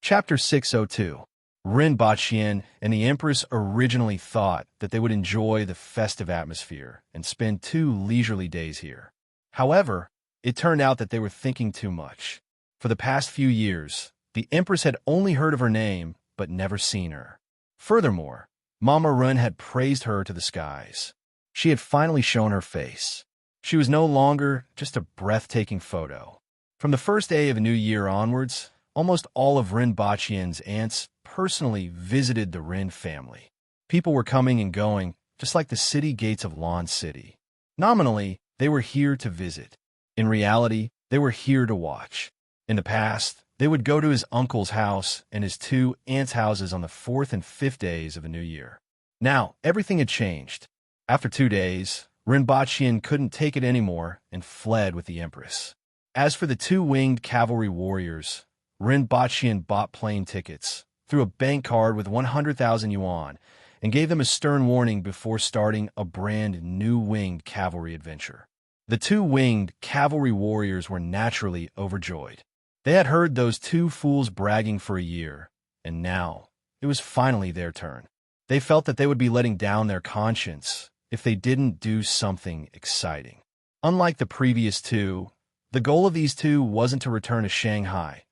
Chapter 602. Rinpoche and the Empress originally thought that they would enjoy the festive atmosphere and spend 2 leisurely days here. However, it turned out that they were thinking too much. For the past few years, the Empress had only heard of her name but never seen her. Furthermore, Mama Run had praised her to the skies. She had finally shown her face. She was no longer just a breathtaking photo. From the first day of a new year onwards, almost all of Rinpoche's aunts personally visited the Rin family. People were coming and going, just like the city gates of Lawn City. Nominally, they were here to visit. In reality, they were here to watch. In the past, they would go to his uncle's house and his 2 aunts' houses on the 4th and 5th days of a new year. Now, everything had changed. After 2 days, Rinpoche couldn't take it anymore and fled with the Empress. As for the 2 winged cavalry warriors, Rinpoche bought plane tickets, threw a bank card with 100,000 yuan, and gave them a stern warning before starting a brand new winged cavalry adventure. The 2 winged cavalry warriors were naturally overjoyed. They had heard those 2 fools bragging for a year, and now it was finally their turn. They felt that they would be letting down their conscience if they didn't do something exciting. Unlike the previous 2, the goal of these 2 wasn't to return to Shanghai.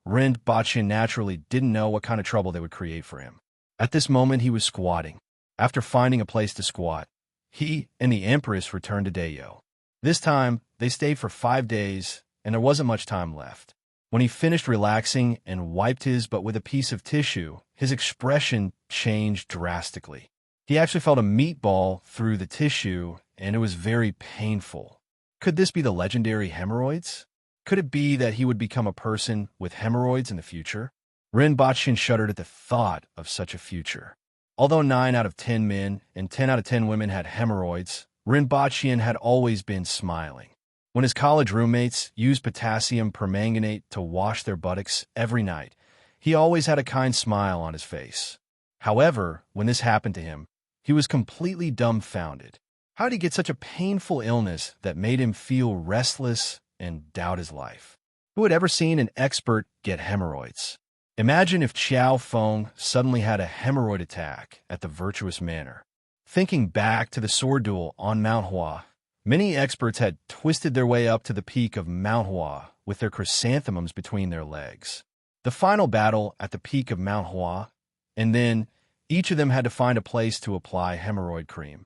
Rinpoche naturally didn't know what kind of trouble they would create for him. At this moment, he was squatting. After finding a place to squat, he and the Empress returned to Dayo. This time, they stayed for 5 days, and there wasn't much time left. When he finished relaxing and wiped his butt with a piece of tissue, his expression changed drastically. He actually felt a meatball through the tissue, and it was very painful. Could this be the legendary hemorrhoids? Could it be that he would become a person with hemorrhoids in the future? Rinpoche shuddered at the thought of such a future. Although 9 out of 10 men and 10 out of 10 women had hemorrhoids, Rinpoche had always been smiling. When his college roommates used potassium permanganate to wash their buttocks every night, he always had a kind smile on his face. However, when this happened to him, he was completely dumbfounded. How did he get such a painful illness that made him feel restless and doubt his life? Who had ever seen an expert get hemorrhoids? Imagine if Qiao Feng suddenly had a hemorrhoid attack at the Virtuous Manor. Thinking back to the sword duel on Mount Hua, many experts had twisted their way up to the peak of Mount Hua with their chrysanthemums between their legs. The final battle at the peak of Mount Hua, and then each of them had to find a place to apply hemorrhoid cream.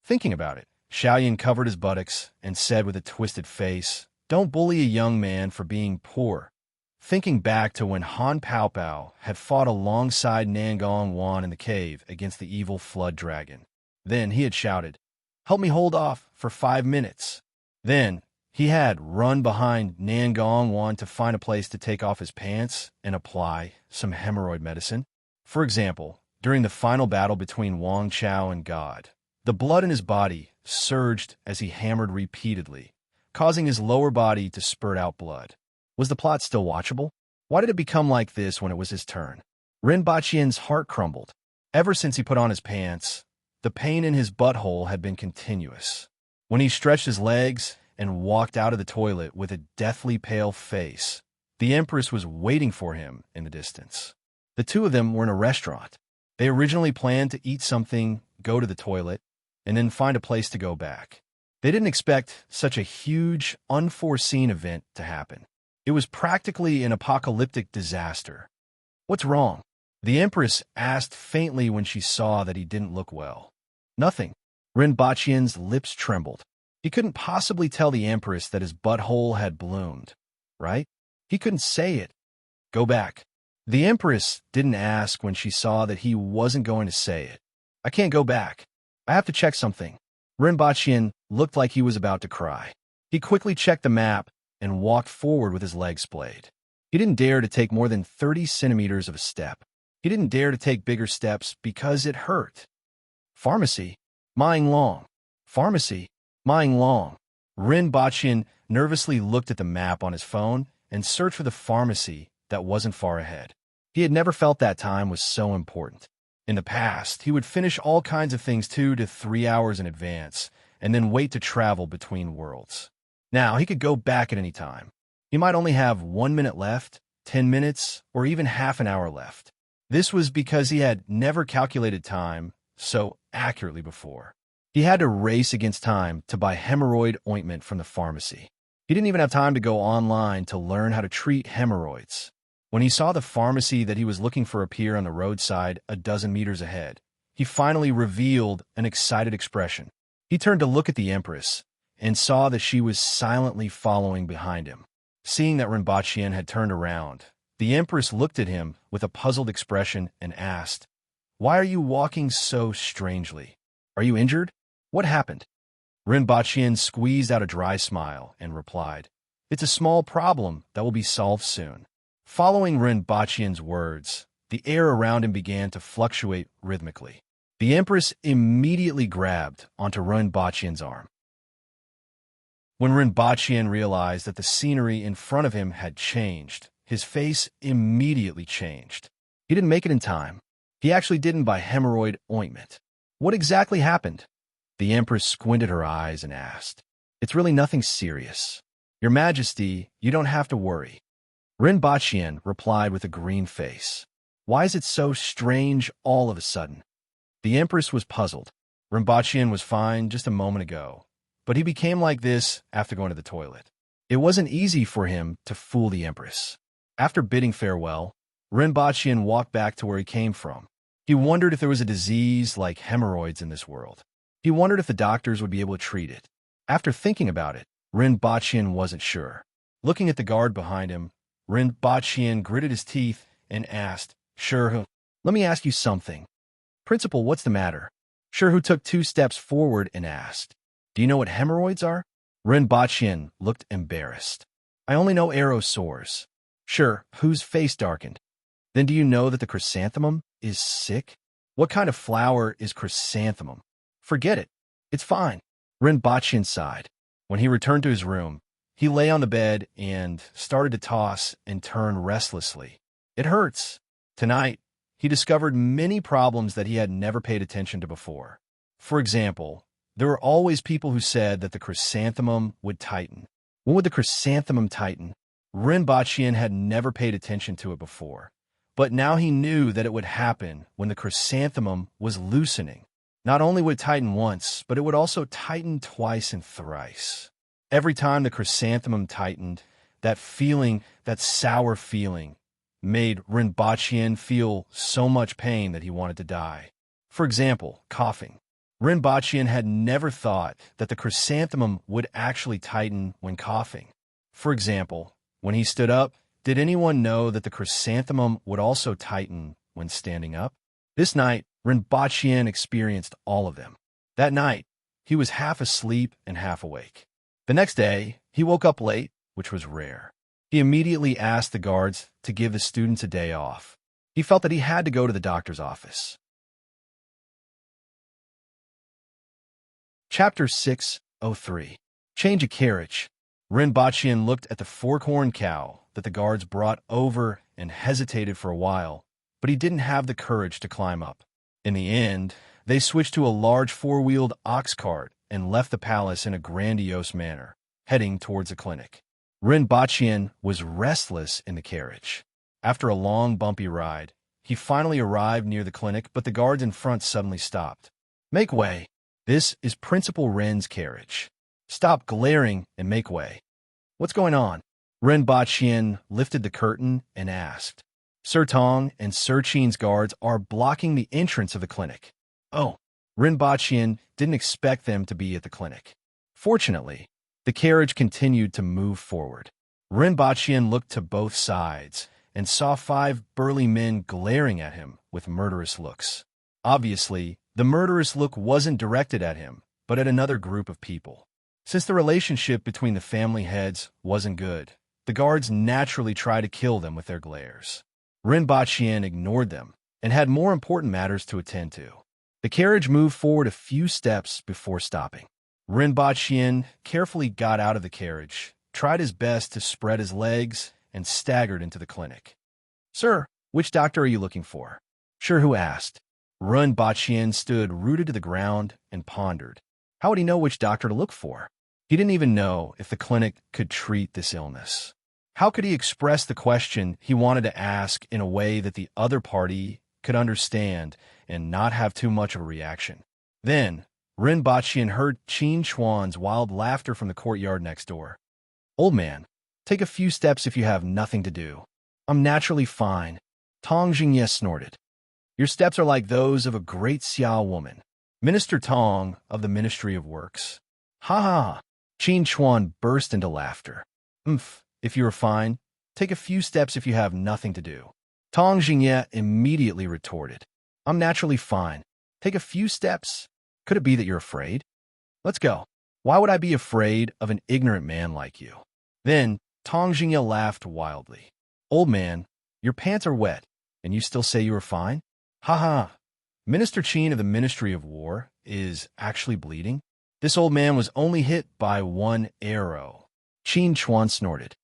Thinking about it, Xiaoyan covered his buttocks and said with a twisted face, "Don't bully a young man for being poor." Thinking back to when Han Paopao had fought alongside Nangong Wan in the cave against the evil flood dragon. Then he had shouted, "Help me hold off for 5 minutes." Then he had run behind Nangong Wan to find a place to take off his pants and apply some hemorrhoid medicine. For example, during the final battle between Wang Chao and God, the blood in his body surged as he hammered repeatedly, causing his lower body to spurt out blood. Was the plot still watchable? Why did it become like this when it was his turn? Rinpoche's heart crumbled. Ever since he put on his pants, the pain in his butthole had been continuous. When he stretched his legs and walked out of the toilet with a deathly pale face, the Empress was waiting for him in the distance. The 2 of them were in a restaurant. They originally planned to eat something, go to the toilet, and then find a place to go back. They didn't expect such a huge, unforeseen event to happen. It was practically an apocalyptic disaster. "What's wrong?" the Empress asked faintly when she saw that he didn't look well. "Nothing." Rinpoche's lips trembled. He couldn't possibly tell the Empress that his butthole had bloomed, right? He couldn't say it. "Go back." The Empress didn't ask when she saw that he wasn't going to say it. "I can't go back. I have to check something." Rinpoche looked like he was about to cry. He quickly checked the map and walked forward with his legs splayed. He didn't dare to take more than 30 centimeters of a step. He didn't dare to take bigger steps because it hurt. Pharmacy. Mying Long. Pharmacy. Mying Long. Rinpoche nervously looked at the map on his phone and searched for the pharmacy that wasn't far ahead. He had never felt that time was so important. In the past, he would finish all kinds of things 2 to 3 hours in advance and then wait to travel between worlds. Now, he could go back at any time. He might only have 1 minute left, 10 minutes, or even half an hour left. This was because he had never calculated time so accurately before. He had to race against time to buy hemorrhoid ointment from the pharmacy. He didn't even have time to go online to learn how to treat hemorrhoids. When he saw the pharmacy that he was looking for appear on the roadside a dozen meters ahead, he finally revealed an excited expression. He turned to look at the Empress and saw that she was silently following behind him. Seeing that Rinpoche had turned around, the Empress looked at him with a puzzled expression and asked, "Why are you walking so strangely? Are you injured? What happened?" Rinpoche squeezed out a dry smile and replied, "It's a small problem that will be solved soon." Following Rinpoche's words, the air around him began to fluctuate rhythmically. The Empress immediately grabbed onto Rinpoche's arm. When Rinpoche realized that the scenery in front of him had changed, his face immediately changed. He didn't make it in time. He actually didn't buy hemorrhoid ointment. What exactly happened? The Empress squinted her eyes and asked, "It's really nothing serious. Your Majesty, you don't have to worry." Rinpoche replied with a green face. "Why is it so strange all of a sudden?" The Empress was puzzled. Rinpoche was fine just a moment ago, but he became like this after going to the toilet. It wasn't easy for him to fool the Empress. After bidding farewell, Rinpoche walked back to where he came from. He wondered if there was a disease like hemorrhoids in this world. He wondered if the doctors would be able to treat it. After thinking about it, Rinpoche wasn't sure. Looking at the guard behind him, Rinpoche gritted his teeth and asked, "Sure, let me ask you something." "Principal, what's the matter?" Sure took 2 steps forward and asked, "Do you know what hemorrhoids are?" Rinpoche looked embarrassed. "I only know arrow sores." Sure, whose face darkened. "Then do you know that the chrysanthemum is sick?" "What kind of flower is chrysanthemum?" "Forget it. It's fine." Rinpoche sighed. When he returned to his room, he lay on the bed and started to toss and turn restlessly. It hurts. Tonight, he discovered many problems that he had never paid attention to before. For example, there were always people who said that the chrysanthemum would tighten. When would the chrysanthemum tighten? Rinpoche had never paid attention to it before, but now he knew that it would happen when the chrysanthemum was loosening. Not only would it tighten once, but it would also tighten twice and thrice. Every time the chrysanthemum tightened, that feeling, that sour feeling, made Rinpoche feel so much pain that he wanted to die. For example, coughing. Rinpoche had never thought that the chrysanthemum would actually tighten when coughing. For example, when he stood up, did anyone know that the chrysanthemum would also tighten when standing up? This night, Rinpoche experienced all of them. That night, he was half asleep and half awake. The next day, he woke up late, which was rare. He immediately asked the guards to give the students a day off. He felt that he had to go to the doctor's office. Chapter 603. Change a carriage. Rinpoche looked at the fork-horned cow that the guards brought over and hesitated for a while, but he didn't have the courage to climb up. In the end, they switched to a large 4-wheeled ox cart and left the palace in a grandiose manner, heading towards a clinic. Rinpoche was restless in the carriage. After a long, bumpy ride, he finally arrived near the clinic, but the guards in front suddenly stopped. "Make way. This is Principal Ren's carriage. Stop glaring and make way." "What's going on?" Rinpoche lifted the curtain and asked. "Sir Tong and Sir Chin's guards are blocking the entrance of the clinic." "Oh." Rinpoche didn't expect them to be at the clinic. Fortunately, the carriage continued to move forward. Rinpoche looked to both sides and saw 5 burly men glaring at him with murderous looks. Obviously, the murderous look wasn't directed at him, but at another group of people. Since the relationship between the family heads wasn't good, the guards naturally tried to kill them with their glares. Rinpoche ignored them and had more important matters to attend to. The carriage moved forward a few steps before stopping. Rinpoche carefully got out of the carriage, tried his best to spread his legs, and staggered into the clinic. "Sir, which doctor are you looking for?" Sure who asked. Rinpoche stood rooted to the ground and pondered. How would he know which doctor to look for? He didn't even know if the clinic could treat this illness. How could he express the question he wanted to ask in a way that the other party could understand and not have too much of a reaction? Then, Ren Baqian heard Qin Chuan's wild laughter from the courtyard next door. "Old man, take a few steps if you have nothing to do. I'm naturally fine," Tong Jingye snorted. "Your steps are like those of a great Xiao woman. Minister Tong of the Ministry of Works." "Ha ha!" Qin Chuan burst into laughter. If you are fine, take a few steps if you have nothing to do." Tong Jingye immediately retorted. "I'm naturally fine. Take a few steps. Could it be that you're afraid? Let's go. Why would I be afraid of an ignorant man like you?" Then Tong Jingye laughed wildly. "Old man, your pants are wet, and you still say you are fine? Ha ha! Minister Qin of the Ministry of War is actually bleeding? This old man was only hit by one arrow." Qin Chuan snorted.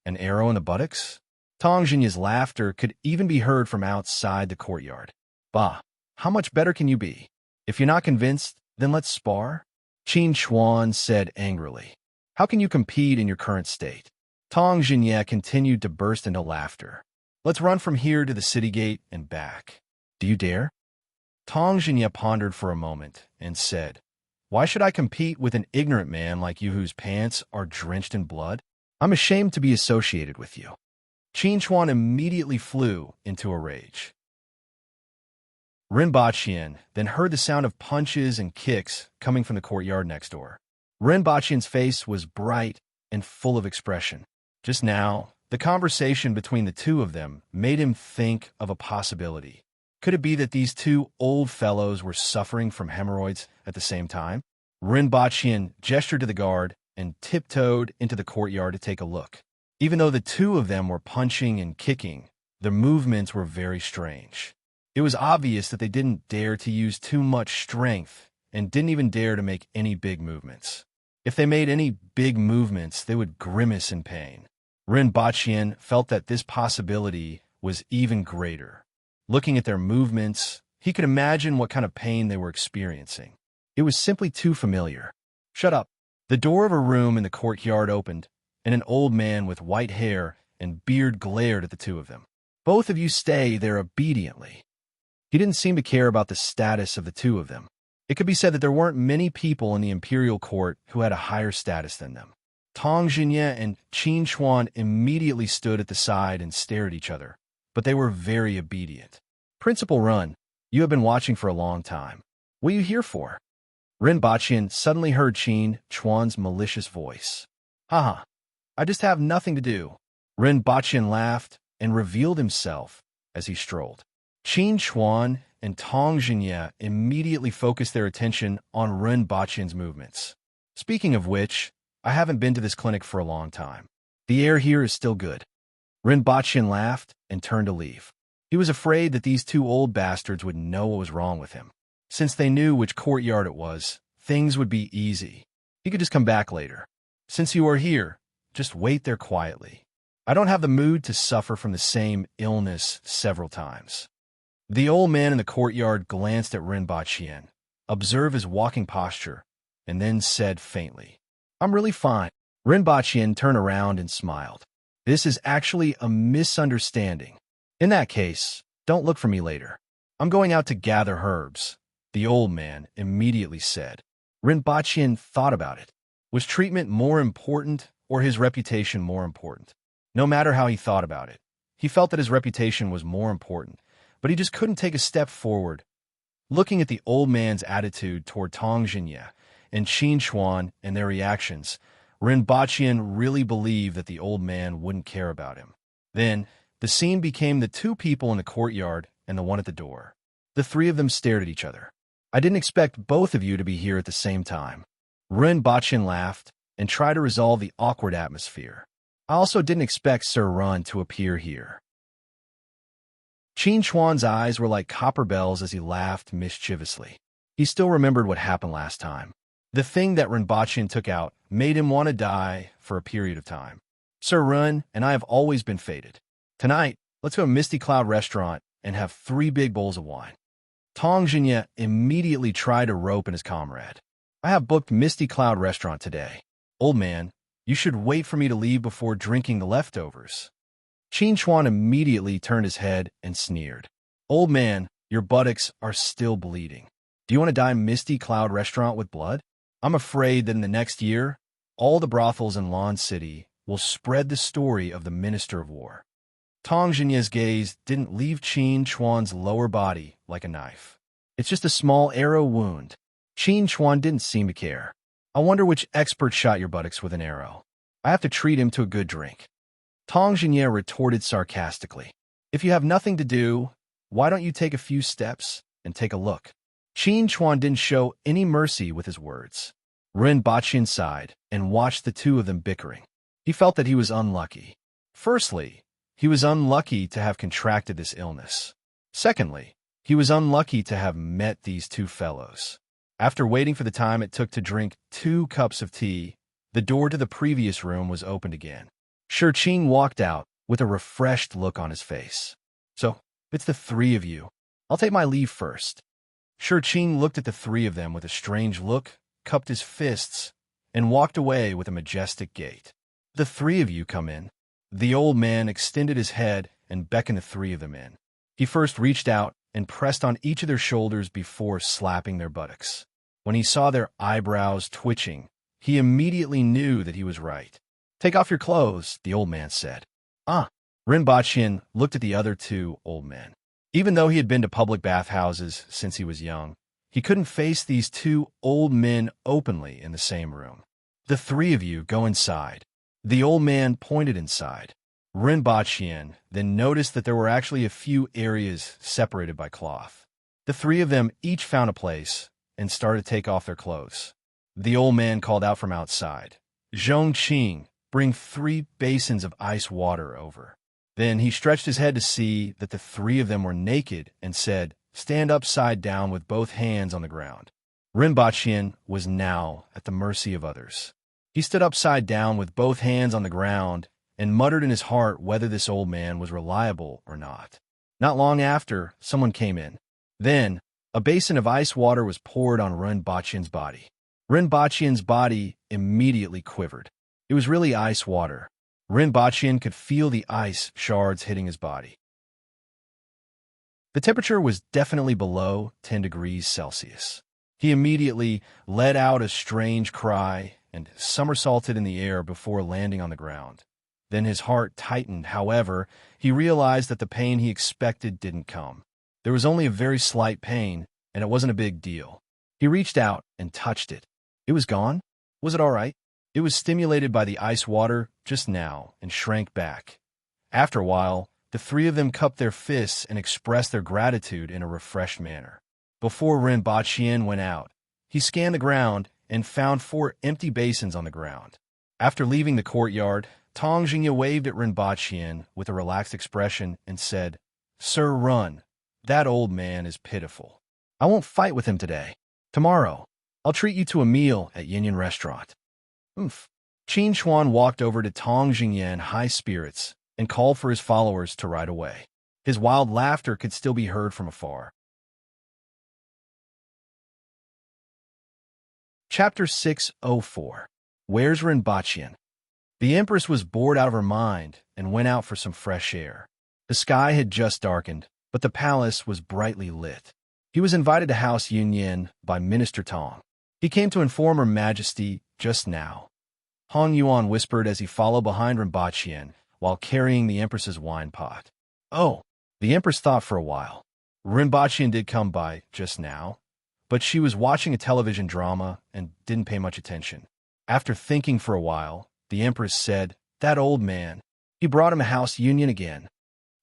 "An arrow in the buttocks?" Tong Jingye's laughter could even be heard from outside the courtyard. "Bah, how much better can you be? If you're not convinced, then let's spar," Qin Chuan said angrily. "How can you compete in your current state?" Tong Jingye continued to burst into laughter. "Let's run from here to the city gate and back. Do you dare?" Tong Jingye pondered for a moment and said, "Why should I compete with an ignorant man like you whose pants are drenched in blood? I'm ashamed to be associated with you." Qin Chuan immediately flew into a rage. Ren Baqian then heard the sound of punches and kicks coming from the courtyard next door. Ren Baqian's face was bright and full of expression. Just now, the conversation between the two of them made him think of a possibility. Could it be that these two old fellows were suffering from hemorrhoids at the same time? Ren Baqian gestured to the guard and tiptoed into the courtyard to take a look. Even though the two of them were punching and kicking, their movements were very strange. It was obvious that they didn't dare to use too much strength and didn't even dare to make any big movements. If they made any big movements, they would grimace in pain. Ren Baqian felt that this possibility was even greater. Looking at their movements, he could imagine what kind of pain they were experiencing. It was simply too familiar. "Shut up." The door of a room in the courtyard opened, and an old man with white hair and beard glared at the two of them. "Both of you stay there obediently." He didn't seem to care about the status of the two of them. It could be said that there weren't many people in the imperial court who had a higher status than them. Tong Jingye and Qin Chuan immediately stood at the side and stared at each other, but they were very obedient. "Principal Run, you have been watching for a long time. What are you here for?" Ren Baqian suddenly heard Qin Chuan's malicious voice. "Haha, I just have nothing to do." Ren Baqian laughed and revealed himself as he strolled. Qin Chuan and Tong Jingye immediately focused their attention on Ren Baqian's movements. "Speaking of which, I haven't been to this clinic for a long time. The air here is still good." Ren Baqian laughed and turned to leave. He was afraid that these two old bastards would know what was wrong with him. Since they knew which courtyard it was, things would be easy. He could just come back later. "Since you are here, just wait there quietly. I don't have the mood to suffer from the same illness several times." The old man in the courtyard glanced at Ren Baqian, observed his walking posture, and then said faintly, "I'm really fine." Ren Baqian turned around and smiled. "This is actually a misunderstanding. In that case, don't look for me later. I'm going out to gather herbs," the old man immediately said. Ren Baqian thought about it. Was treatment more important or his reputation more important? No matter how he thought about it, he felt that his reputation was more important, but he just couldn't take a step forward. Looking at the old man's attitude toward Tong Jingye and Qin Chuan and their reactions, Ren Baqian really believed that the old man wouldn't care about him. Then, the scene became the two people in the courtyard and the one at the door. The three of them stared at each other. "I didn't expect both of you to be here at the same time." Ren Baqian laughed and tried to resolve the awkward atmosphere. "I also didn't expect Sir Run to appear here." Qin Chuan's eyes were like copper bells as he laughed mischievously. He still remembered what happened last time. The thing that Ren Baqian took out made him want to die for a period of time. "Sir Run and I have always been fated. Tonight, let's go to Misty Cloud Restaurant and have 3 big bowls of wine." Tong Jingye immediately tried to rope in his comrade. "I have booked Misty Cloud Restaurant today. Old man, You should wait for me to leave before drinking the leftovers. Qin Chuan immediately turned his head and sneered. Old man, your buttocks are still bleeding. Do you want to dye Misty Cloud Restaurant with blood? I'm afraid that in the next year, all the brothels in Lan City will spread the story of the Minister of War. Tong Jinye's gaze didn't leave Qin Chuan's lower body like a knife. It's just a small arrow wound. Qin Chuan didn't seem to care. I wonder which expert shot your buttocks with an arrow. I have to treat him to a good drink. Tong Jinye retorted sarcastically. If you have nothing to do, why don't you take a few steps and take a look? Qin Chuan didn't show any mercy with his words. Ren Baqian sighed and watched the two of them bickering. He felt that he was unlucky. Firstly, he was unlucky to have contracted this illness. Secondly, he was unlucky to have met these two fellows. After waiting for the time it took to drink 2 cups of tea, the door to the previous room was opened again. Shi Qing walked out with a refreshed look on his face. So, it's the 3 of you. I'll take my leave first. Shi Qing looked at the 3 of them with a strange look, cupped his fists, and walked away with a majestic gait. The 3 of you come in. The old man extended his head and beckoned the 3 of them in. He first reached out and pressed on each of their shoulders before slapping their buttocks. When he saw their eyebrows twitching, he immediately knew that he was right. Take off your clothes, the old man said. Ren Baqian looked at the other 2 old men. Even though he had been to public bathhouses since he was young, he couldn't face these 2 old men openly in the same room. The 3 of you go inside. The old man pointed inside. Ren Baqian then noticed that there were actually a few areas separated by cloth. The 3 of them each found a place and started to take off their clothes. The old man called out from outside, Zhong Qing, bring 3 basins of ice water over. Then he stretched his head to see that the 3 of them were naked and said, stand upside down with both hands on the ground. Ren Baqian was now at the mercy of others. He stood upside down with both hands on the ground and muttered in his heart whether this old man was reliable or not. Not long after, someone came in. Then, a basin of ice water was poured on Ren Baqian's body. Ren Baqian's body immediately quivered. It was really ice water. Ren Baqian could feel the ice shards hitting his body. The temperature was definitely below 10 degrees Celsius. He immediately let out a strange cry and somersaulted in the air before landing on the ground. Then his heart tightened. However, he realized that the pain he expected didn't come. There was only a very slight pain, and it wasn't a big deal. He reached out and touched it. It was gone? Was it all right? It was stimulated by the ice water just now and shrank back. After a while, the 3 of them cupped their fists and expressed their gratitude in a refreshed manner. Before Ren Baqian went out, he scanned the ground and found 4 empty basins on the ground. After leaving the courtyard, Tong Jinye waved at Ren Baqian with a relaxed expression and said, Sir, run. That old man is pitiful. I won't fight with him today. Tomorrow, I'll treat you to a meal at Yin Restaurant. Qin Chuan walked over to Tong Jinye in high spirits and called for his followers to ride away. His wild laughter could still be heard from afar. Chapter 604. Where's Ren Baqian? The Empress was bored out of her mind and went out for some fresh air. The sky had just darkened, but the palace was brightly lit. He was invited to House Yunyan by Minister Tong. He came to inform Her Majesty just now. Hong Yuan whispered as he followed behind Ren Baqian while carrying the Empress's wine pot. Oh, the Empress thought for a while. Ren Baqian did come by just now, but she was watching a television drama and didn't pay much attention. After thinking for a while, the Empress said, that old man, he brought him a House Union again.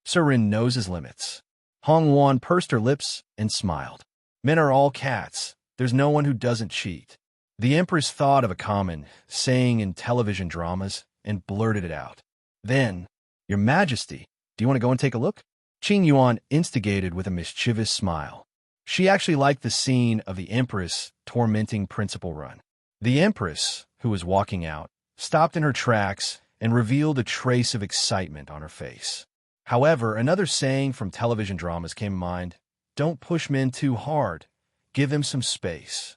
Sir Ren knows his limits. Hong Yuan pursed her lips and smiled. Men are all cats. There's no one who doesn't cheat. The Empress thought of a common saying in television dramas and blurted it out. Then, Your Majesty, do you want to go and take a look? Qing Yuan instigated with a mischievous smile. She actually liked the scene of the Empress tormenting Principal Run. The Empress, who was walking out, stopped in her tracks and revealed a trace of excitement on her face. However, another saying from television dramas came to mind, don't push men too hard, give them some space.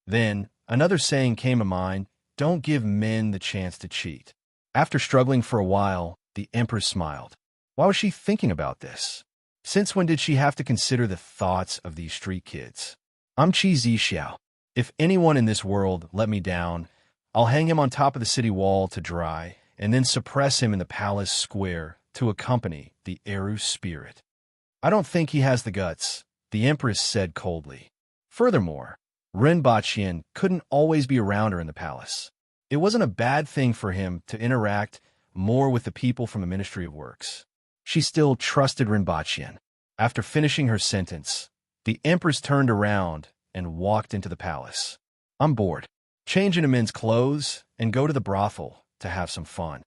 Then, another saying came to mind, don't give men the chance to cheat. After struggling for a while, the Empress smiled. Why was she thinking about this? Since when did she have to consider the thoughts of these street kids? I'm Qi Zixiao. If anyone in this world let me down, I'll hang him on top of the city wall to dry, and then suppress him in the palace square to accompany the Eru spirit. I don't think he has the guts, the Empress said coldly. Furthermore, Ren Baqian couldn't always be around her in the palace. It wasn't a bad thing for him to interact more with the people from the Ministry of Works. She still trusted Ren Baqian. After finishing her sentence, the Empress turned around and walked into the palace. I'm bored. Change into men's clothes and go to the brothel to have some fun.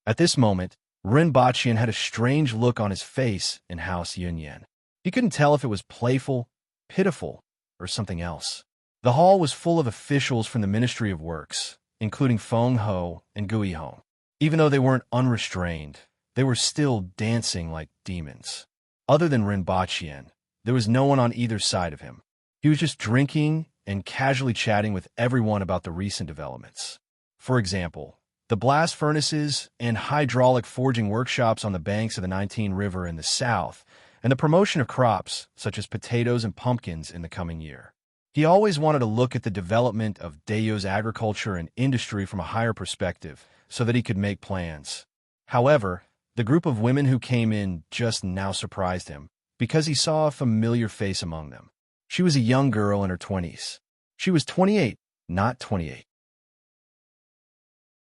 At this moment, Ren Baqian had a strange look on his face in House Yunyan. He couldn't tell if it was playful, pitiful, or something else. The hall was full of officials from the Ministry of Works, including Feng Ho and Gui Hong. Even though they weren't unrestrained, they were still dancing like demons. Other than Ren Baqian, there was no one on either side of him. He was just drinking and casually chatting with everyone about the recent developments. For example, the blast furnaces and hydraulic forging workshops on the banks of the 19 River in the south, and the promotion of crops such as potatoes and pumpkins in the coming year. He always wanted to look at the development of Dayo's agriculture and industry from a higher perspective so that he could make plans. However, the group of women who came in just now surprised him because he saw a familiar face among them. She was a young girl in her 20s. She was 28, not 28.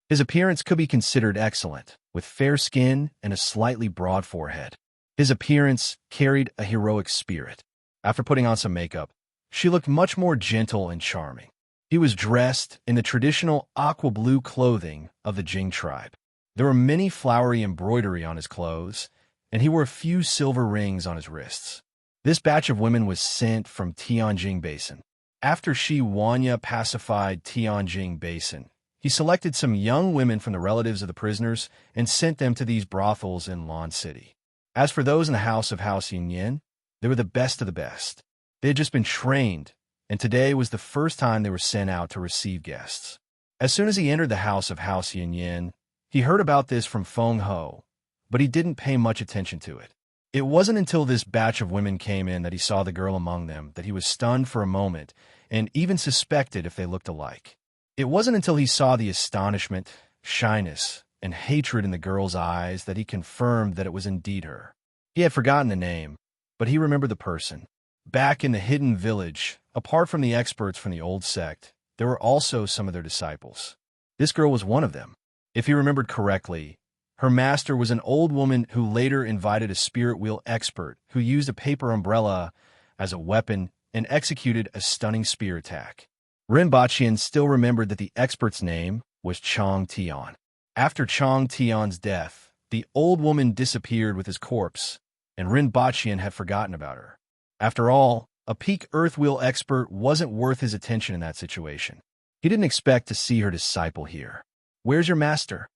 His appearance could be considered excellent, with fair skin and a slightly broad forehead. His appearance carried a heroic spirit. After putting on some makeup, she looked much more gentle and charming. He was dressed in the traditional aqua blue clothing of the Jing tribe. There were many flowery embroidery on his clothes, and he wore a few silver rings on his wrists. This batch of women was sent from Tianjing Basin. After Shi Wanya pacified Tianjing Basin, he selected some young women from the relatives of the prisoners and sent them to these brothels in Lan City. As for those in the house of House Yinyan, they were the best of the best. They had just been trained, and today was the first time they were sent out to receive guests. As soon as he entered the house of House Yinyan, he heard about this from Feng Ho, but he didn't pay much attention to it. It wasn't until this batch of women came in that he saw the girl among them that he was stunned for a moment and even suspected if they looked alike. It wasn't until he saw the astonishment, shyness, and hatred in the girl's eyes that he confirmed that it was indeed her. He had forgotten the name, but he remembered the person. Back in the hidden village, apart from the experts from the old sect, there were also some of their disciples. This girl was one of them. If he remembered correctly, her master was an old woman who later invited a spirit wheel expert who used a paper umbrella as a weapon and executed a stunning spear attack. Ren Baqian still remembered that the expert's name was Chang Tian. After Chang Tian's death, the old woman disappeared with his corpse, and Ren Baqian had forgotten about her. After all, a peak earth wheel expert wasn't worth his attention in that situation. He didn't expect to see her disciple here. "Where's your master?"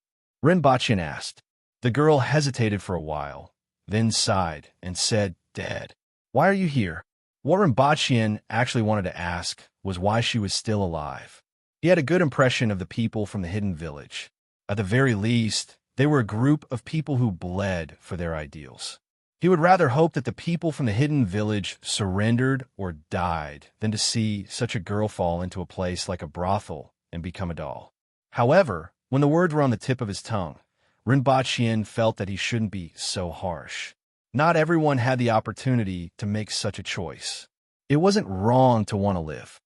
Ren Baqian asked. The girl hesitated for a while, then sighed and said, "Dead." "Why are you here?" What Ren Baqian actually wanted to ask was why she was still alive. He had a good impression of the people from the hidden village. At the very least, they were a group of people who bled for their ideals. He would rather hope that the people from the hidden village surrendered or died than to see such a girl fall into a place like a brothel and become a doll. However, when the words were on the tip of his tongue, Ren Baqian felt that he shouldn't be so harsh. Not everyone had the opportunity to make such a choice. It wasn't wrong to want to live.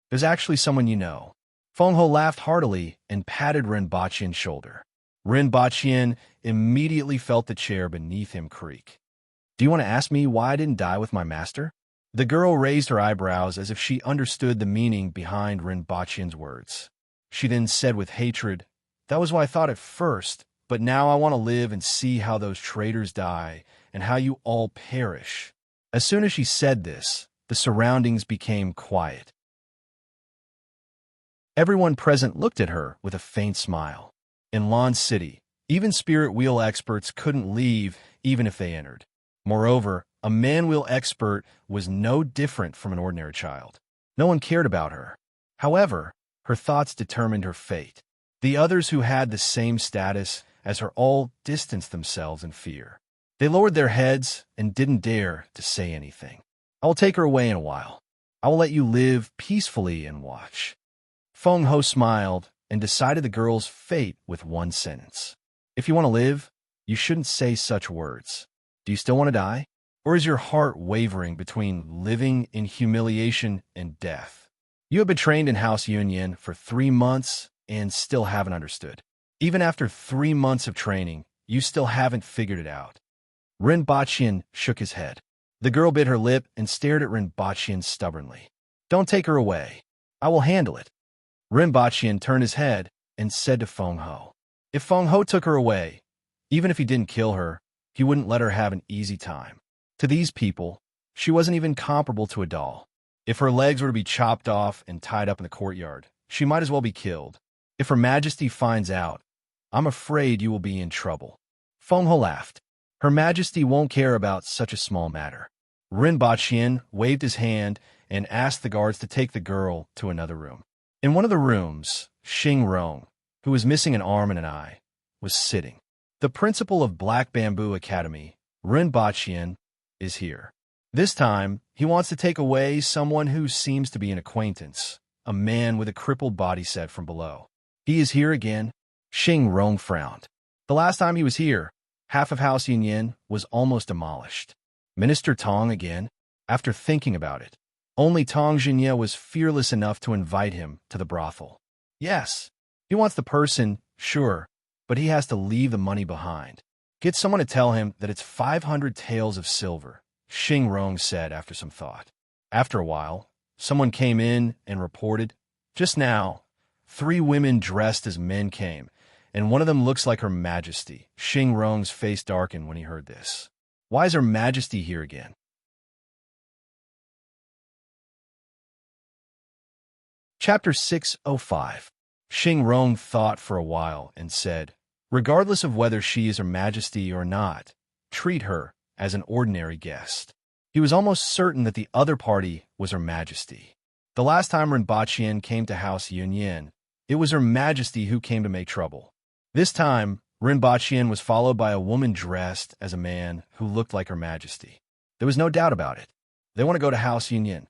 There's actually someone you know. Feng Ho laughed heartily and patted Ren Baqian's shoulder. Ren Baqian immediately felt the chair beneath him creak. "Do you want to ask me why I didn't die with my master?" The girl raised her eyebrows as if she understood the meaning behind Ren Baqian's words. She then said with hatred, "That was what I thought at first, but now I want to live and see how those traitors die and how you all perish." As soon as she said this, the surroundings became quiet. Everyone present looked at her with a faint smile. In Lan City, even spirit wheel experts couldn't leave even if they entered. Moreover, a man-wheel expert was no different from an ordinary child. No one cared about her. However, Her thoughts determined her fate. The others who had the same status as her all distanced themselves in fear. They lowered their heads and didn't dare to say anything. I will take her away in a while. I will let you live peacefully and watch. Feng Ho smiled and decided the girl's fate with one sentence. If you want to live, you shouldn't say such words. Do you still want to die? Or is your heart wavering between living in humiliation and death? You have been trained in House Yunyan for 3 months and still haven't understood. Even after 3 months of training, you still haven't figured it out. Ren Baqian shook his head. The girl bit her lip and stared at Ren Baqian stubbornly. Don't take her away. I will handle it. Ren Baqian turned his head and said to Feng Ho. If Feng Ho took her away, even if he didn't kill her, he wouldn't let her have an easy time. To these people, she wasn't even comparable to a doll. If her legs were to be chopped off and tied up in the courtyard, she might as well be killed. If Her Majesty finds out, I'm afraid you will be in trouble. Feng Ho laughed. Her Majesty won't care about such a small matter. Ren Baqian waved his hand and asked the guards to take the girl to another room. In one of the rooms, Xing Rong, who was missing an arm and an eye, was sitting. The principal of Black Bamboo Academy, Ren Baqian, is here. This time, he wants to take away someone who seems to be an acquaintance, a man with a crippled body set from below. He is here again? Xing Rong frowned. The last time he was here, half of House Yunyan was almost demolished. Minister Tong again? After thinking about it, only Tong Jinye was fearless enough to invite him to the brothel. Yes, he wants the person, sure, but he has to leave the money behind. Get someone to tell him that it's 500 taels of silver, Xing Rong said after some thought. After a while, someone came in and reported, just now, 3 women dressed as men came, and one of them looks like Her Majesty. Xing Rong's face darkened when he heard this. Why is Her Majesty here again? Chapter 605. Xing Rong thought for a while and said, regardless of whether she is Her Majesty or not, treat her as an ordinary guest. He was almost certain that the other party was Her Majesty. The last time Ren Baqian came to House Yunyan, it was Her Majesty who came to make trouble. This time, Ren Baqian was followed by a woman dressed as a man who looked like Her Majesty. There was no doubt about it. They want to go to House Yunyan.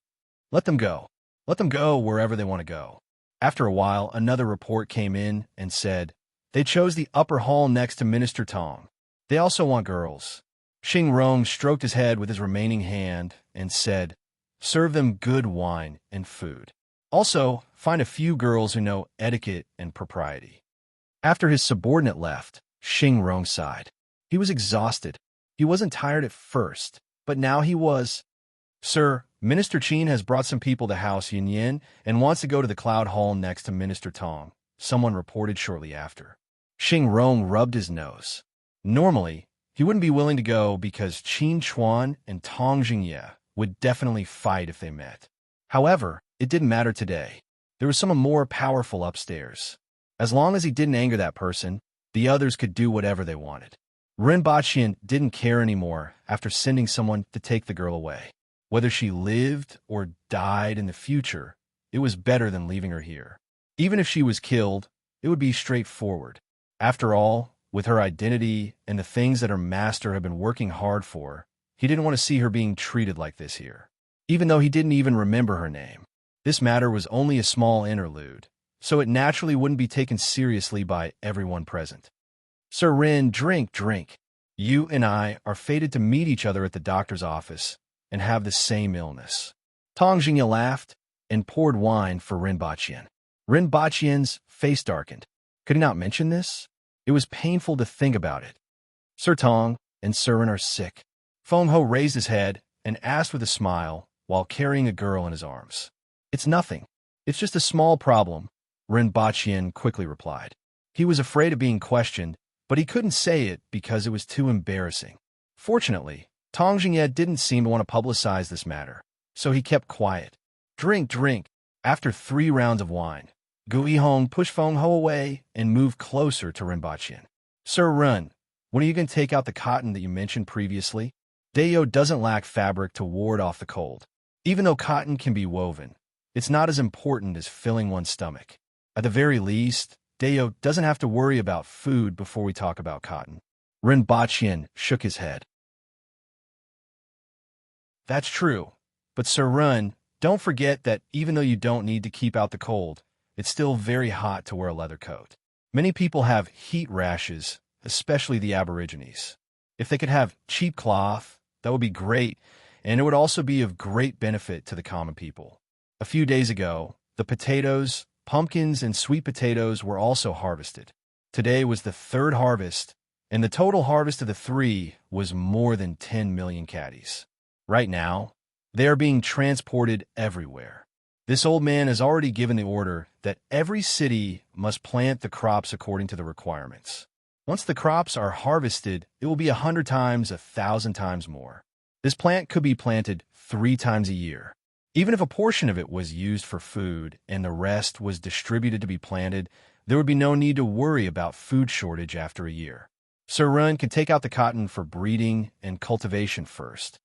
Let them go. Let them go wherever they want to go. After a while, another report came in and said, they chose the upper hall next to Minister Tong. They also want girls. Xing Rong stroked his head with his remaining hand and said, serve them good wine and food. Also, find a few girls who know etiquette and propriety. After his subordinate left, Xing Rong sighed. He was exhausted. He wasn't tired at first, but now he was. Sir, Minister Qin has brought some people to House Yunyan and wants to go to the Cloud Hall next to Minister Tong, someone reported shortly after. Xing Rong rubbed his nose. Normally, he wouldn't be willing to go because Qin Chuan and Tong Jingye would definitely fight if they met. However, it didn't matter today. There was someone more powerful upstairs. As long as he didn't anger that person, the others could do whatever they wanted. Ren Baqian didn't care anymore after sending someone to take the girl away. Whether she lived or died in the future, it was better than leaving her here. Even if she was killed, it would be straightforward. After all, with her identity and the things that her master had been working hard for, he didn't want to see her being treated like this here. Even though he didn't even remember her name, this matter was only a small interlude, so it naturally wouldn't be taken seriously by everyone present. Sir Ren, drink. You and I are fated to meet each other at the doctor's office and have the same illness. Tong Jingye laughed and poured wine for Ren Baqian. Ren Baqian's face darkened. Could he not mention this? It was painful to think about it. Sir Tong and Sir Ren are sick. Feng Ho raised his head and asked with a smile while carrying a girl in his arms. It's nothing. It's just a small problem, Ren Baqian quickly replied. He was afraid of being questioned, but he couldn't say it because it was too embarrassing. Fortunately, Tong Jingye didn't seem to want to publicize this matter, so he kept quiet. Drink. After 3 rounds of wine, Gu Yihong pushed Feng Ho away and moved closer to Ren Baqian. Sir Ren, when are you going to take out the cotton that you mentioned previously? Dayo doesn't lack fabric to ward off the cold. Even though cotton can be woven, it's not as important as filling one's stomach. At the very least, Deo doesn't have to worry about food before we talk about cotton. Rinpoche shook his head. That's true, but Sir Run, don't forget that even though you don't need to keep out the cold, it's still very hot to wear a leather coat. Many people have heat rashes, especially the Aborigines. If they could have cheap cloth, that would be great, and it would also be of great benefit to the common people. A few days ago, the potatoes, pumpkins, and sweet potatoes were also harvested. Today was the third harvest, and the total harvest of the three was more than 10 million caddies. Right now, they are being transported everywhere. This old man has already given the order that every city must plant the crops according to the requirements. Once the crops are harvested, it will be 100 times, 1,000 times more. This plant could be planted 3 times a year. Even if a portion of it was used for food and the rest was distributed to be planted, there would be no need to worry about food shortage after a year. Sir Run can take out the cotton for breeding and cultivation first.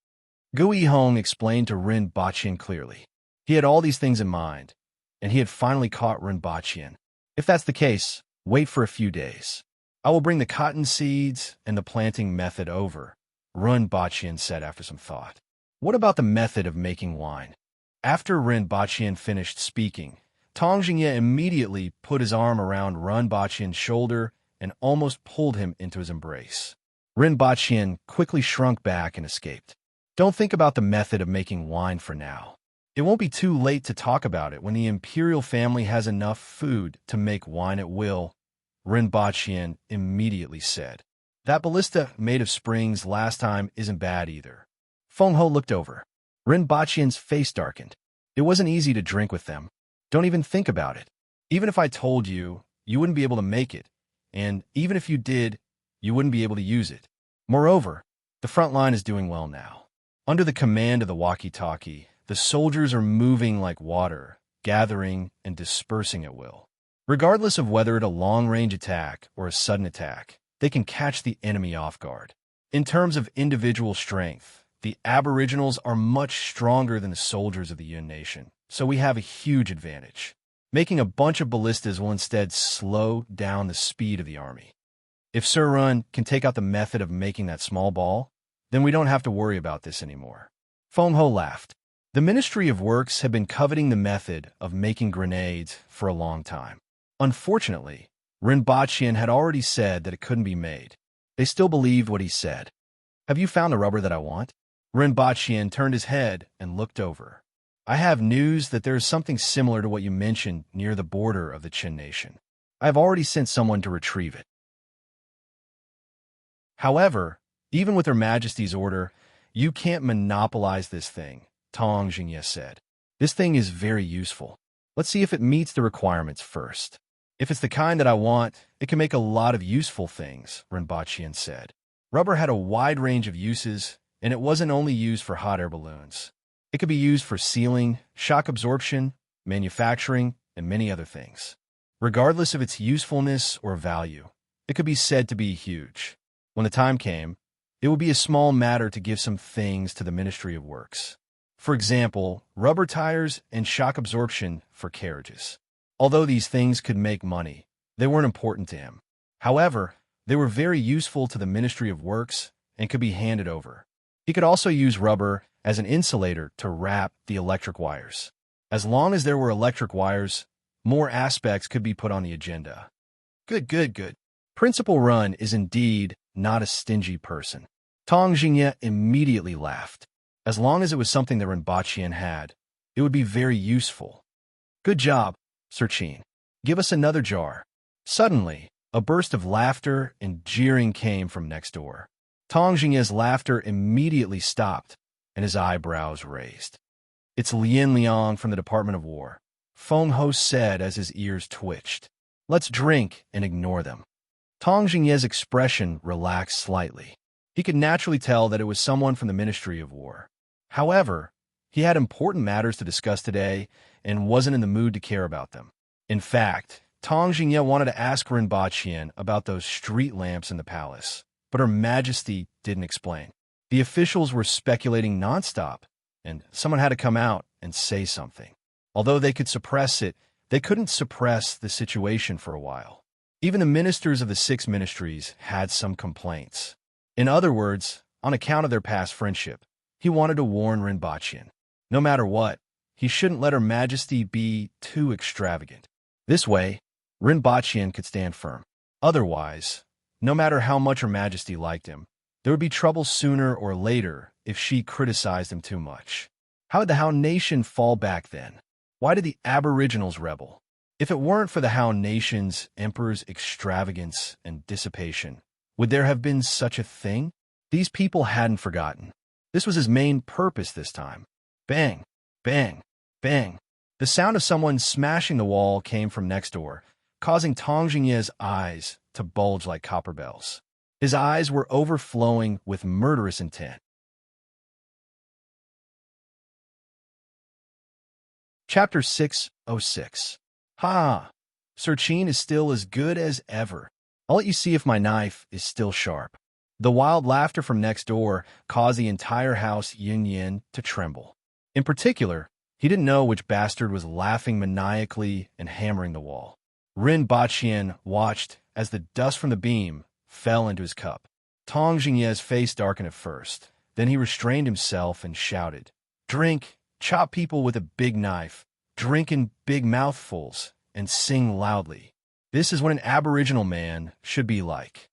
Gui Hong explained to Rinpoche clearly. He had all these things in mind, and he had finally caught Rinpoche. If that's the case, wait for a few days. I will bring the cotton seeds and the planting method over, Rinpoche said after some thought. What about the method of making wine? After Rinpoche finished speaking, Tong Jingye immediately put his arm around Rinpoche's shoulder and almost pulled him into his embrace. Rinpoche quickly shrunk back and escaped. Don't think about the method of making wine for now. It won't be too late to talk about it when the imperial family has enough food to make wine at will, Rinpoche immediately said. That ballista made of springs last time isn't bad either. Feng Ho looked over. Rinpoche's face darkened. It wasn't easy to drink with them. Don't even think about it. Even if I told you, you wouldn't be able to make it, and even if you did, you wouldn't be able to use it. Moreover, the front line is doing well now. Under the command of the walkie-talkie, the soldiers are moving like water, gathering and dispersing at will. Regardless of whether it's a long-range attack or a sudden attack, they can catch the enemy off guard. In terms of individual strength, the Aboriginals are much stronger than the soldiers of the Yun Nation, so we have a huge advantage. Making a bunch of ballistas will instead slow down the speed of the army. If Sir Run can take out the method of making that small ball, then we don't have to worry about this anymore. Feng Ho laughed. The Ministry of Works had been coveting the method of making grenades for a long time. Unfortunately, Rinpoche had already said that it couldn't be made. They still believed what he said. Have you found the rubber that I want? Rinpoche turned his head and looked over. I have news that there is something similar to what you mentioned near the border of the Qin Nation. I have already sent someone to retrieve it. However, even with Her Majesty's order, you can't monopolize this thing, Tong Jingye said. This thing is very useful. Let's see if it meets the requirements first. If it's the kind that I want, it can make a lot of useful things, Rinpoche said. Rubber had a wide range of uses, and it wasn't only used for hot air balloons. It could be used for sealing, shock absorption, manufacturing, and many other things. Regardless of its usefulness or value, it could be said to be huge. When the time came, it would be a small matter to give some things to the Ministry of Works. For example, rubber tires and shock absorption for carriages. Although these things could make money, they weren't important to him. However, they were very useful to the Ministry of Works and could be handed over. He could also use rubber as an insulator to wrap the electric wires. As long as there were electric wires, more aspects could be put on the agenda. Good. Principal Run is indeed not a stingy person. Tong Jingye immediately laughed. As long as it was something that Rinpoche had, it would be very useful. Good job, Sir Qin. Give us another jar. Suddenly, a burst of laughter and jeering came from next door. Tong Jingye's laughter immediately stopped, and his eyebrows raised. It's Lien Liang from the Department of War, Feng Ho said as his ears twitched. Let's drink and ignore them. Tong Jingye's expression relaxed slightly. He could naturally tell that it was someone from the Ministry of War. However, he had important matters to discuss today and wasn't in the mood to care about them. In fact, Tong Jingye wanted to ask Rinpoche about those street lamps in the palace, but Her Majesty didn't explain. The officials were speculating nonstop, and someone had to come out and say something. Although they could suppress it, They couldn't suppress the situation for a while. Even the ministers of the 6 ministries had some complaints. In other words, on account of their past friendship, he wanted to warn Rinpoche. No matter what, he shouldn't let Her Majesty be too extravagant. This way, Rinpoche could stand firm. Otherwise, no matter how much Her Majesty liked him, there would be trouble sooner or later if she criticized him too much. How did the How Nation fall back then? Why did the Aboriginals rebel? If it weren't for the How Nation's emperor's extravagance and dissipation, would there have been such a thing? These people hadn't forgotten. This was his main purpose this time. Bang, bang, bang. The sound of someone smashing the wall came from next door, causing Tang Jingye's eyes to bulge like copper bells. His eyes were overflowing with murderous intent. Chapter 606. Ha! Sir Qin is still as good as ever. I'll let you see if my knife is still sharp. The wild laughter from next door caused the entire house Yin to tremble. In particular, he didn't know which bastard was laughing maniacally and hammering the wall. Rinpoche watched as the dust from the beam fell into his cup. Tang Jingye's face darkened at first. Then he restrained himself and shouted, "Drink, chop people with a big knife, drink in big mouthfuls, and sing loudly. This is what an Aboriginal man should be like."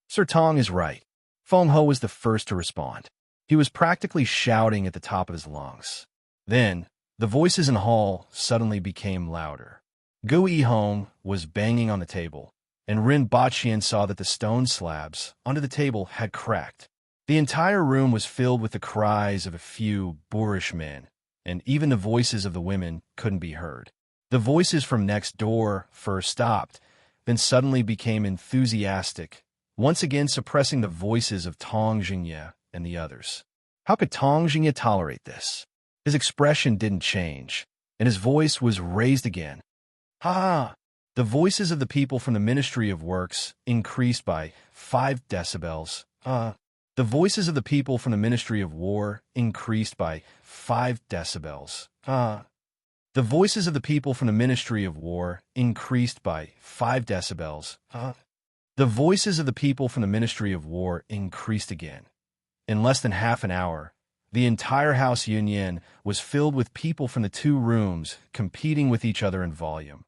Sir Tong is right. Feng Ho was the first to respond. He was practically shouting at the top of his lungs. Then, the voices in the hall suddenly became louder. Gu Yihong was banging on the table, and Rinpoche saw that the stone slabs under the table had cracked. The entire room was filled with the cries of a few boorish men, and even the voices of the women couldn't be heard. The voices from next door first stopped, then suddenly became enthusiastic, once again suppressing the voices of Tang Jingye and the others. How could Tang Jingye tolerate this? His expression didn't change, and his voice was raised again. Ha! The voices of the people from the Ministry of Works increased by 5 decibels. The voices of the people from the Ministry of War increased by 5 decibels. The voices of the people from the Ministry of War increased by 5 decibels. The voices of the people from the Ministry of War increased again. In less than half an hour, the entire House Yin was filled with people from the 2 rooms competing with each other in volume.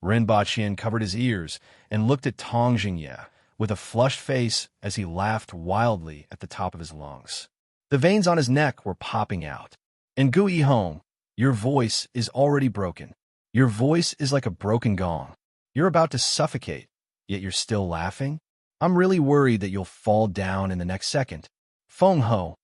Rinpoche covered his ears and looked at Tang Jingye with a flushed face as he laughed wildly at the top of his lungs. The veins on his neck were popping out. And Gu Yihong, your voice is already broken. Your voice is like a broken gong. You're about to suffocate, yet you're still laughing? I'm really worried that you'll fall down in the next second. Feng Ho,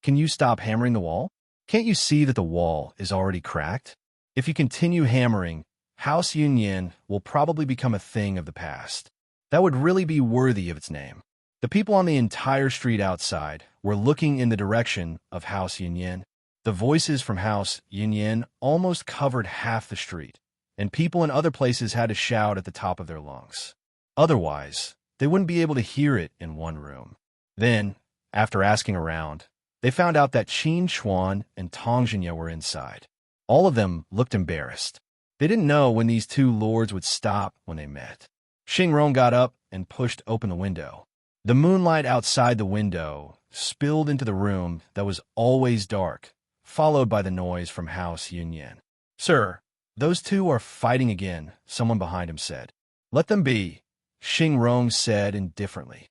can you stop hammering the wall? Can't you see that the wall is already cracked? If you continue hammering, House Yin will probably become a thing of the past. That would really be worthy of its name. The people on the entire street outside were looking in the direction of House Yin. The voices from House Yin almost covered half the street, and people in other places had to shout at the top of their lungs. Otherwise, they wouldn't be able to hear it in one room. Then, after asking around, they found out that Qin Chuan and Tang Jingye were inside. All of them looked embarrassed. They didn't know when these 2 lords would stop when they met. Xingrong got up and pushed open the window. The moonlight outside the window spilled into the room that was always dark, followed by the noise from House Yin. "Sir, those 2 are fighting again," someone behind him said. "Let them be," Xingrong said indifferently.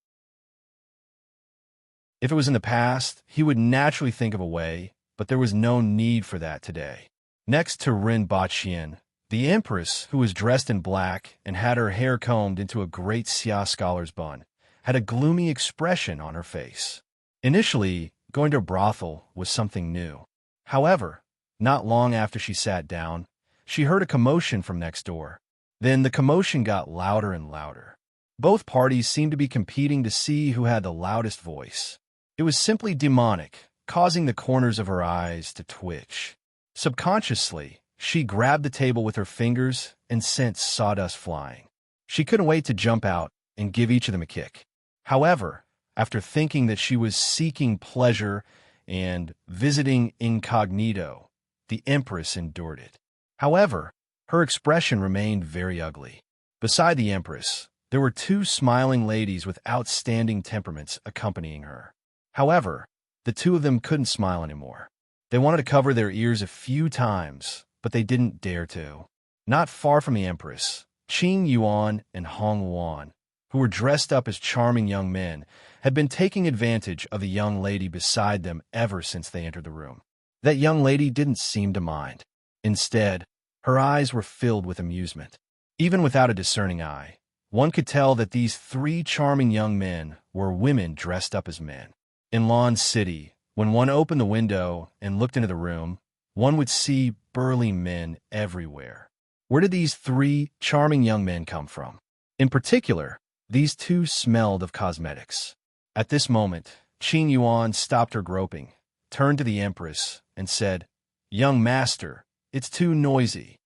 If it was in the past, he would naturally think of a way, but there was no need for that today. Next to Rinpoche, the Empress, who was dressed in black and had her hair combed into a great Xia scholar's bun, had a gloomy expression on her face. Initially, going to a brothel was something new. However, not long after she sat down, she heard a commotion from next door. Then the commotion got louder and louder. Both parties seemed to be competing to see who had the loudest voice. It was simply demonic, causing the corners of her eyes to twitch. Subconsciously, she grabbed the table with her fingers and sent sawdust flying. She couldn't wait to jump out and give each of them a kick. However, after thinking that she was seeking pleasure and visiting incognito, the Empress endured it. However, Her expression remained very ugly. Beside the Empress, there were two smiling ladies with outstanding temperaments accompanying her. However, the two of them couldn't smile anymore. They wanted to cover their ears a few times, but they didn't dare to. Not far from the Empress, Qing Yuan and Hong Wan, who were dressed up as charming young men, had been taking advantage of the young lady beside them ever since they entered the room. That young lady didn't seem to mind. Instead, her eyes were filled with amusement. Even without a discerning eye, one could tell that these three charming young men were women dressed up as men. In Lawn City, when one opened the window and looked into the room, one would see burly men everywhere. Where did these three charming young men come from? In particular, these two smelled of cosmetics. At this moment, Qing Yuan stopped her groping, turned to the Empress, and said, "Young master, it's too noisy."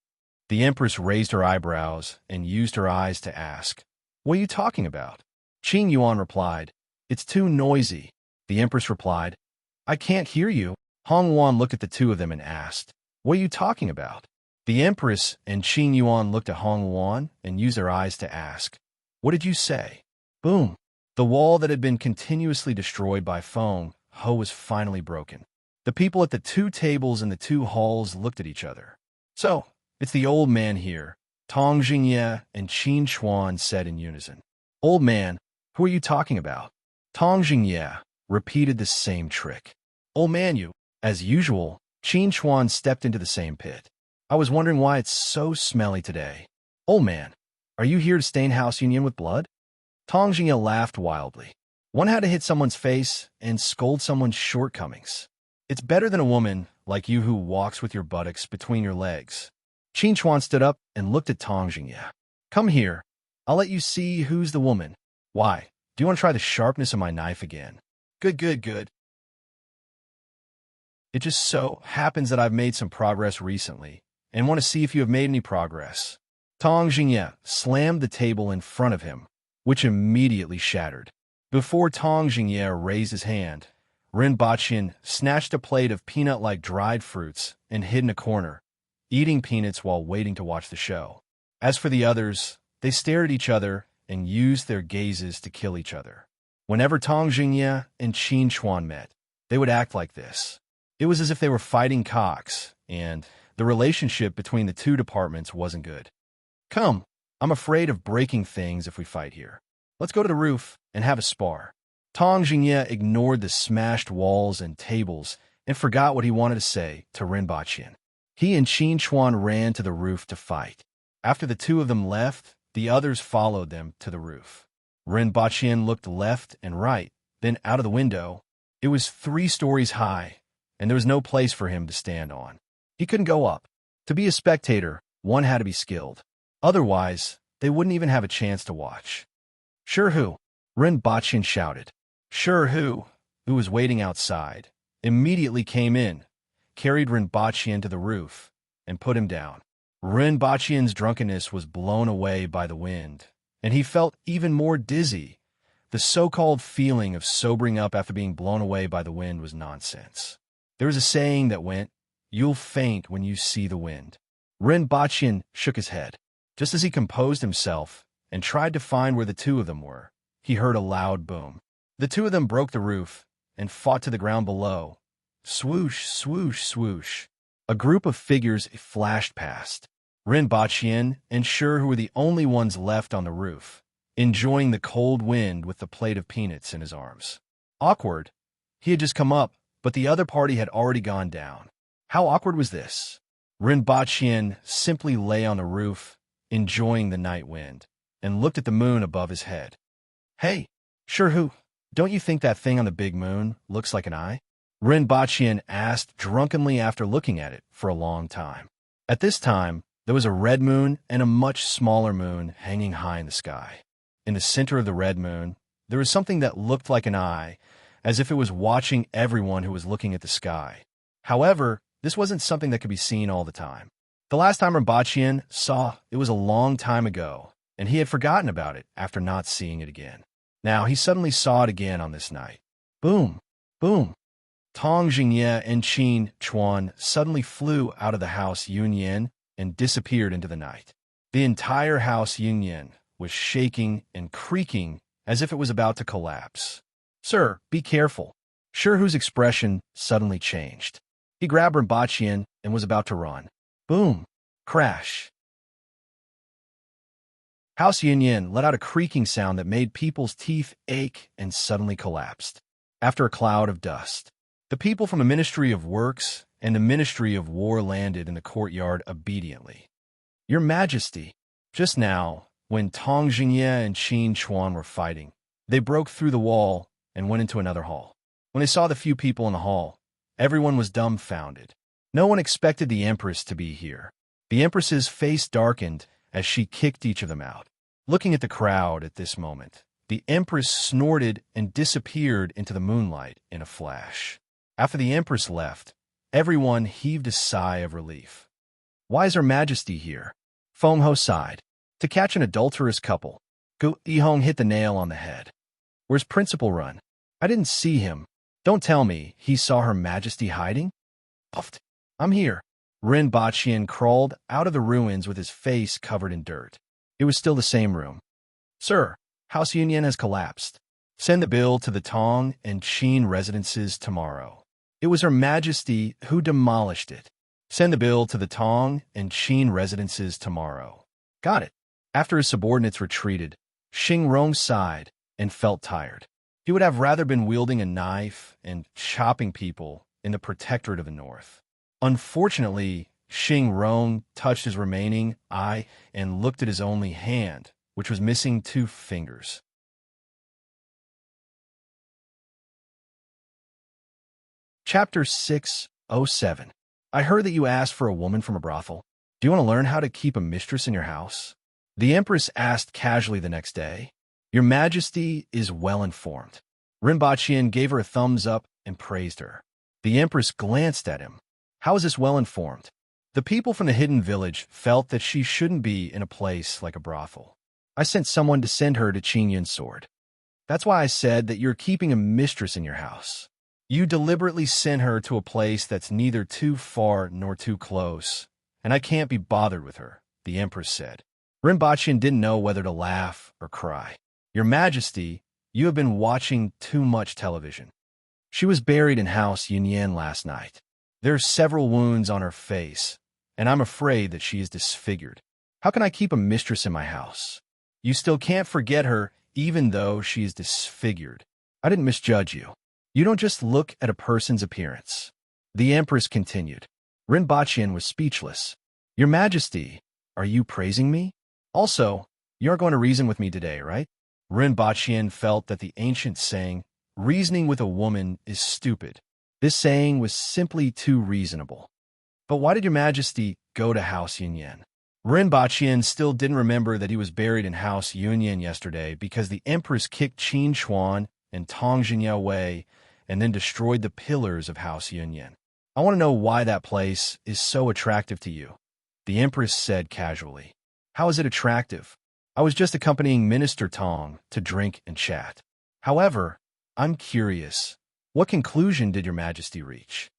The Empress raised her eyebrows and used her eyes to ask, "What are you talking about?" Qing Yuan replied, "It's too noisy." The Empress replied, "I can't hear you." Hong Wan looked at the two of them and asked, "What are you talking about?" The Empress and Qing Yuan looked at Hong Wan and used their eyes to ask, "What did you say?" Boom! The wall that had been continuously destroyed by Feng Ho was finally broken. The people at the two tables in the two halls looked at each other. "So, it's the old man here," Tong Jingye and Qin Chuan said in unison. "Old man, who are you talking about?" Tong Jingye repeated the same trick. "Old man, you." As usual, Qin Chuan stepped into the same pit. "I was wondering why it's so smelly today." "Old man, are you here to stain House Union with blood?" Tong Jingye laughed wildly. One had to hit someone's face and scold someone's shortcomings. It's better than a woman like you who walks with your buttocks between your legs. Qin Chuan stood up and looked at Tong Jingye. "Come here. I'll let you see who's the woman." "Why? Do you want to try the sharpness of my knife again?" Good, good, good. It just so happens that I've made some progress recently, and want to see if you have made any progress." Tong Jingye slammed the table in front of him, which immediately shattered. Before Tong Jingye raised his hand, Ren Baqian snatched a plate of peanut-like dried fruits and hid in a corner, eating peanuts while waiting to watch the show. As for the others, they stared at each other and used their gazes to kill each other. Whenever Tong Jingye and Qin Chuan met, they would act like this. It was as if they were fighting cocks, and the relationship between the two departments wasn't good. "Come, I'm afraid of breaking things if we fight here. Let's go to the roof and have a spar." Tong Jingye ignored the smashed walls and tables and forgot what he wanted to say to Ren Baqian. He and Qin Chuan ran to the roof to fight. After the two of them left, the others followed them to the roof. Ren Baqian looked left and right, then out of the window. It was 3 stories high, and there was no place for him to stand on. He couldn't go up. To be a spectator, one had to be skilled. Otherwise, they wouldn't even have a chance to watch. "Sure who?" Ren Baqian shouted. Sure who was waiting outside, immediately came in, carried Ren Baqian to the roof, and put him down. Ren Baqian's drunkenness was blown away by the wind, and he felt even more dizzy. The so-called feeling of sobering up after being blown away by the wind was nonsense. There was a saying that went, "You'll faint when you see the wind." Ren Baqian shook his head. Just as he composed himself and tried to find where the two of them were, he heard a loud boom. The two of them broke the roof and fought to the ground below. Swoosh, swoosh, swoosh. A group of figures flashed past. Ren Baqian and Sure, who were the only ones left on the roof, enjoying the cold wind with the plate of peanuts in his arms. Awkward. He had just come up, but the other party had already gone down. How awkward was this? Ren Baqian simply lay on the roof, enjoying the night wind, and looked at the moon above his head. "Hey, Sure, who? Don't you think that thing on the big moon looks like an eye?" Ren Baqian asked drunkenly after looking at it for a long time. At this time, there was a red moon and a much smaller moon hanging high in the sky. In the center of the red moon, there was something that looked like an eye, as if it was watching everyone who was looking at the sky. However, this wasn't something that could be seen all the time. The last time Ren Baqian saw it was a long time ago, and he had forgotten about it after not seeing it again. Now he suddenly saw it again on this night. Boom! Boom! Tong Jingye and Qin Chuan suddenly flew out of the house Yunyan and disappeared into the night. The entire house Yunyan was shaking and creaking as if it was about to collapse. "Sir, be careful." Shihu's expression suddenly changed. He grabbed Rinpochian and was about to run. Boom! Crash! House Yunyan let out a creaking sound that made people's teeth ache and suddenly collapsed. After a cloud of dust, the people from the Ministry of Works and the Ministry of War landed in the courtyard obediently. "Your Majesty," just now, when Tong Jingye and Qin Chuan were fighting, they broke through the wall and went into another hall. When they saw the few people in the hall, everyone was dumbfounded. No one expected the Empress to be here. The Empress's face darkened as she kicked each of them out. Looking at the crowd at this moment, the Empress snorted and disappeared into the moonlight in a flash. After the Empress left, everyone heaved a sigh of relief. "Why is Her Majesty here?" Feng Ho sighed. "To catch an adulterous couple." Gu Yihong hit the nail on the head. "Where's Principal Run?" "I didn't see him." "Don't tell me he saw Her Majesty hiding?" "Puffed. I'm here." Rin Baqian crawled out of the ruins with his face covered in dirt. It was still the same room. "Sir, House Yunyan has collapsed. Send the bill to the Tong and Qin residences tomorrow." "It was Her Majesty who demolished it." "Send the bill to the Tong and Qin residences tomorrow." "Got it." After his subordinates retreated, Xing Rong sighed and felt tired. He would have rather been wielding a knife and chopping people in the Protectorate of the North. Unfortunately, Xing Rong touched his remaining eye and looked at his only hand, which was missing 2 fingers. Chapter 607. I heard that you asked for a woman from a brothel. Do you want to learn how to keep a mistress in your house? The Empress asked casually the next day. Your Majesty is well informed. Rinpochian gave her a thumbs up and praised her. The Empress glanced at him. How is this well informed? The people from the hidden village felt that she shouldn't be in a place like a brothel. I sent someone to send her to Qin Yun's sword. That's why I said that you're keeping a mistress in your house. You deliberately sent her to a place that's neither too far nor too close, and I can't be bothered with her, the Empress said. Rinpochian didn't know whether to laugh or cry. Your Majesty, you have been watching too much television. She was buried in House Yunyan last night. There are several wounds on her face, and I'm afraid that she is disfigured. How can I keep a mistress in my house? You still can't forget her, even though she is disfigured. I didn't misjudge you. You don't just look at a person's appearance. The Empress continued. Rinpochian was speechless. Your Majesty, are you praising me? Also, you aren't going to reason with me today, right? Rinpochian felt that the ancient saying, reasoning with a woman is stupid. This saying was simply too reasonable. But why did Your Majesty go to House Yunyan? Rinpochian still didn't remember that he was buried in House Yunyan yesterday because the Empress kicked Qin Chuan and Tong Jingye away and then destroyed the pillars of House Yunyan. I want to know why that place is so attractive to you. The Empress said casually. How is it attractive? I was just accompanying Minister Tong to drink and chat. However, I'm curious. What conclusion did Your Majesty reach?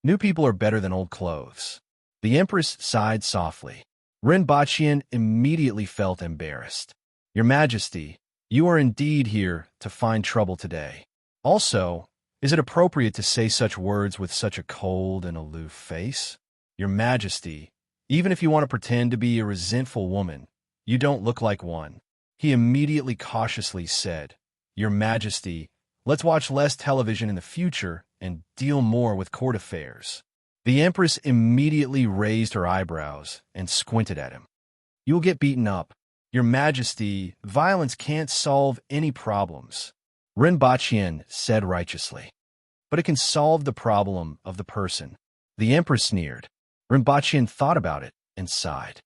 New people are better than old clothes. The Empress sighed softly. Rinpochian immediately felt embarrassed. Your Majesty, you are indeed here to find trouble today. Also, is it appropriate to say such words with such a cold and aloof face? Your Majesty, even if you want to pretend to be a resentful woman, you don't look like one. He immediately cautiously said, Your Majesty, let's watch less television in the future and deal more with court affairs. The Empress immediately raised her eyebrows and squinted at him. You will get beaten up. Your Majesty, violence can't solve any problems. Rinpochian said righteously. But it can solve the problem of the person. The Empress sneered. Rinpochian thought about it and sighed.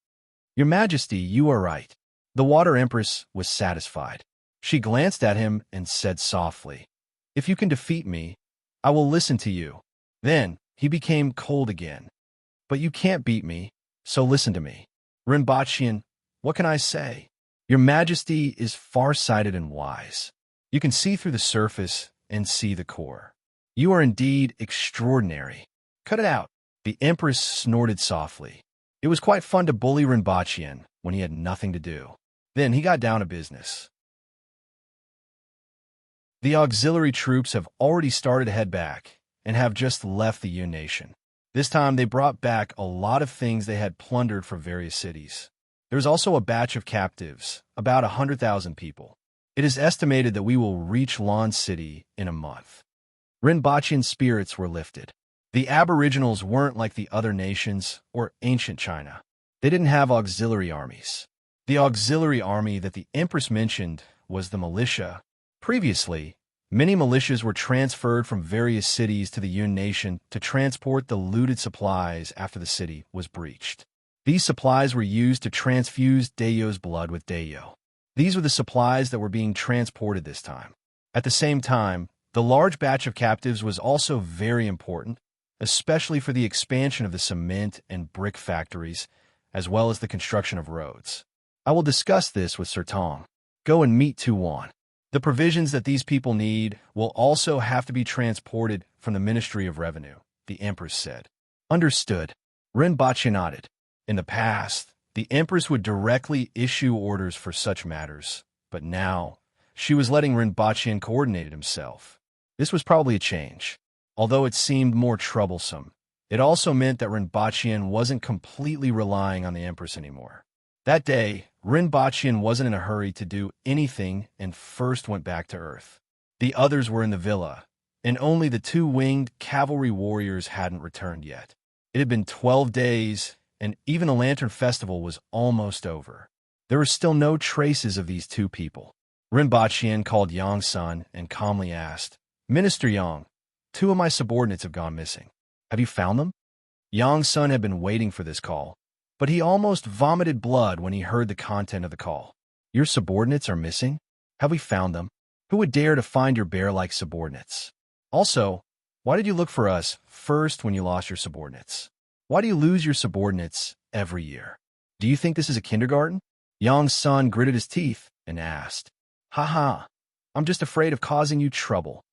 Your Majesty, you are right. The Water Empress was satisfied. She glanced at him and said softly, If you can defeat me, I will listen to you. Then he became cold again. But you can't beat me, so listen to me. Rinpochian, what can I say? Your Majesty is far-sighted and wise. You can see through the surface and see the core. You are indeed extraordinary. Cut it out. The Empress snorted softly. It was quite fun to bully Rinpochian when he had nothing to do. Then he got down to business. The auxiliary troops have already started to head back and have just left the Yun Nation. This time they brought back a lot of things they had plundered from various cities. There was also a batch of captives, about 100,000 people. It is estimated that we will reach Lan City in a month. Rinpochian's spirits were lifted. The Aboriginals weren't like the other nations or ancient China. They didn't have auxiliary armies. The auxiliary army that the Empress mentioned was the militia. Previously, many militias were transferred from various cities to the Yun Nation to transport the looted supplies after the city was breached. These supplies were used to transfuse Dayo's blood with Dayo. These were the supplies that were being transported this time. At the same time, the large batch of captives was also very important, especially for the expansion of the cement and brick factories, as well as the construction of roads. I will discuss this with Sir Tong. Go and meet Tu Wan. The provisions that these people need will also have to be transported from the Ministry of Revenue, the Empress said. Understood. Rinpoche nodded. In the past, the Empress would directly issue orders for such matters, but now she was letting Rinpochian coordinate it himself. This was probably a change. Although it seemed more troublesome, it also meant that Rinpochian wasn't completely relying on the Empress anymore. That day, Rinpochian wasn't in a hurry to do anything and first went back to Earth. The others were in the villa, and only the 2 winged cavalry warriors hadn't returned yet. It had been 12 days, and even the Lantern Festival was almost over. There were still no traces of these 2 people. Rinpochian called Yang's son and calmly asked, Minister Yang, 2 of my subordinates have gone missing. Have you found them? Yang's son had been waiting for this call, but he almost vomited blood when he heard the content of the call. Your subordinates are missing? Have we found them? Who would dare to find your bear-like subordinates? Also, why did you look for us first when you lost your subordinates? Why do you lose your subordinates every year? Do you think this is a kindergarten? Yang's son gritted his teeth and asked, Ha, I'm just afraid of causing you trouble.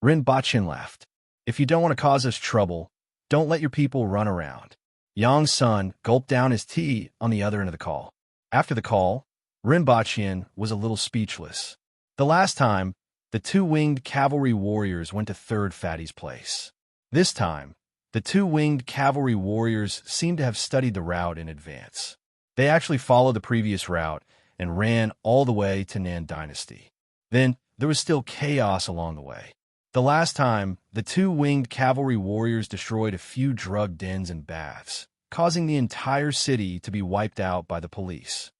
Rinpochian laughed. If you don't want to cause us trouble, don't let your people run around. Yang's son gulped down his tea on the other end of the call. After the call, Rinpochian was a little speechless. The last time, the 2 winged cavalry warriors went to 3rd Fatty's place. This time, the 2 winged cavalry warriors seemed to have studied the route in advance. They actually followed the previous route and ran all the way to Nan Dynasty. Then, there was still chaos along the way. The last time, the 2 winged cavalry warriors destroyed a few drug dens and baths, causing the entire city to be wiped out by the police.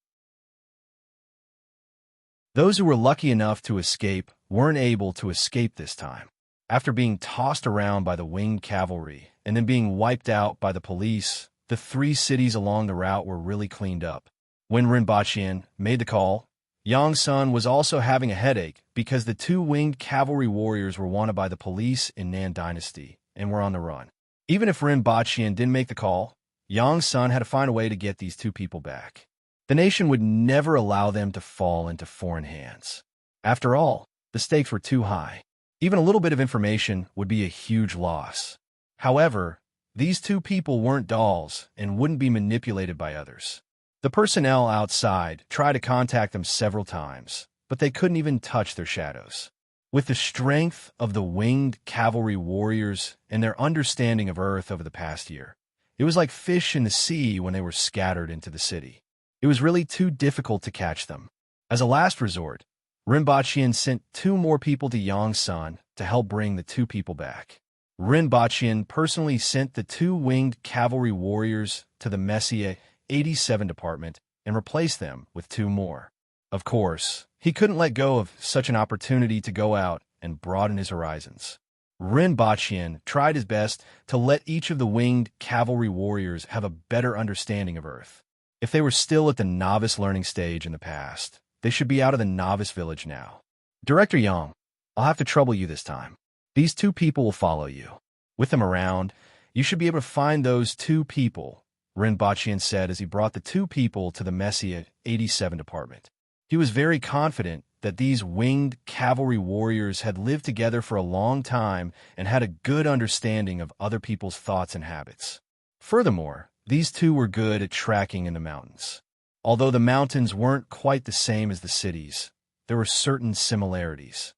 Those who were lucky enough to escape weren't able to escape this time. After being tossed around by the winged cavalry and then being wiped out by the police, the 3 cities along the route were really cleaned up. When Rinpochian made the call, Yang's son was also having a headache because the 2 winged cavalry warriors were wanted by the police in Nan Dynasty and were on the run. Even if Rinpochian didn't make the call, Yang's son had to find a way to get these 2 people back. The nation would never allow them to fall into foreign hands. After all, the stakes were too high. Even a little bit of information would be a huge loss. However, these 2 people weren't dolls and wouldn't be manipulated by others. The personnel outside tried to contact them several times, but they couldn't even touch their shadows. With the strength of the winged cavalry warriors and their understanding of Earth over the past year, it was like fish in the sea when they were scattered into the city. It was really too difficult to catch them. As a last resort, Rinpochian sent 2 more people to Yang's son to help bring the 2 people back. Rinpochian personally sent the 2 winged cavalry warriors to the Messiah 87 department and replaced them with 2 more. Of course, he couldn't let go of such an opportunity to go out and broaden his horizons. Rinpochian tried his best to let each of the winged cavalry warriors have a better understanding of Earth. If they were still at the novice learning stage in the past, they should be out of the novice village now. Director Yang, I'll have to trouble you this time. These 2 people will follow you. With them around, you should be able to find those 2 people, Rinpochian said as he brought the 2 people to the Messiah 87 department. He was very confident that these winged cavalry warriors had lived together for a long time and had a good understanding of other people's thoughts and habits. Furthermore, These two were good at tracking in the mountains. Although the mountains weren't quite the same as the cities, there were certain similarities.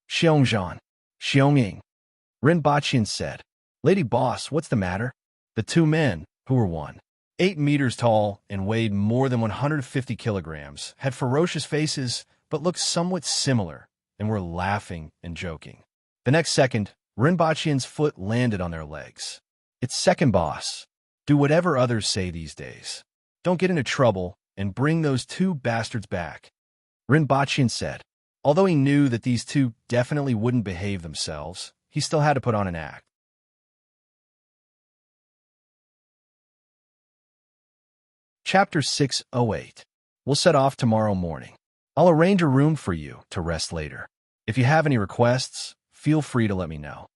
Xiongzhan, Xionging, Rinpochian said. Lady Boss, what's the matter? The two men, who were 8 meters tall and weighed more than 150 kilograms, had ferocious faces but looked somewhat similar and were laughing and joking. The next second, Rinpochian's foot landed on their legs. It's second boss. Do whatever others say these days. Don't get into trouble and bring those two bastards back. Rinpochian said. Although he knew that these two definitely wouldn't behave themselves, he still had to put on an act. Chapter 608. We'll set off tomorrow morning. I'll arrange a room for you to rest later. If you have any requests, feel free to let me know.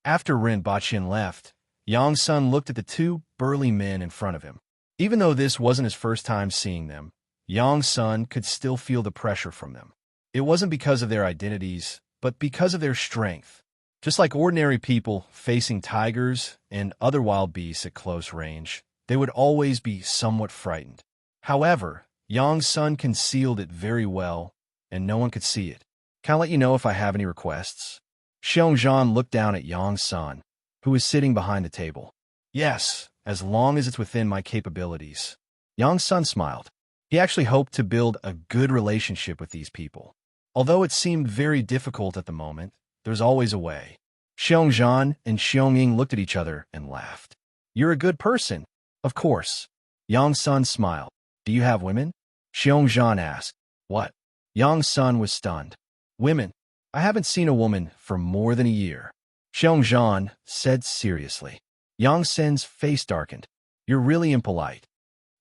After Rinpochian left, Yang Sun looked at the two burly men in front of him. Even though this wasn't his first time seeing them, Yang Sun could still feel the pressure from them. It wasn't because of their identities, but because of their strength. Just like ordinary people facing tigers and other wild beasts at close range, they would always be somewhat frightened. However, Yang Sun concealed it very well, and no one could see it. Can I let you know if I have any requests? Xiongzhan looked down at Yang Sun, who was sitting behind the table. Yes, as long as it's within my capabilities. Yang Sun smiled. He actually hoped to build a good relationship with these people. Although it seemed very difficult at the moment, there's always a way. Xiongzhan and Xionging looked at each other and laughed. You're a good person. Of course. Yang Sun smiled. Do you have women? Xiongzhan asked. What? Yang Sun was stunned. Women? I haven't seen a woman for more than a year. Xiongzhan said seriously. Yang Sun's face darkened. You're really impolite.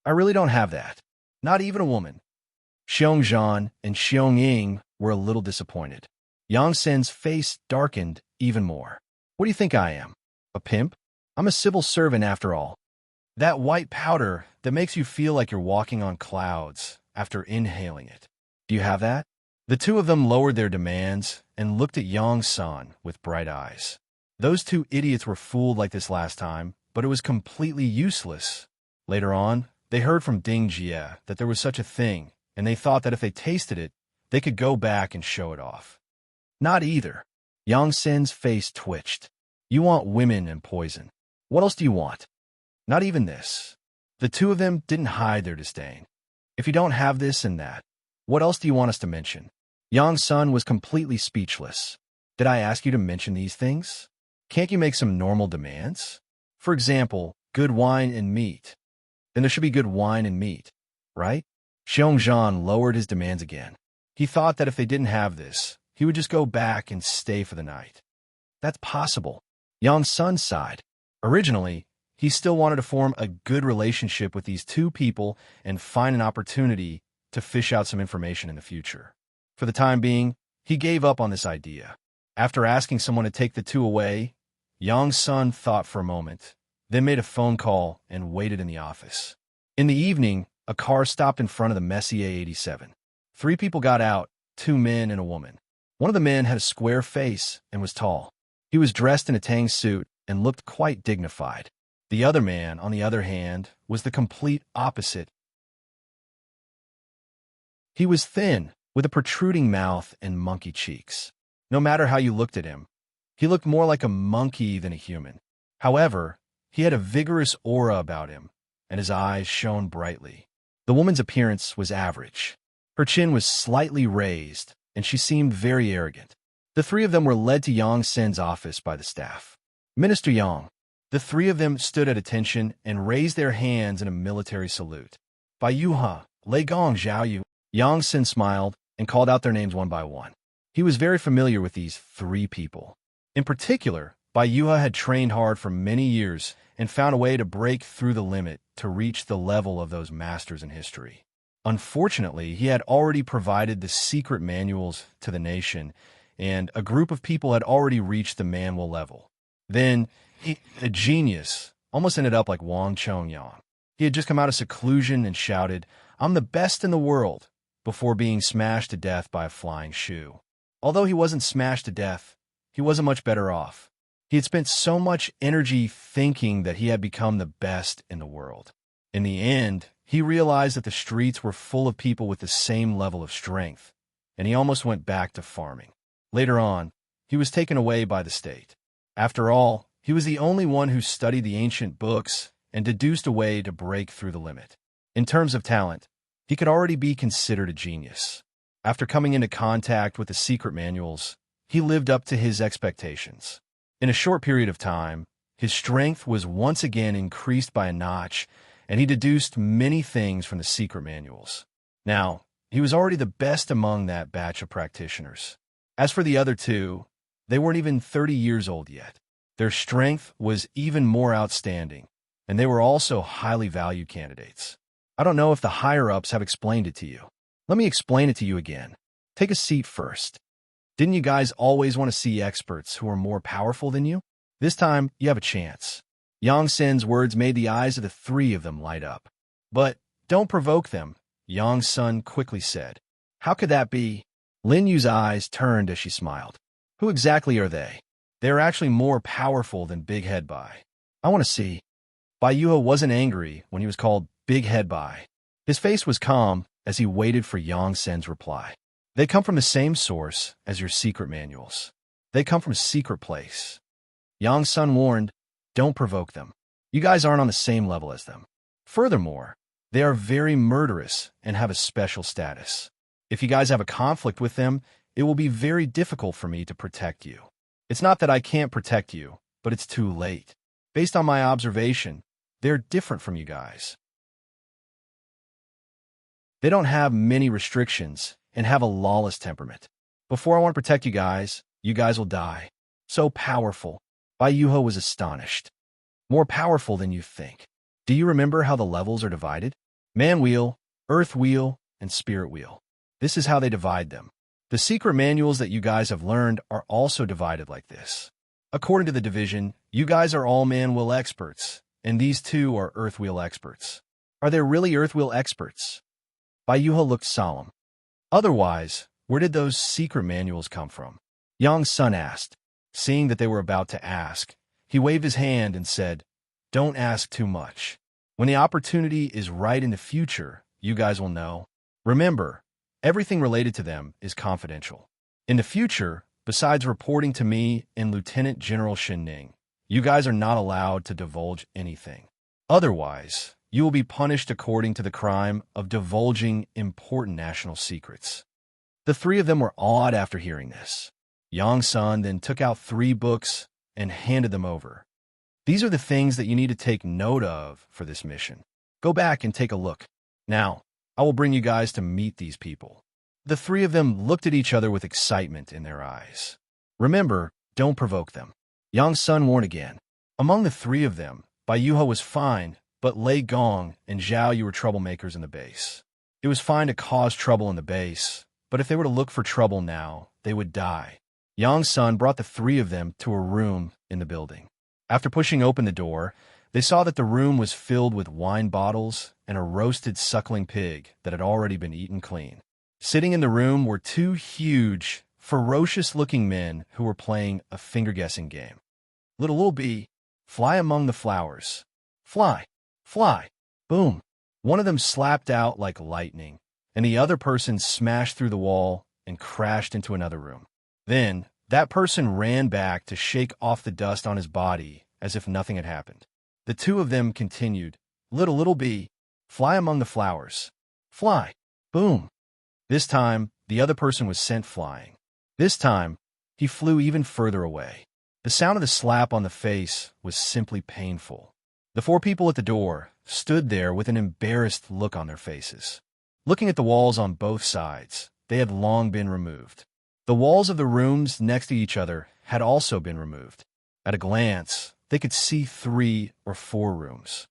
I really don't have that. Not even a woman. Xiongzhan and Xionging were a little disappointed. Yang Sun's face darkened even more. What do you think I am? A pimp? I'm a civil servant after all. That white powder that makes you feel like you're walking on clouds after inhaling it. Do you have that? The two of them lowered their demands and looked at Yang Sun with bright eyes. Those two idiots were fooled like this last time, but it was completely useless. Later on, they heard from Ding Jie that there was such a thing, and they thought that if they tasted it, they could go back and show it off. Not either. Yang Sun's face twitched. You want women and poison. What else do you want? Not even this. The two of them didn't hide their disdain. If you don't have this and that, what else do you want us to mention? Yang Sun was completely speechless. Did I ask you to mention these things? Can't you make some normal demands? For example, good wine and meat. Then there should be good wine and meat, right? Xiongzhan lowered his demands again. He thought that if they didn't have this, he would just go back and stay for the night. That's possible. Yang Sun sighed. Originally, he still wanted to form a good relationship with these two people and find an opportunity to fish out some information in the future. For the time being, he gave up on this idea. After asking someone to take the two away, Yang Sun thought for a moment, then made a phone call and waited in the office. In the evening, a car stopped in front of the Messier 87. 3 people got out, 2 men and a woman. One of the men had a square face and was tall. He was dressed in a tang suit and looked quite dignified. The other man, on the other hand, was the complete opposite. He was thin, with a protruding mouth and monkey cheeks. No matter how you looked at him, he looked more like a monkey than a human. However, he had a vigorous aura about him, and his eyes shone brightly. The woman's appearance was average. Her chin was slightly raised, and she seemed very arrogant. The 3 of them were led to Yang Sun's office by the staff. Minister Yang. The 3 of them stood at attention and raised their hands in a military salute. Bai Yuha, Lei Gong Zhaoyu. Yang Sun smiled and called out their names one by one. He was very familiar with these 3 people. In particular, Bai Yuha had trained hard for many years and found a way to break through the limit to reach the level of those masters in history. Unfortunately, he had already provided the secret manuals to the nation, and a group of people had already reached the manual level. Then, a genius, almost ended up like Wang Chongyang. He had just come out of seclusion and shouted, "I'm the best in the world," before being smashed to death by a flying shoe. Although he wasn't smashed to death, he wasn't much better off. He had spent so much energy thinking that he had become the best in the world. In the end, he realized that the streets were full of people with the same level of strength, and he almost went back to farming. Later on, he was taken away by the state. After all, he was the only one who studied the ancient books and deduced a way to break through the limit. In terms of talent, he could already be considered a genius. After coming into contact with the secret manuals, he lived up to his expectations. In a short period of time, his strength was once again increased by a notch, and he deduced many things from the secret manuals. Now, he was already the best among that batch of practitioners. As for the other two, they weren't even 30 years old yet. Their strength was even more outstanding, and they were also highly valued candidates. I don't know if the higher-ups have explained it to you. Let me explain it to you again. Take a seat first. Didn't you guys always want to see experts who are more powerful than you? This time, you have a chance. Yang Sen's words made the eyes of the three of them light up. But don't provoke them, Yang Sun quickly said. How could that be? Lin Yu's eyes turned as she smiled. Who exactly are they? They are actually more powerful than Big Head Bai. I want to see. Bai Yuhe wasn't angry when he was called Big Head Bai. His face was calm as he waited for Yang Sen's reply. They come from the same source as your secret manuals. They come from a secret place. Yang Sun warned, don't provoke them. You guys aren't on the same level as them. Furthermore, they are very murderous and have a special status. If you guys have a conflict with them, it will be very difficult for me to protect you. It's not that I can't protect you, but it's too late. Based on my observation, they're different from you guys. They don't have many restrictions and have a lawless temperament. Before I want to protect you guys will die. So powerful. Bai Yuhe was astonished. More powerful than you think. Do you remember how the levels are divided? Man wheel, earth wheel, and spirit wheel. This is how they divide them. The secret manuals that you guys have learned are also divided like this. According to the division, you guys are all man wheel experts, and these two are earth wheel experts. Are there really earth wheel experts? Bai Yuhe looked solemn. Otherwise, where did those secret manuals come from? Yang Sun asked. Seeing that they were about to ask, he waved his hand and said, don't ask too much. When the opportunity is right in the future, you guys will know. Remember, everything related to them is confidential. In the future, besides reporting to me and Lieutenant General Shin Ning, you guys are not allowed to divulge anything. Otherwise, you will be punished according to the crime of divulging important national secrets. The three of them were awed after hearing this. Yang Sun then took out 3 books and handed them over. These are the things that you need to take note of for this mission. Go back and take a look. Now, I will bring you guys to meet these people. The three of them looked at each other with excitement in their eyes. Remember, don't provoke them. Yang Sun warned again. Among the 3 of them, Bai Yuhe was fine, but Lei Gong and Zhao Yu were troublemakers in the base. It was fine to cause trouble in the base, but if they were to look for trouble now, they would die. Yang Sun brought the 3 of them to a room in the building. After pushing open the door, they saw that the room was filled with wine bottles and a roasted suckling pig that had already been eaten clean. Sitting in the room were 2 huge, ferocious-looking men who were playing a finger-guessing game. Little bee, fly among the flowers. Fly, fly, boom. One of them slapped out like lightning, and the other person smashed through the wall and crashed into another room. Then, that person ran back to shake off the dust on his body as if nothing had happened. The 2 of them continued, Little bee, fly among the flowers. Fly, boom. This time, the other person was sent flying. This time, he flew even further away. The sound of the slap on the face was simply painful. The 4 people at the door stood there with an embarrassed look on their faces. Looking at the walls on both sides, they had long been removed. The walls of the rooms next to each other had also been removed. At a glance, they could see 3 or 4 rooms.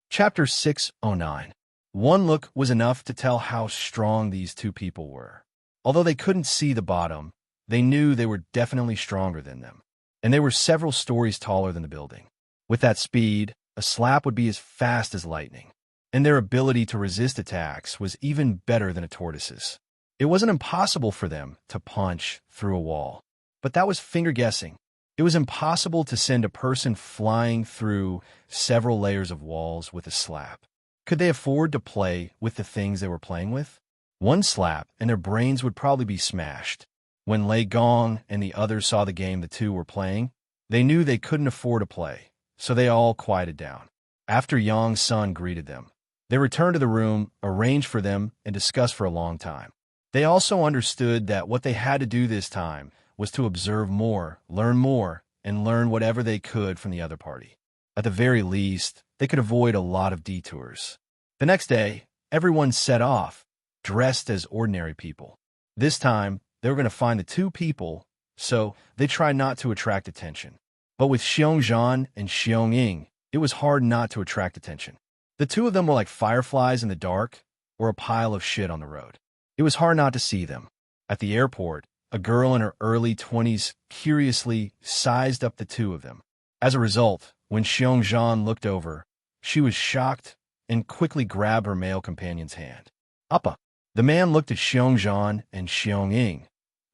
Chapter 609. One look was enough to tell how strong these 2 people were. Although they couldn't see the bottom, they knew they were definitely stronger than them, and they were several stories taller than the building. With that speed, a slap would be as fast as lightning, and their ability to resist attacks was even better than a tortoise's. It wasn't impossible for them to punch through a wall, but that was finger guessing. It was impossible to send a person flying through several layers of walls with a slap. Could they afford to play with the things they were playing with? One slap, and their brains would probably be smashed. When Lei Gong and the others saw the game the two were playing, they knew they couldn't afford to play, so they all quieted down. After Yang's son greeted them, they returned to the room, arranged for them, and discussed for a long time. They also understood that what they had to do this time was to observe more, and learn whatever they could from the other party. At the very least, they could avoid a lot of detours. The next day, everyone set off, dressed as ordinary people. This time, they were going to find the two people, so they tried not to attract attention. But with Xiongzhan and Xiongying, it was hard not to attract attention. The two of them were like fireflies in the dark or a pile of shit on the road. It was hard not to see them. At the airport, a girl in her early 20s curiously sized up the two of them. As a result, when Xiongzhan looked over, she was shocked and quickly grabbed her male companion's hand. Appa! The man looked at Xiongzhan and Xiongying,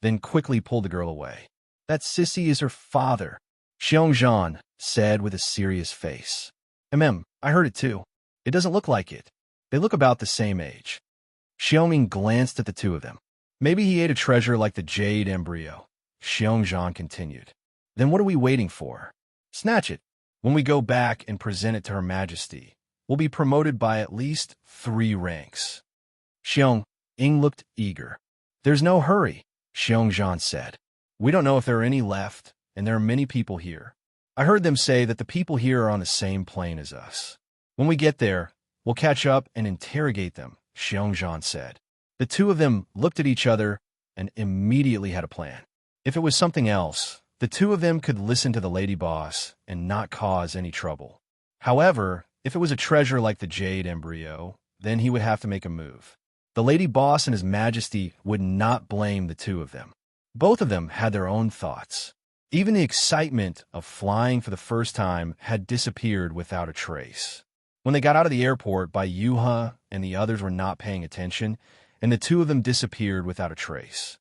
then quickly pulled the girl away. That sissy is her father, Xiongzhan said with a serious face. I heard it too. It doesn't look like it. They look about the same age. Xiongming glanced at the two of them. Maybe he ate a treasure like the jade embryo, Xiongzhan continued. Then what are we waiting for? Snatch it. When we go back and present it to Her Majesty, we'll be promoted by at least 3 ranks. Xiongying looked eager. There's no hurry, Xiongzhan said. We don't know if there are any left, and there are many people here. I heard them say that the people here are on the same plane as us. When we get there, we'll catch up and interrogate them, Xiongzhan said. The two of them looked at each other and immediately had a plan. If it was something else, the two of them could listen to the lady boss and not cause any trouble. However, if it was a treasure like the jade embryo, then he would have to make a move. The lady boss and His Majesty would not blame the two of them. Both of them had their own thoughts. Even the excitement of flying for the first time had disappeared without a trace. When they got out of the airport, Bai Yuha and the others were not paying attention, and the two of them disappeared without a trace.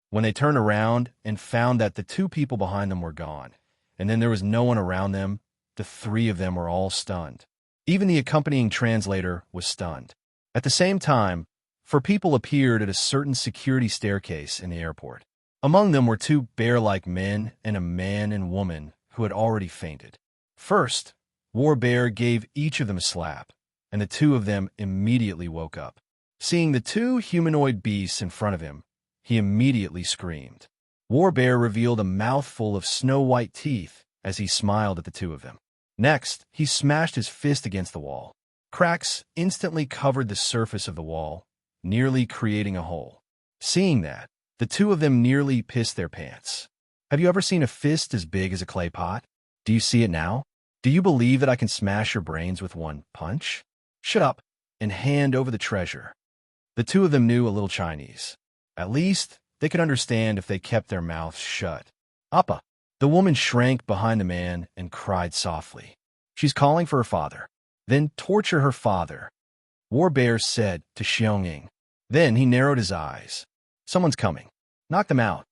When they turned around and found that the two people behind them were gone, and then there was no one around them, the 3 of them were all stunned. Even the accompanying translator was stunned. At the same time, 4 people appeared at a certain security staircase in the airport. Among them were 2 bear-like men and a man and woman who had already fainted. First, War Bear gave each of them a slap, and the 2 of them immediately woke up. Seeing the 2 humanoid beasts in front of him, he immediately screamed. War Bear revealed a mouthful of snow-white teeth as he smiled at the 2 of them. Next, he smashed his fist against the wall. Cracks instantly covered the surface of the wall, nearly creating a hole. Seeing that, the 2 of them nearly pissed their pants. Have you ever seen a fist as big as a clay pot? Do you see it now? Do you believe that I can smash your brains with one punch? Shut up and hand over the treasure. The 2 of them knew a little Chinese. At least, they could understand if they kept their mouths shut. Appa! The woman shrank behind the man and cried softly. She's calling for her father. Then torture her father, War Bear said to Xiongying. Then he narrowed his eyes. Someone's coming. Knock them out.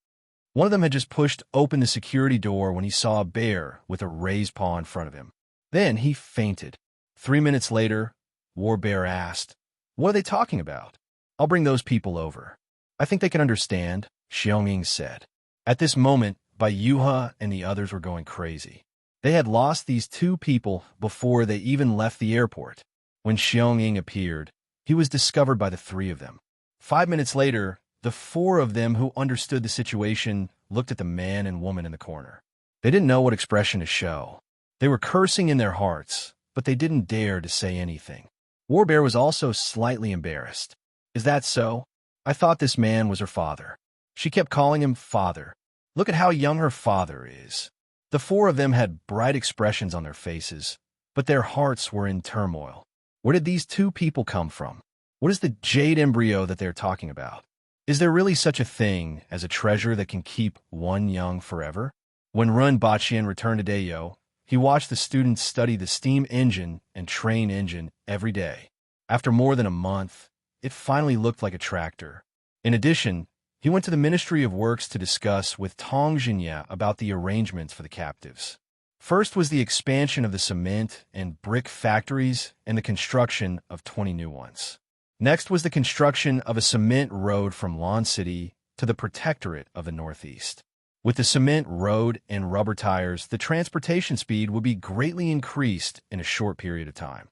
One of them had just pushed open the security door when he saw a bear with a raised paw in front of him. Then he fainted. 3 minutes later, War Bear asked, What are they talking about? I'll bring those people over. I think they can understand, Xiongying said. At this moment, Bai Yuha and the others were going crazy. They had lost these 2 people before they even left the airport. When Xiongying appeared, he was discovered by the 3 of them. 5 minutes later, the 4 of them who understood the situation looked at the man and woman in the corner. They didn't know what expression to show. They were cursing in their hearts, but they didn't dare to say anything. War Bear was also slightly embarrassed. Is that so? I thought this man was her father. She kept calling him father. Look at how young her father is. The 4 of them had bright expressions on their faces, but their hearts were in turmoil. Where did these 2 people come from? What is the jade embryo that they're talking about? Is there really such a thing as a treasure that can keep one young forever? When Ren Bachien returned to Dayo, he watched the students study the steam engine and train engine every day. After more than a month, it finally looked like a tractor. In addition, he went to the Ministry of Works to discuss with Tong Jinya about the arrangements for the captives. First was the expansion of the cement and brick factories and the construction of 20 new ones. Next was the construction of a cement road from Lan City to the Protectorate of the Northeast. With the cement road and rubber tires, the transportation speed would be greatly increased in a short period of time.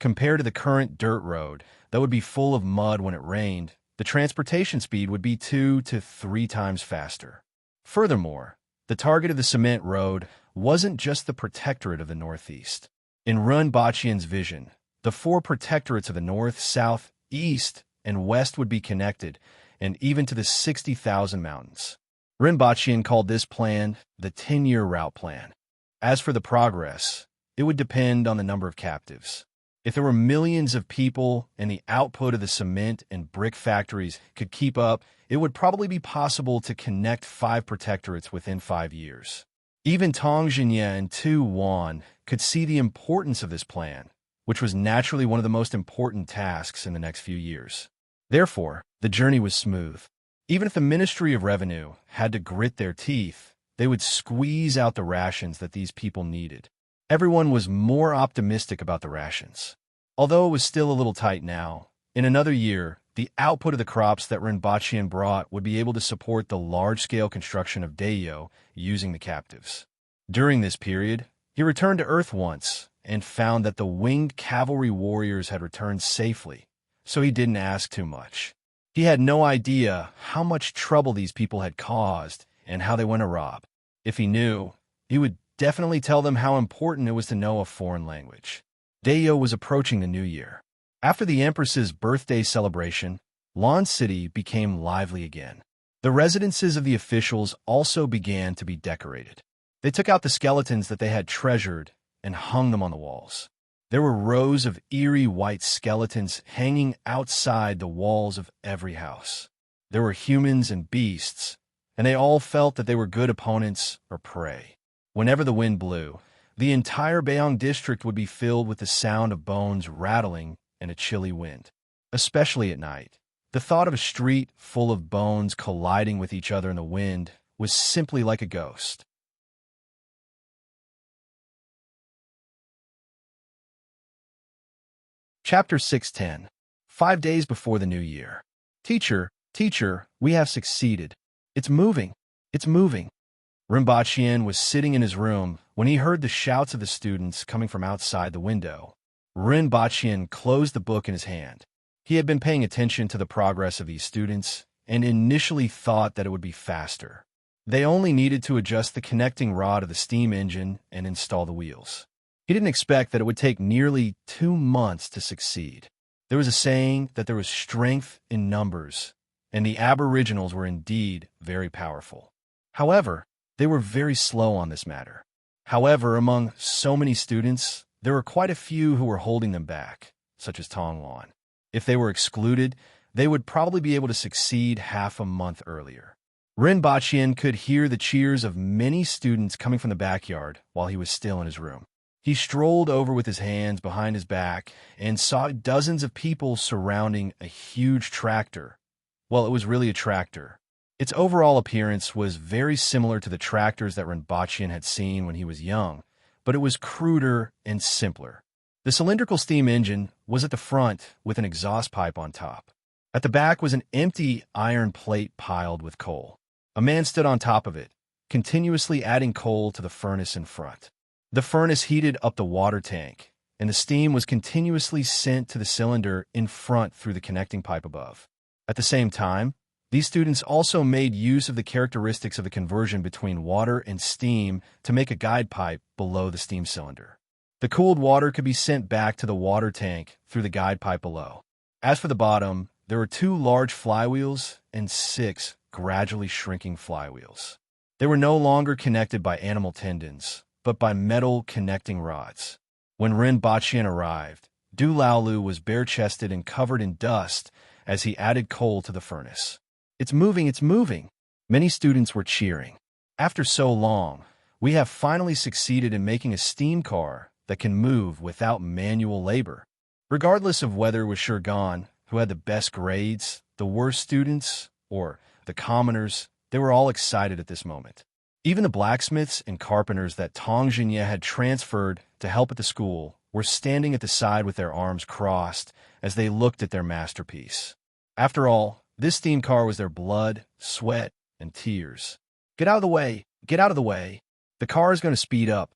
Compared to the current dirt road that would be full of mud when it rained, the transportation speed would be 2 to 3 times faster. Furthermore, the target of the cement road wasn't just the Protectorate of the Northeast. In Run Baqian's vision, the 4 protectorates of the North, South, East, and West would be connected, and even to the 60,000 mountains. Rinpochian called this plan the 10-year route plan. As for the progress, it would depend on the number of captives. If there were millions of people and the output of the cement and brick factories could keep up, it would probably be possible to connect 5 protectorates within 5 years. Even Tong Jinya and Tu Wan could see the importance of this plan, which was naturally one of the most important tasks in the next few years. Therefore, the journey was smooth. Even if the Ministry of Revenue had to grit their teeth, they would squeeze out the rations that these people needed. Everyone was more optimistic about the rations. Although it was still a little tight now, in another year, the output of the crops that Rinpochian brought would be able to support the large-scale construction of Dayo using the captives. During this period, he returned to Earth once and found that the winged cavalry warriors had returned safely, so he didn't ask too much. He had no idea how much trouble these people had caused and how they went to rob. If he knew, he would definitely tell them how important it was to know a foreign language. Dayo was approaching the new year. After the Empress's birthday celebration, Lan City became lively again. The residences of the officials also began to be decorated. They took out the skeletons that they had treasured and hung them on the walls. There were rows of eerie white skeletons hanging outside the walls of every house. There were humans and beasts, and they all felt that they were good opponents or prey. Whenever the wind blew, the entire Beong district would be filled with the sound of bones rattling and a chilly wind. Especially at night, the thought of a street full of bones colliding with each other in the wind was simply like a ghost. Chapter 610. 5 days before the new year. Teacher, we have succeeded. It's moving. It's moving. Rinpochian was sitting in his room when he heard the shouts of the students coming from outside the window. Rinpochian closed the book in his hand. He had been paying attention to the progress of these students and initially thought that it would be faster. They only needed to adjust the connecting rod of the steam engine and install the wheels. He didn't expect that it would take nearly 2 months to succeed. There was a saying that there was strength in numbers, and the Aboriginals were indeed very powerful. However, they were very slow on this matter. However, among so many students, there were quite a few who were holding them back, such as Tong Wan. If they were excluded, they would probably be able to succeed half a month earlier. Rinpochian could hear the cheers of many students coming from the backyard while he was still in his room. He strolled over with his hands behind his back and saw dozens of people surrounding a huge tractor. Well, it was really a tractor. Its overall appearance was very similar to the tractors that Rinpochian had seen when he was young, but it was cruder and simpler. The cylindrical steam engine was at the front with an exhaust pipe on top. At the back was an empty iron plate piled with coal. A man stood on top of it, continuously adding coal to the furnace in front. The furnace heated up the water tank, and the steam was continuously sent to the cylinder in front through the connecting pipe above. At the same time, these students also made use of the characteristics of the conversion between water and steam to make a guide pipe below the steam cylinder. The cooled water could be sent back to the water tank through the guide pipe below. As for the bottom, there were 2 large flywheels and 6 gradually shrinking flywheels. They were no longer connected by animal tendons, but by metal connecting rods. When Rinpochian arrived, Du Laolu was bare-chested and covered in dust as he added coal to the furnace. It's moving, it's moving. Many students were cheering. After so long, we have finally succeeded in making a steam car that can move without manual labor. Regardless of whether it was Shurgan, who had the best grades, the worst students, or the commoners, they were all excited at this moment. Even the blacksmiths and carpenters that Tong Jinye had transferred to help at the school were standing at the side with their arms crossed as they looked at their masterpiece. After all, this steam car was their blood, sweat, and tears. "Get out of the way! Get out of the way! The car is going to speed up,"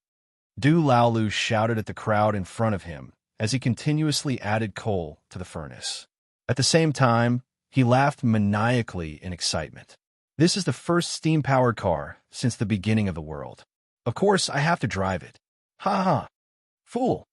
Du Laolu shouted at the crowd in front of him as he continuously added coal to the furnace. At the same time, he laughed maniacally in excitement. "This is the first steam-powered car since the beginning of the world. Of course, I have to drive it. Ha ha! Fool!"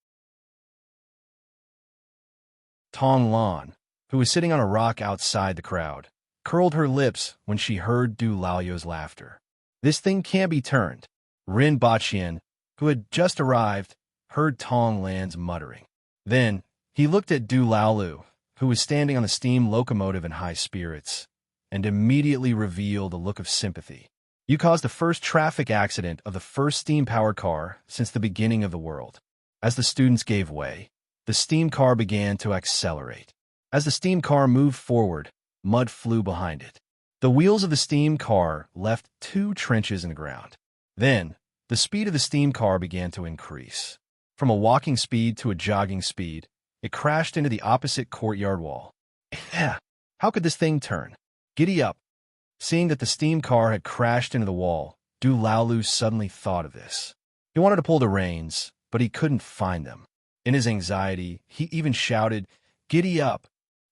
Tong Lan, who was sitting on a rock outside the crowd, curled her lips when she heard Du Lao's laughter. "This thing can't be turned." Rin Baqian, who had just arrived, heard Tong Lan's muttering. Then, he looked at Du Laolu, who was standing on the steam locomotive in high spirits, and immediately revealed a look of sympathy. "You caused the first traffic accident of the first steam-powered car since the beginning of the world." As the students gave way, the steam car began to accelerate. As the steam car moved forward, mud flew behind it. The wheels of the steam car left 2 trenches in the ground. Then, the speed of the steam car began to increase. From a walking speed to a jogging speed, it crashed into the opposite courtyard wall. How could this thing turn? Giddy up! Seeing that the steam car had crashed into the wall, Du Laolu suddenly thought of this. He wanted to pull the reins, but he couldn't find them. In his anxiety, he even shouted, "Giddy up!"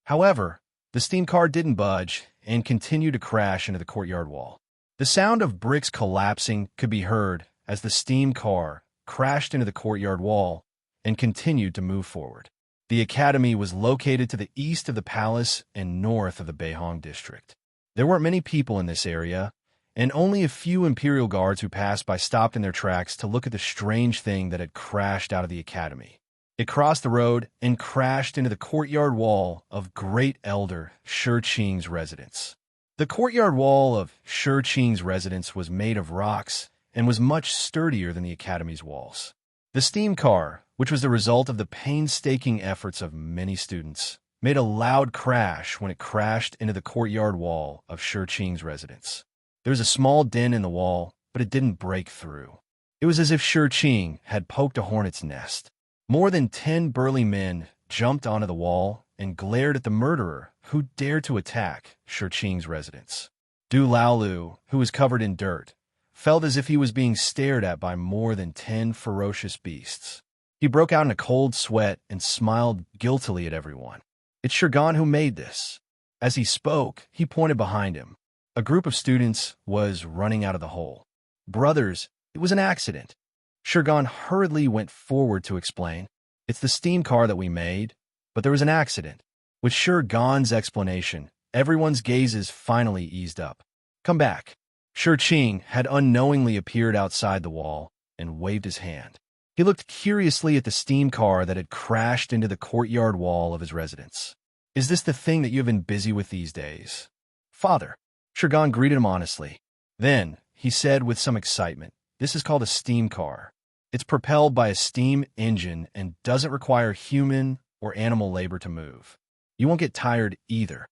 However, the steam car didn't budge and continued to crash into the courtyard wall. The sound of bricks collapsing could be heard as the steam car crashed into the courtyard wall and continued to move forward. The academy was located to the east of the palace and north of the Beihong district. There weren't many people in this area, and only a few imperial guards who passed by stopped in their tracks to look at the strange thing that had crashed out of the academy. It crossed the road and crashed into the courtyard wall of Great Elder Shi Qing's residence. The courtyard wall of Shi Qing's residence was made of rocks and was much sturdier than the academy's walls. The steam car, which was the result of the painstaking efforts of many students, made a loud crash when it crashed into the courtyard wall of Shi Qing's residence. There was a small dent in the wall, but it didn't break through. It was as if Shi Qing had poked a hornet's nest. More than 10 burly men jumped onto the wall and glared at the murderer who dared to attack Shi Qing's residence. Du Laolu, who was covered in dirt, felt as if he was being stared at by more than 10 ferocious beasts. He broke out in a cold sweat and smiled guiltily at everyone. "It's Shurgan who made this." As he spoke, he pointed behind him. A group of students was running out of the hole. "Brothers, it was an accident." Shurgan hurriedly went forward to explain. "It's the steam car that we made, but there was an accident." With Shurgan's explanation, everyone's gazes finally eased up. "Come back." Shi Qing had unknowingly appeared outside the wall and waved his hand. He looked curiously at the steam car that had crashed into the courtyard wall of his residence. "Is this the thing that you have been busy with these days?" "Father." Shurgan greeted him honestly. Then, he said with some excitement, "This is called a steam car. It's propelled by a steam engine and doesn't require human or animal labor to move. You won't get tired either."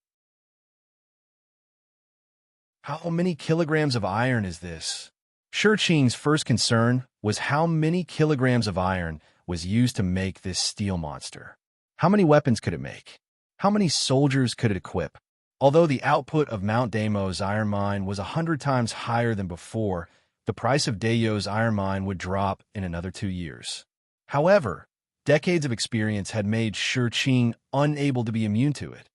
"How many kilograms of iron is this?" Shi Qing's first concern was how many kilograms of iron was used to make this steel monster. How many weapons could it make? How many soldiers could it equip? Although the output of Mount Damo's iron mine was 100 times higher than before, the price of Dayo's iron mine would drop in another 2 years. However, decades of experience had made Shi Qing unable to be immune to it.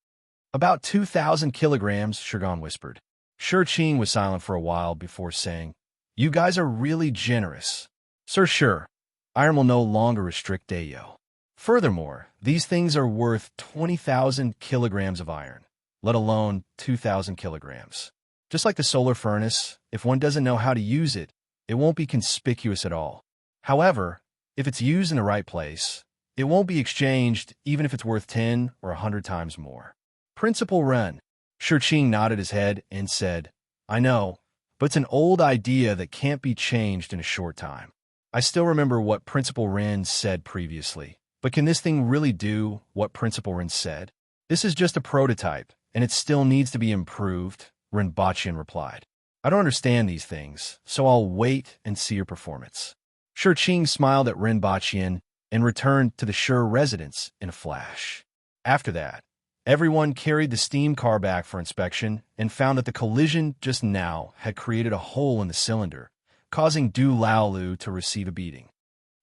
"About 2,000 kilograms, Shurgan whispered. Shi Qing was silent for a while before saying, "You guys are really generous." Sure. Iron will no longer restrict Dayo. Furthermore, these things are worth 20,000 kilograms of iron, let alone 2,000 kilograms. Just like the solar furnace, if one doesn't know how to use it, it won't be conspicuous at all. However, if it's used in the right place, it won't be exchanged even if it's worth 10 or 100 times more. Principal Ren. Shi Qing nodded his head and said, "I know, but it's an old idea that can't be changed in a short time." I still remember what Principal Rin said previously. But can this thing really do what Principal Rin said? This is just a prototype, and it still needs to be improved, Rinpochian replied. I don't understand these things, so I'll wait and see your performance. Shurqing smiled at Rinpochian and returned to the Shur residence in a flash. After that, everyone carried the steam car back for inspection and found that the collision just now had created a hole in the cylinder, causing Du Laolu to receive a beating.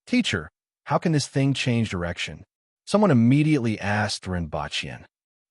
Teacher, how can this thing change direction? Someone immediately asked Rinpochian.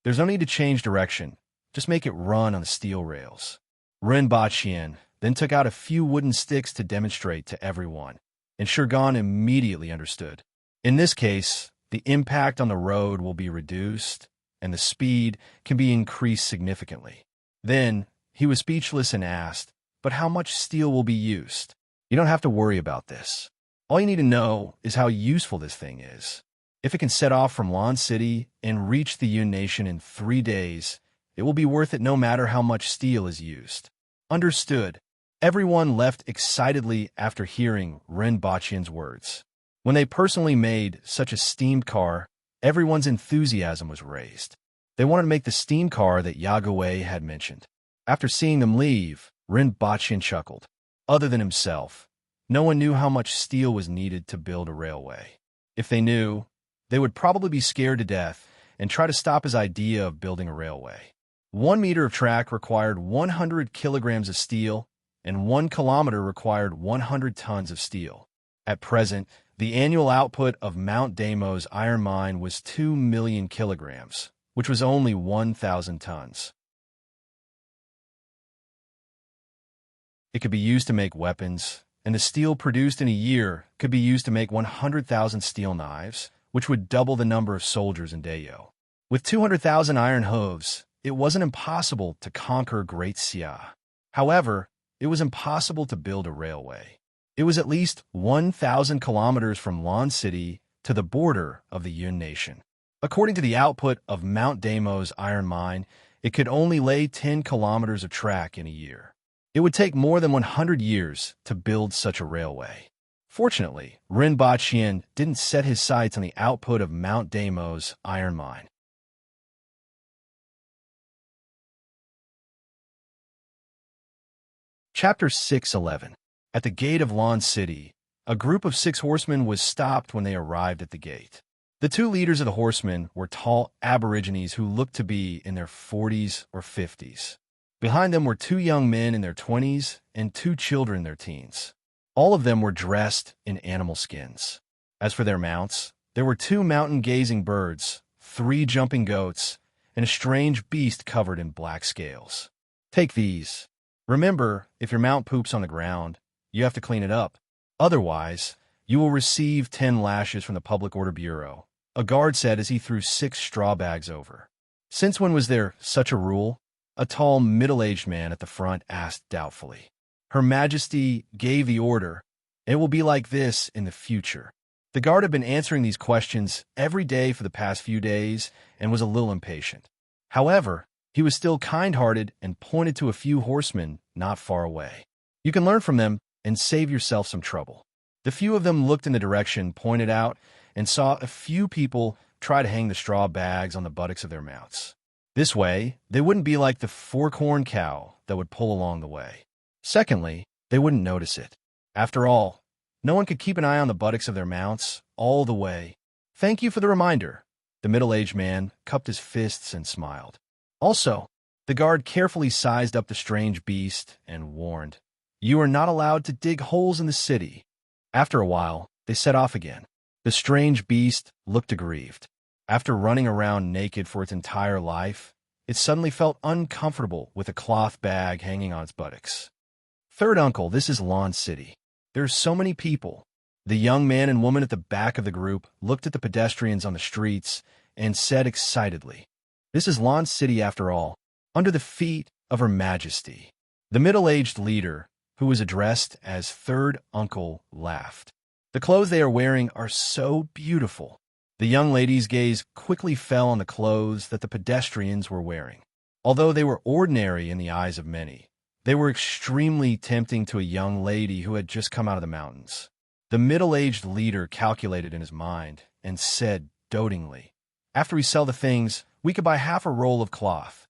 There's no need to change direction. Just make it run on the steel rails. Rinpochian then took out a few wooden sticks to demonstrate to everyone, and Shurgan immediately understood. In this case, the impact on the road will be reduced, and the speed can be increased significantly. Then, he was speechless and asked, but how much steel will be used? You don't have to worry about this. All you need to know is how useful this thing is. If it can set off from Lan City and reach the Yun Nation in 3 days, it will be worth it no matter how much steel is used. Understood. Everyone left excitedly after hearing Rinpochian's words. When they personally made such a steamed car, everyone's enthusiasm was raised. They wanted to make the steam car that Yagowei had mentioned. After seeing them leave, Rinpochian chuckled. Other than himself, no one knew how much steel was needed to build a railway. If they knew, they would probably be scared to death and try to stop his idea of building a railway. 1 meter of track required 100 kilograms of steel, and 1 kilometer required 100 tons of steel. At present, the annual output of Mount Damo's iron mine was 2 million kilograms, which was only 1,000 tons. It could be used to make weapons, and the steel produced in a year could be used to make 100,000 steel knives, which would double the number of soldiers in Dayo. With 200,000 iron hooves, it wasn't impossible to conquer Great Xia. However, it was impossible to build a railway. It was at least 1,000 kilometers from Lan City to the border of the Yun Nation. According to the output of Mount Damo's iron mine, it could only lay 10 kilometers of track in a year. It would take more than 100 years to build such a railway. Fortunately, Rinpochian didn't set his sights on the output of Mount Damo's iron mine. Chapter 6:11. At the gate of Lan City, a group of 6 horsemen was stopped when they arrived at the gate. The 2 leaders of the horsemen were tall aborigines who looked to be in their 40s or 50s. Behind them were 2 young men in their 20s and 2 children in their teens. All of them were dressed in animal skins. As for their mounts, there were 2 mountain-gazing birds, 3 jumping goats, and a strange beast covered in black scales. Take these. Remember, if your mount poops on the ground, you have to clean it up. Otherwise, you will receive 10 lashes from the Public Order Bureau, a guard said as he threw 6 straw bags over. Since when was there such a rule? A tall, middle-aged man at the front asked doubtfully. Her Majesty gave the order. It will be like this in the future. The guard had been answering these questions every day for the past few days and was a little impatient. However, he was still kind-hearted and pointed to a few horsemen not far away. You can learn from them and save yourself some trouble. The few of them looked in the direction pointed out and saw a few people try to hang the straw bags on the buttocks of their mounts. This way, they wouldn't be like the 4-corn cow that would pull along the way. Secondly, they wouldn't notice it. After all, no one could keep an eye on the buttocks of their mounts all the way. Thank you for the reminder. The middle-aged man cupped his fists and smiled. Also, the guard carefully sized up the strange beast and warned, "You are not allowed to dig holes in the city." After a while, they set off again. The strange beast looked aggrieved. After running around naked for its entire life, it suddenly felt uncomfortable with a cloth bag hanging on its buttocks. Third uncle, this is Lan City. There are so many people. The young man and woman at the back of the group looked at the pedestrians on the streets and said excitedly, "This is Lan City after all, under the feet of Her Majesty." The middle-aged leader, who was addressed as third uncle, laughed. "The clothes they are wearing are so beautiful." The young lady's gaze quickly fell on the clothes that the pedestrians were wearing. Although they were ordinary in the eyes of many, they were extremely tempting to a young lady who had just come out of the mountains. The middle-aged leader calculated in his mind and said dotingly, "After we sell the things, we could buy half a roll of cloth."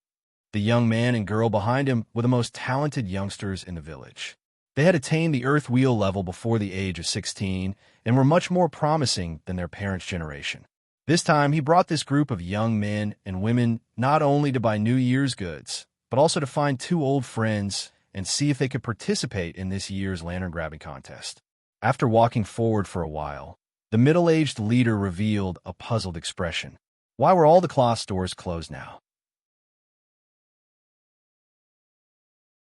The young man and girl behind him were the most talented youngsters in the village. They had attained the earth wheel level before the age of 16 and were much more promising than their parents' generation. This time, he brought this group of young men and women not only to buy New Year's goods, but also to find two old friends and see if they could participate in this year's lantern-grabbing contest. After walking forward for a while, the middle-aged leader revealed a puzzled expression. Why were all the cloth stores closed now?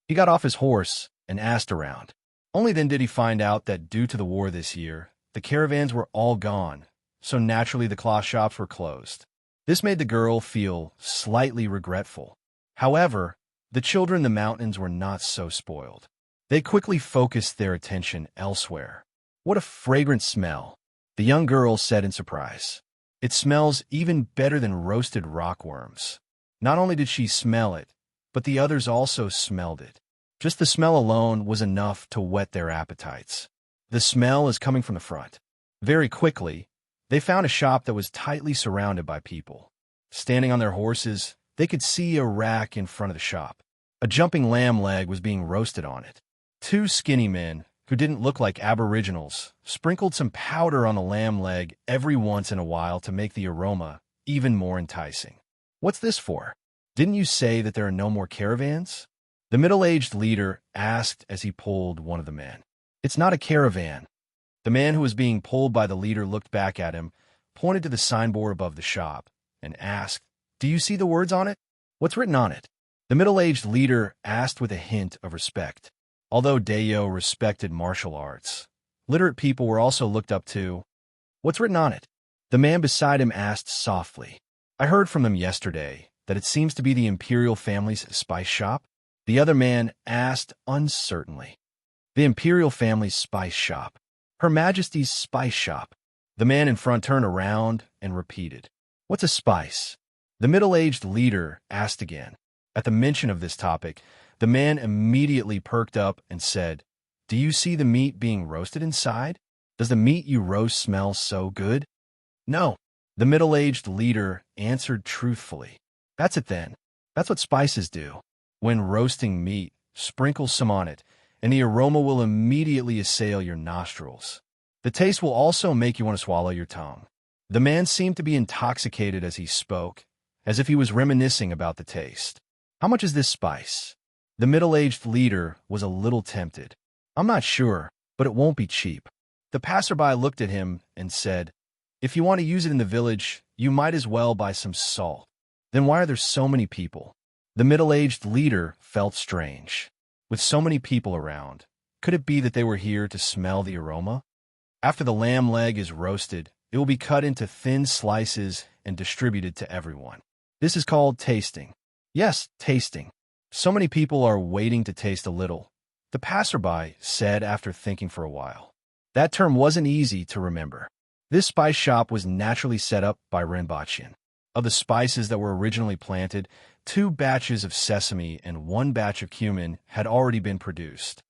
He got off his horse and asked around. Only then did he find out that due to the war this year, the caravans were all gone, so naturally the cloth shops were closed. This made the girl feel slightly regretful. However, the children in the mountains were not so spoiled. They quickly focused their attention elsewhere. What a fragrant smell, the young girl said in surprise. It smells even better than roasted rockworms. Not only did she smell it, but the others also smelled it. Just the smell alone was enough to whet their appetites. The smell is coming from the front. Very quickly, they found a shop that was tightly surrounded by people. Standing on their horses, they could see a rack in front of the shop. A jumping lamb leg was being roasted on it. Two skinny men, who didn't look like aboriginals, sprinkled some powder on the lamb leg every once in a while to make the aroma even more enticing. "What's this for? Didn't you say that there are no more caravans?" The middle-aged leader asked as he pulled one of the men. "It's not a caravan." The man who was being pulled by the leader looked back at him, pointed to the signboard above the shop, and asked, "Do you see the words on it? What's written on it?" The middle-aged leader asked with a hint of respect. Although Dayo respected martial arts, literate people were also looked up to. "What's written on it?" The man beside him asked softly. "I heard from them yesterday that it seems to be the imperial family's spice shop." The other man asked uncertainly. "The imperial family's spice shop. Her Majesty's spice shop." The man in front turned around and repeated, "What's a spice?" The middle-aged leader asked again. At the mention of this topic, the man immediately perked up and said, "Do you see the meat being roasted inside? Does the meat you roast smell so good?" "No." The middle-aged leader answered truthfully. "That's it then. That's what spices do. When roasting meat, sprinkle some on it, and the aroma will immediately assail your nostrils. The taste will also make you want to swallow your tongue." The man seemed to be intoxicated as he spoke, as if he was reminiscing about the taste. "How much is this spice?" The middle-aged leader was a little tempted. "I'm not sure, but it won't be cheap." The passerby looked at him and said, "If you want to use it in the village, you might as well buy some salt." "Then why are there so many people?" The middle-aged leader felt strange. With so many people around, could it be that they were here to smell the aroma? After the lamb leg is roasted, it will be cut into thin slices and distributed to everyone. This is called tasting. Yes, tasting. So many people are waiting to taste a little, the passerby said after thinking for a while. That term wasn't easy to remember. This spice shop was naturally set up by Renbachien. Of the spices that were originally planted, 2 batches of sesame and 1 batch of cumin had already been produced.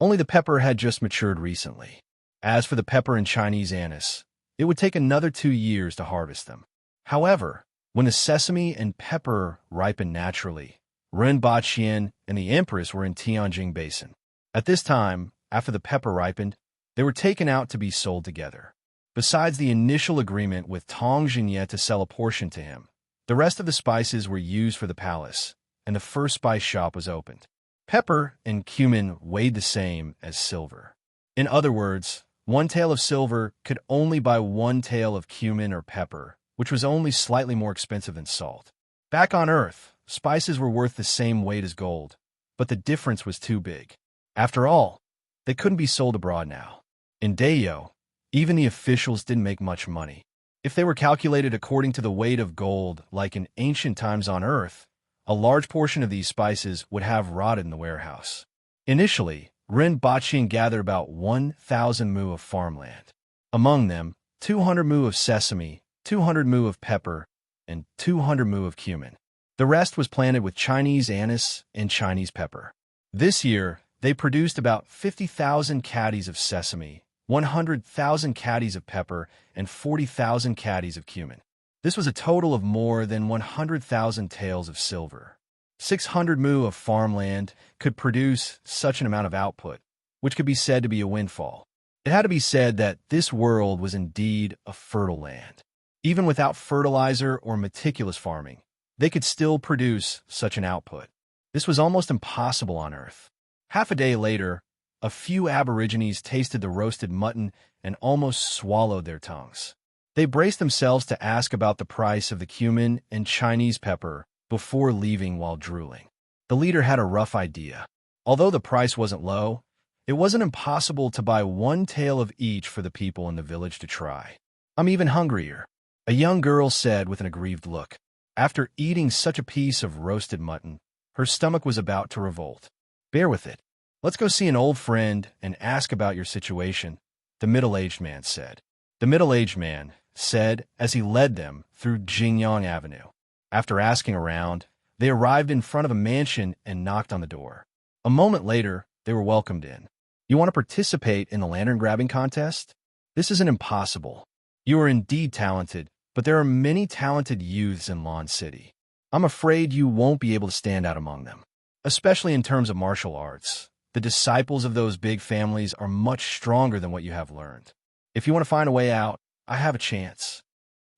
Only the pepper had just matured recently. As for the pepper and Chinese anise, it would take another 2 years to harvest them. However, when the sesame and pepper ripened naturally, Renbachien and the Empress were in Tianjing Basin. At this time, after the pepper ripened, they were taken out to be sold together. Besides the initial agreement with Tong Jinye to sell a portion to him, the rest of the spices were used for the palace, and the first spice shop was opened. Pepper and cumin weighed the same as silver. In other words, 1 tael of silver could only buy 1 tael of cumin or pepper, which was only slightly more expensive than salt. Back on Earth, spices were worth the same weight as gold, but the difference was too big. After all, they couldn't be sold abroad now. In Dayo, even the officials didn't make much money. If they were calculated according to the weight of gold, like in ancient times on Earth, a large portion of these spices would have rotted in the warehouse. Initially, Renbachien gathered about 1,000 mu of farmland. Among them, 200 mu of sesame, 200 mu of pepper, and 200 mu of cumin. The rest was planted with Chinese anise and Chinese pepper. This year, They produced about 50,000 caddies of sesame, 100,000 caddies of pepper, and 40,000 caddies of cumin. This was a total of more than 100,000 taels of silver. 600 mu of farmland could produce such an amount of output, which could be said to be a windfall. It had to be said that this world was indeed a fertile land. Even without fertilizer or meticulous farming, they could still produce such an output. This was almost impossible on Earth. Half a day later, a few aborigines tasted the roasted mutton and almost swallowed their tongues. They braced themselves to ask about the price of the cumin and Chinese pepper before leaving while drooling. The leader had a rough idea. Although the price wasn't low, it wasn't impossible to buy one tael of each for the people in the village to try. "I'm even hungrier," a young girl said with an aggrieved look. After eating such a piece of roasted mutton, her stomach was about to revolt. "Bear with it. Let's go see an old friend and ask about your situation," the middle-aged man said. The middle-aged man said as he led them through Jingyang Avenue. After asking around, they arrived in front of a mansion and knocked on the door. A moment later, they were welcomed in. "You want to participate in the lantern-grabbing contest? This isn't impossible. You are indeed talented, but there are many talented youths in Lawn City. I'm afraid you won't be able to stand out among them, especially in terms of martial arts. The disciples of those big families are much stronger than what you have learned. If you want to find a way out, I have a chance."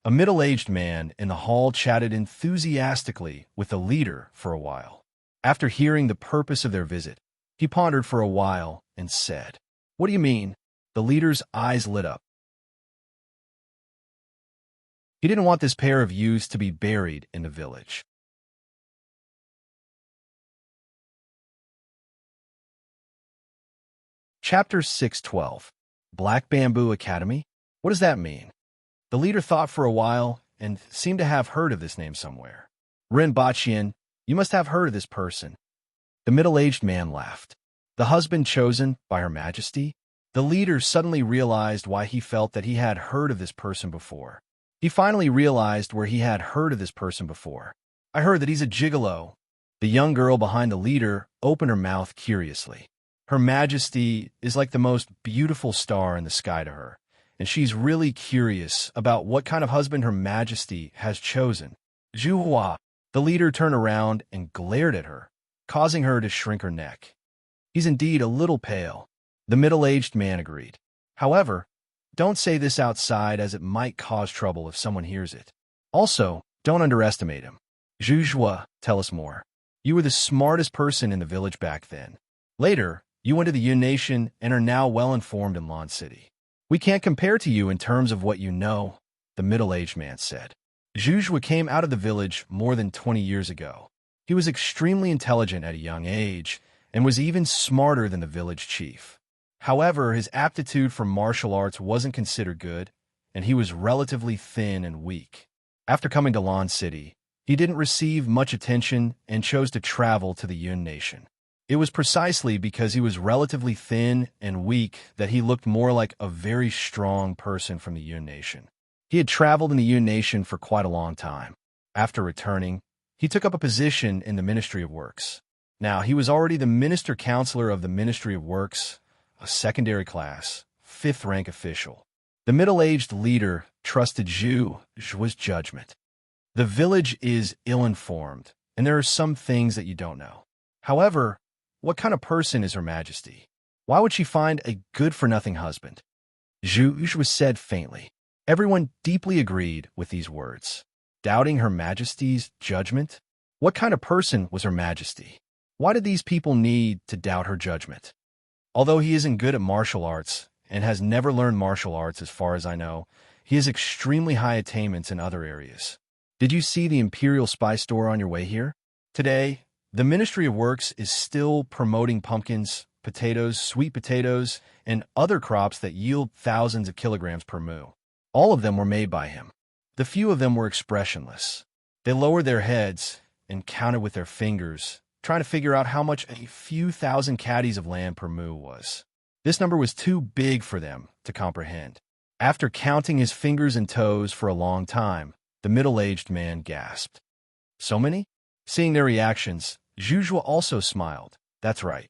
A middle-aged man in the hall chatted enthusiastically with the leader for a while. After hearing the purpose of their visit, he pondered for a while and said, "What do you mean?" The leader's eyes lit up. He didn't want this pair of youths to be buried in the village. Chapter 612. Black Bamboo Academy? What does that mean? The leader thought for a while and seemed to have heard of this name somewhere. "Ren Baqian, you must have heard of this person." The middle-aged man laughed. "The husband chosen by Her Majesty?" The leader suddenly realized why he felt that he had heard of this person before. He finally realized where he had heard of this person before. "I heard that he's a gigolo." The young girl behind the leader opened her mouth curiously. Her Majesty is like the most beautiful star in the sky to her, and she's really curious about what kind of husband Her Majesty has chosen. "Zhuhua." The leader turned around and glared at her, causing her to shrink her neck. "He's indeed a little pale," the middle-aged man agreed. "However, don't say this outside as it might cause trouble if someone hears it. Also, don't underestimate him." "Zhuhua, tell us more. You were the smartest person in the village back then. Later, you went to the Yun Nation and are now well-informed in Lawn City. We can't compare to you in terms of what you know," the middle-aged man said. Zhuhua came out of the village more than 20 years ago. He was extremely intelligent at a young age and was even smarter than the village chief. However, his aptitude for martial arts wasn't considered good, and he was relatively thin and weak. After coming to Lawn City, he didn't receive much attention and chose to travel to the Yun Nation. It was precisely because he was relatively thin and weak that he looked more like a very strong person from the Yun Nation. He had traveled in the Yun Nation for quite a long time. After returning, he took up a position in the Ministry of Works. Now, he was already the Minister Counselor of the Ministry of Works, a secondary class, 5th rank official. The middle-aged leader trusted Zhu's judgment. The village is ill-informed, and there are some things that you don't know. However, what kind of person is Her Majesty? Why would she find a good-for-nothing husband? Zhu said faintly. Everyone deeply agreed with these words. Doubting Her Majesty's judgment? What kind of person was Her Majesty? Why did these people need to doubt her judgment? Although he isn't good at martial arts and has never learned martial arts as far as I know, he has extremely high attainments in other areas. Did you see the Imperial Spy Store on your way here? Today, the Ministry of Works is still promoting pumpkins, potatoes, sweet potatoes, and other crops that yield thousands of kilograms per mu. All of them were made by him. The few of them were expressionless. They lowered their heads and counted with their fingers, trying to figure out how much a few thousand caddies of land per mu was. This number was too big for them to comprehend. After counting his fingers and toes for a long time, the middle-aged man gasped. So many? Seeing their reactions, Zhuhua also smiled. That's right.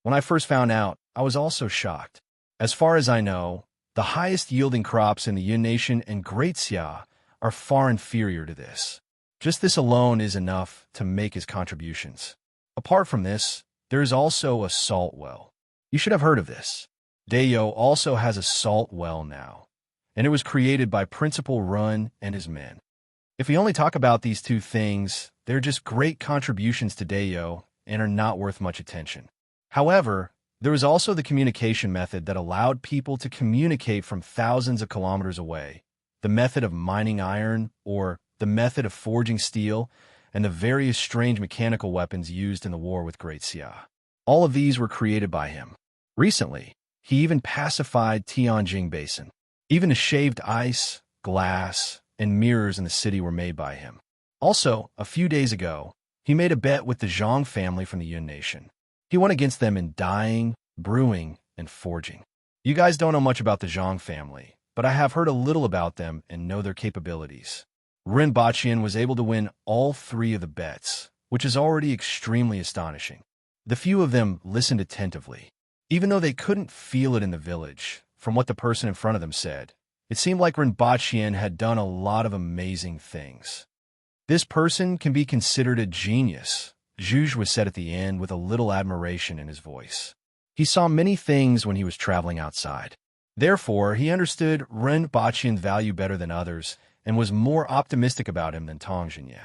When I first found out, I was also shocked. As far as I know, the highest yielding crops in the Yun Nation and Great Xia are far inferior to this. Just this alone is enough to make his contributions. Apart from this, there is also a salt well. You should have heard of this. Dayo also has a salt well now, and it was created by Principal Run and his men. If we only talk about these two things, they're just great contributions to Dayo and are not worth much attention. However, there was also the communication method that allowed people to communicate from thousands of kilometers away, the method of mining iron, or the method of forging steel, and the various strange mechanical weapons used in the war with Great Xia. All of these were created by him. Recently, he even pacified Tianjing Basin. Even the shaved ice, glass, and mirrors in the city were made by him. Also, a few days ago, he made a bet with the Zhang family from the Yun Nation. He went against them in dyeing, brewing, and forging. You guys don't know much about the Zhang family, but I have heard a little about them and know their capabilities. Ren Baqian was able to win all three of the bets, which is already extremely astonishing. The few of them listened attentively. Even though they couldn't feel it in the village, from what the person in front of them said, it seemed like Ren Baqian had done a lot of amazing things. This person can be considered a genius, Zhuge was said at the end with a little admiration in his voice. He saw many things when he was traveling outside. Therefore, he understood Ren Baqian's value better than others and was more optimistic about him than Tong Jianye.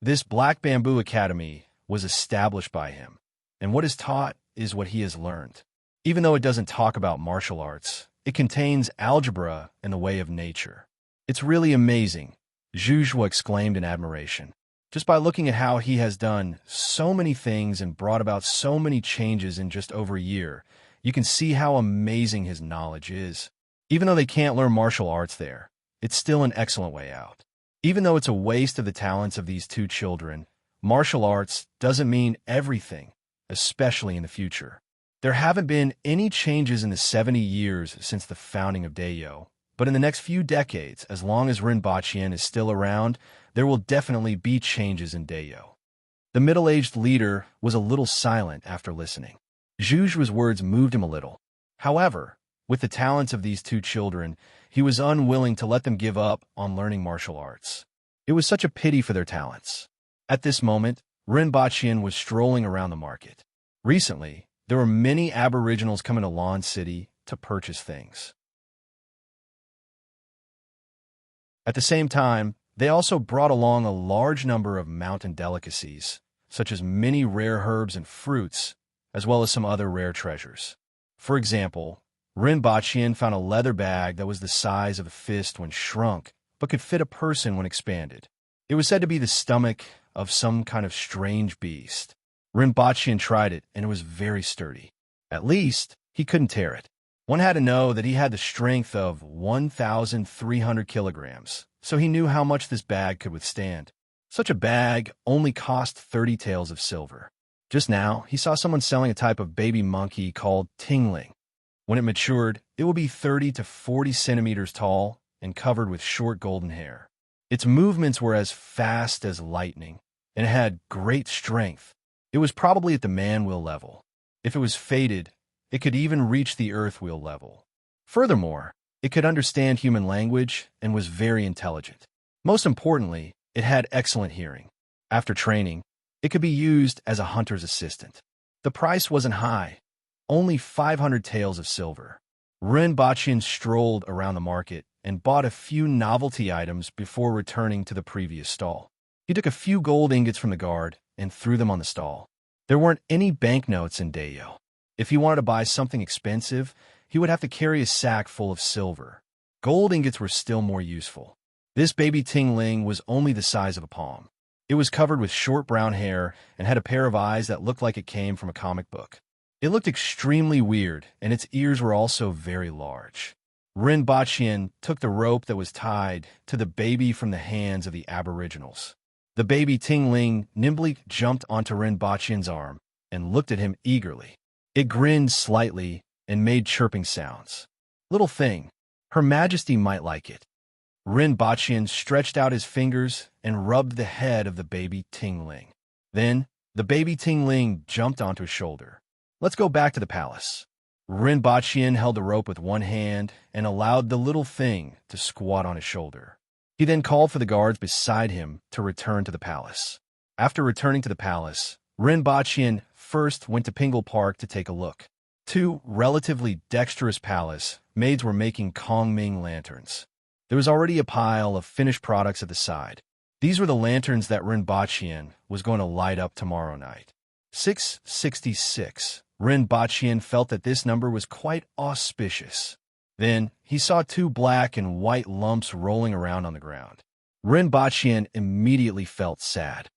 This Black Bamboo Academy was established by him, and what is taught is what he has learned. Even though it doesn't talk about martial arts, it contains algebra and the way of nature. It's really amazing, Zhuge exclaimed in admiration. Just by looking at how he has done so many things and brought about so many changes in just over a year, you can see how amazing his knowledge is. Even though they can't learn martial arts there, it's still an excellent way out. Even though it's a waste of the talents of these two children, martial arts doesn't mean everything, especially in the future. There haven't been any changes in the 70 years since the founding of Dayo, but in the next few decades, as long as Ren Baqian is still around, there will definitely be changes in Dayo. The middle-aged leader was a little silent after listening. Zhuge's words moved him a little. However, with the talents of these two children, he was unwilling to let them give up on learning martial arts. It was such a pity for their talents. At this moment, Ren Baqian was strolling around the market. Recently, there were many aboriginals coming to Lan City to purchase things. At the same time, they also brought along a large number of mountain delicacies, such as many rare herbs and fruits, as well as some other rare treasures. For example, Ren Baqian found a leather bag that was the size of a fist when shrunk, but could fit a person when expanded. It was said to be the stomach of some kind of strange beast. Ren Baqian tried it, and it was very sturdy. At least, he couldn't tear it. One had to know that he had the strength of 1,300 kilograms, so he knew how much this bag could withstand. Such a bag only cost 30 taels of silver. Just now, he saw someone selling a type of baby monkey called tingling. When it matured, it would be 30 to 40 centimeters tall and covered with short golden hair. Its movements were as fast as lightning, and it had great strength. It was probably at the man-wheel level. If it was fated, it could even reach the earth-wheel level. Furthermore, it could understand human language and was very intelligent. Most importantly, it had excellent hearing. After training, it could be used as a hunter's assistant. The price wasn't high, only 500 taels of silver. Ren Baqian strolled around the market and bought a few novelty items before returning to the previous stall. He took a few gold ingots from the guard and threw them on the stall. There weren't any banknotes in Dayo. If he wanted to buy something expensive, he would have to carry a sack full of silver. Gold ingots were still more useful. This baby tingling was only the size of a palm. It was covered with short brown hair and had a pair of eyes that looked like it came from a comic book. It looked extremely weird, and its ears were also very large. Ren Baqian took the rope that was tied to the baby from the hands of the aboriginals. The baby tingling nimbly jumped onto Ren Baqian's arm and looked at him eagerly. It grinned slightly and made chirping sounds. Little thing, Her Majesty might like it. Ren Baqian stretched out his fingers and rubbed the head of the baby tingling. Then, the baby tingling jumped onto his shoulder. Let's go back to the palace. Rinpoche held the rope with one hand and allowed the little thing to squat on his shoulder. He then called for the guards beside him to return to the palace. After returning to the palace, Rinpoche first went to Pingle Park to take a look. Two relatively dexterous palace maids were making Kongming lanterns. There was already a pile of finished products at the side. These were the lanterns that Rinpoche was going to light up tomorrow night. 666. Rinpoche felt that this number was quite auspicious. Then he saw two black and white lumps rolling around on the ground. Rinpoche immediately felt sad.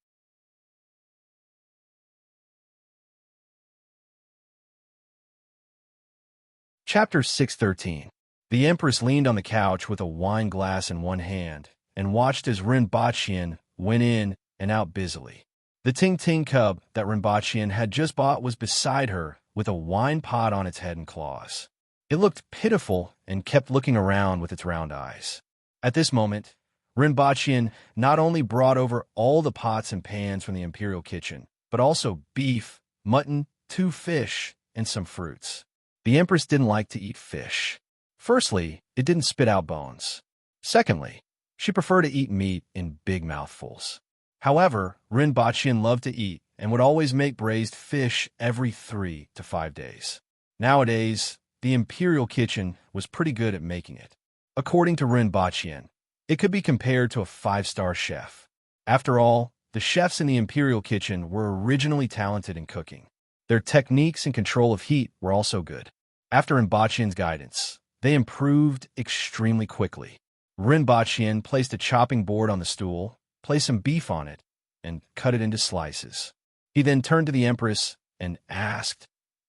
Chapter 613. The Empress leaned on the couch with a wine glass in one hand and watched as Rinpoche went in and out busily. The Ting-Ting cub that Rinpoche had just bought was beside her with a wine pot on its head and claws. It looked pitiful and kept looking around with its round eyes. At this moment, Rinpoche not only brought over all the pots and pans from the imperial kitchen, but also beef, mutton, 2 fish, and some fruits. The Empress didn't like to eat fish. Firstly, it didn't spit out bones. Secondly, she preferred to eat meat in big mouthfuls. However, Rinpoche loved to eat and would always make braised fish every 3 to 5 days. Nowadays, the imperial kitchen was pretty good at making it. According to Rinpoche, it could be compared to a 5-star chef. After all, the chefs in the imperial kitchen were originally talented in cooking. Their techniques and control of heat were also good. After Rinpoche's guidance, they improved extremely quickly. Rinpoche placed a chopping board on the stool, placed some beef on it, and cut it into slices. He then turned to the Empress and asked,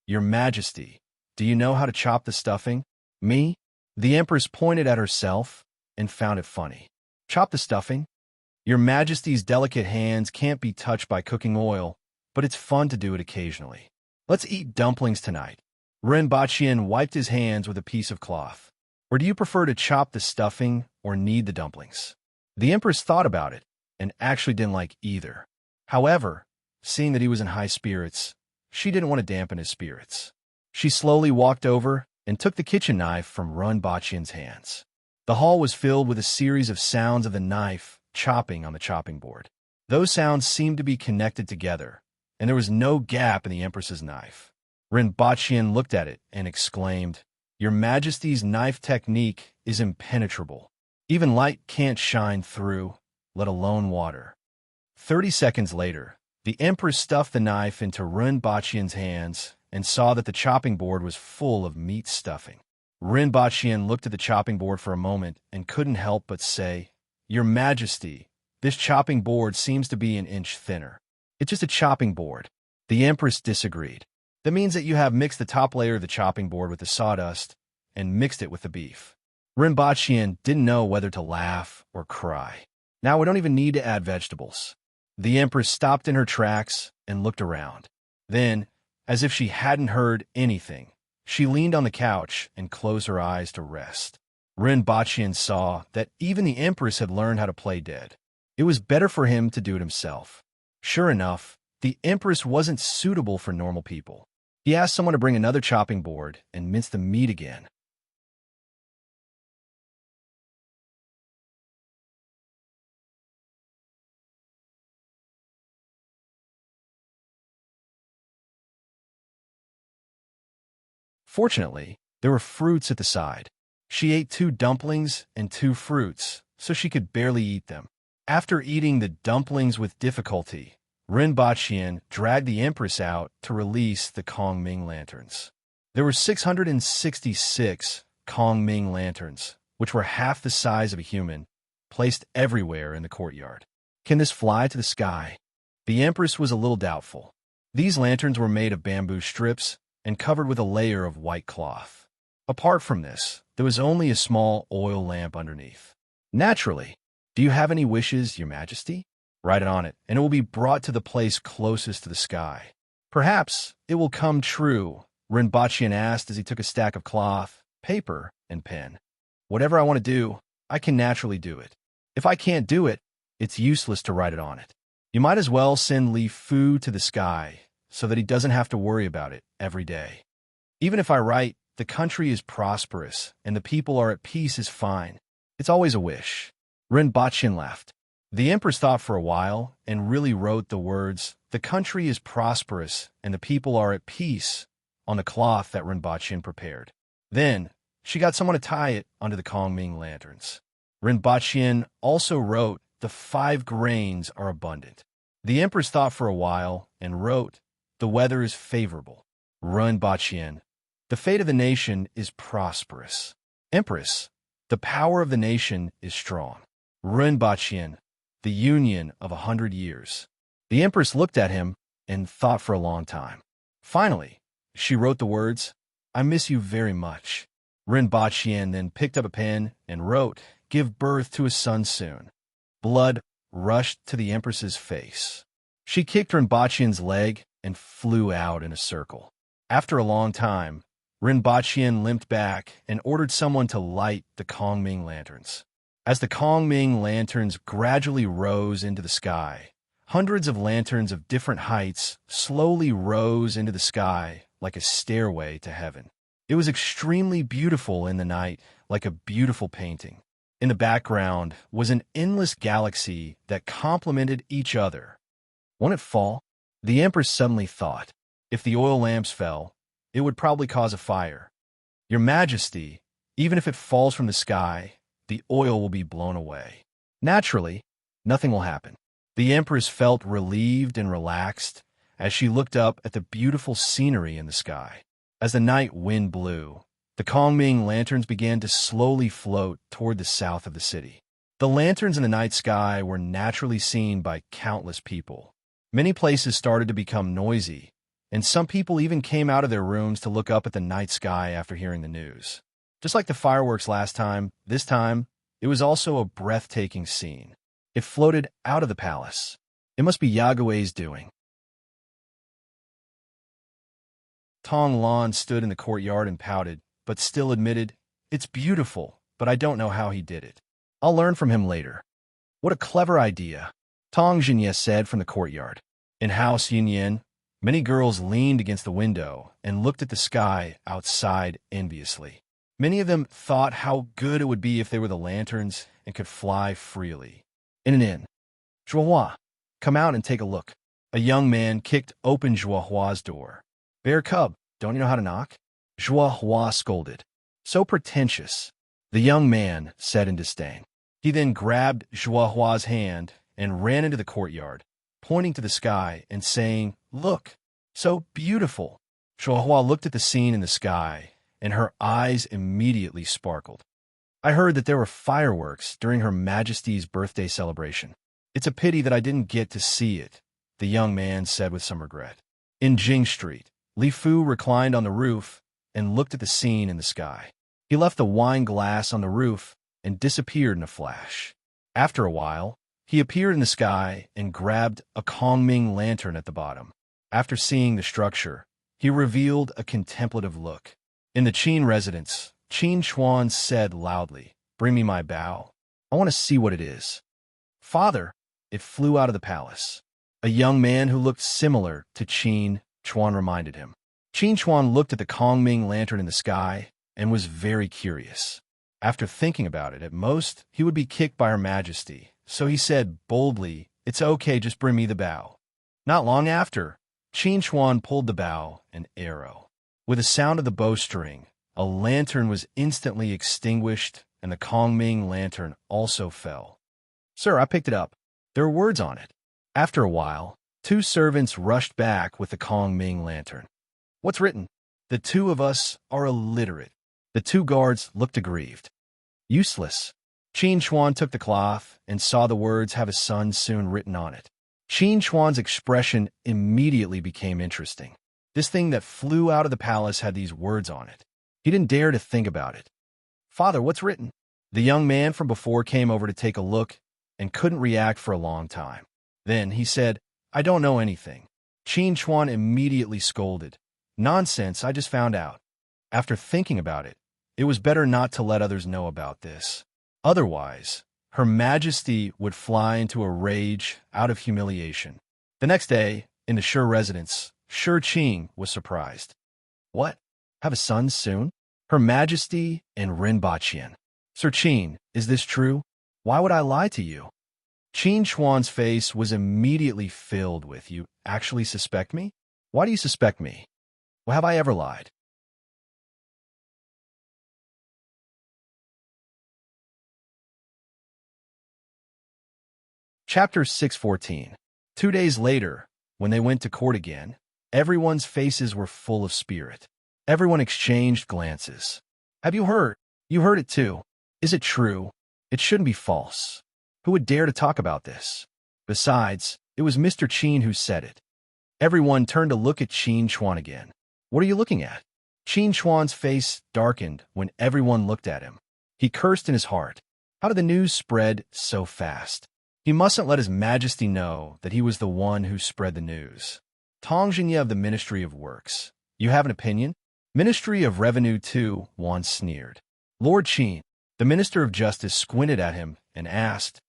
"Your Majesty, do you know how to chop the stuffing?" "Me?" The Empress pointed at herself and found it funny. "Chop the stuffing? Your Majesty's delicate hands can't be touched by cooking oil, but it's fun to do it occasionally. Let's eat dumplings tonight." Rinpoche wiped his hands with a piece of cloth. "Or do you prefer to chop the stuffing or knead the dumplings?" The Empress thought about it and actually didn't like either. However, seeing that he was in high spirits, she didn't want to dampen his spirits. She slowly walked over and took the kitchen knife from Rinpoche's hands. The hall was filled with a series of sounds of the knife chopping on the chopping board. Those sounds seemed to be connected together, and there was no gap in the Empress's knife. Rinpoche looked at it and exclaimed, "Your Majesty's knife technique is impenetrable. Even light can't shine through, let alone water." 30 seconds later, the Empress stuffed the knife into Rinpoche's hands and saw that the chopping board was full of meat stuffing. Rinpoche looked at the chopping board for a moment and couldn't help but say, "Your Majesty, this chopping board seems to be an inch thinner." "It's just a chopping board." The Empress disagreed. "That means that you have mixed the top layer of the chopping board with the sawdust and mixed it with the beef." Rinpoche didn't know whether to laugh or cry. "Now we don't even need to add vegetables." The Empress stopped in her tracks and looked around. Then, as if she hadn't heard anything, she leaned on the couch and closed her eyes to rest. Rinpoche saw that even the Empress had learned how to play dead. It was better for him to do it himself. Sure enough, the Empress wasn't suitable for normal people. He asked someone to bring another chopping board and mince the meat again. Fortunately, there were fruits at the side. She ate 2 dumplings and 2 fruits, so she could barely eat them. After eating the dumplings with difficulty, Rinpoche dragged the Empress out to release the Kongming lanterns. There were 666 Kongming lanterns, which were half the size of a human, placed everywhere in the courtyard. "Can this fly to the sky?" The Empress was a little doubtful. These lanterns were made of bamboo strips and covered with a layer of white cloth. Apart from this, there was only a small oil lamp underneath. "Naturally. Do you have any wishes, Your Majesty?" "Write it on it, and it will be brought to the place closest to the sky." "Perhaps it will come true," Rinpoche asked as he took a stack of cloth, paper, and pen. "Whatever I want to do, I can naturally do it. If I can't do it, it's useless to write it on it. You might as well send Li Fu to the sky, so that he doesn't have to worry about it every day. Even if I write, the country is prosperous and the people are at peace is fine. It's always a wish. Rinpoche laughed. The Empress thought for a while and really wrote the words, "The country is prosperous and the people are at peace," on the cloth that Rinpoche prepared. Then, she got someone to tie it onto the Kongming lanterns. Rinpoche also wrote, "The 5 grains are abundant." The Empress thought for a while and wrote, "The weather is favorable." Rinpoche, "The fate of the nation is prosperous." Empress, "The power of the nation is strong." Rinpoche, "The union of 100 years." The Empress looked at him and thought for a long time. Finally, she wrote the words, "I miss you very much." Rinpoche then picked up a pen and wrote, "Give birth to a son soon." Blood rushed to the Empress's face. She kicked Rinpoche's leg and flew out in a circle. After a long time, Rinpoche limped back and ordered someone to light the Kongming lanterns. As the Kongming lanterns gradually rose into the sky, hundreds of lanterns of different heights slowly rose into the sky like a stairway to heaven. It was extremely beautiful in the night, like a beautiful painting. In the background was an endless galaxy that complemented each other. Won't it fall? The Empress suddenly thought, if the oil lamps fell, it would probably cause a fire. Your Majesty, even if it falls from the sky, the oil will be blown away. Naturally, nothing will happen. The Empress felt relieved and relaxed as she looked up at the beautiful scenery in the sky. As the night wind blew, the Kongming lanterns began to slowly float toward the south of the city. The lanterns in the night sky were naturally seen by countless people. Many places started to become noisy, and some people even came out of their rooms to look up at the night sky after hearing the news. Just like the fireworks last time, this time, it was also a breathtaking scene. It floated out of the palace. It must be Yagüe's doing. Tong Lan stood in the courtyard and pouted, but still admitted, "It's beautiful, but I don't know how he did it. I'll learn from him later." "What a clever idea," Tong Jinye said from the courtyard. In House Yinyin, many girls leaned against the window and looked at the sky outside enviously. Many of them thought how good it would be if they were the lanterns and could fly freely. In an inn, "Zhuohua, come out and take a look." A young man kicked open Zhuohua's door. "Bear cub, don't you know how to knock?" Zhuohua scolded. "So pretentious," the young man said in disdain. He then grabbed Zhuohua's hand and ran into the courtyard, pointing to the sky and saying, "Look, so beautiful." Zhuohua looked at the scene in the sky, and her eyes immediately sparkled. "I heard that there were fireworks during Her Majesty's birthday celebration. It's a pity that I didn't get to see it," the young man said with some regret. In Jing Street, Li Fu reclined on the roof and looked at the scene in the sky. He left the wine glass on the roof and disappeared in a flash. After a while, he appeared in the sky and grabbed a Kongming lantern at the bottom. After seeing the structure, he revealed a contemplative look. In the Qin residence, Qin Chuan said loudly, "Bring me my bow. I want to see what it is." "Father," it flew out of the palace. A young man who looked similar to Qin Chuan reminded him. Qin Chuan looked at the Kongming lantern in the sky and was very curious. After thinking about it, at most, he would be kicked by Her Majesty, so he said boldly, "It's okay, just bring me the bow." Not long after, Qin Chuan pulled the bow and arrow. With the sound of the bowstring, a lantern was instantly extinguished and the Kongming lantern also fell. "Sir, I picked it up. There were words on it." After a while, 2 servants rushed back with the Kongming lantern. "What's written?" "The 2 of us are illiterate." The 2 guards looked aggrieved. "Useless." Qin Chuan took the cloth and saw the words "have a son soon" written on it. Qin Chuan's expression immediately became interesting. This thing that flew out of the palace had these words on it. He didn't dare to think about it. "Father, what's written?" The young man from before came over to take a look and couldn't react for a long time. Then he said, "I don't know anything." Qin Chuan immediately scolded. "Nonsense, I just found out." After thinking about it, it was better not to let others know about this. Otherwise, Her Majesty would fly into a rage out of humiliation. The next day, in the Shi residence, Shi Qing was surprised. What? Have a son soon? Her Majesty and Rinpoche. Sir Qin, is this true? Why would I lie to you? Qin Chuan's face was immediately filled with, you actually suspect me? Why do you suspect me? Well, have I ever lied? Chapter 614. 2 days later, when they went to court again, everyone's faces were full of spirit. Everyone exchanged glances. Have you heard? You heard it too. Is it true? It shouldn't be false. Who would dare to talk about this? Besides, it was Mr. Qin who said it. Everyone turned to look at Qin Chuan again. What are you looking at? Qin Chuan's face darkened when everyone looked at him. He cursed in his heart. How did the news spread so fast? He mustn't let His Majesty know that he was the one who spread the news. Tong Jinye of the Ministry of Works. You have an opinion? Ministry of Revenue too, Wan sneered. Lord Qin, the Minister of Justice, squinted at him and asked,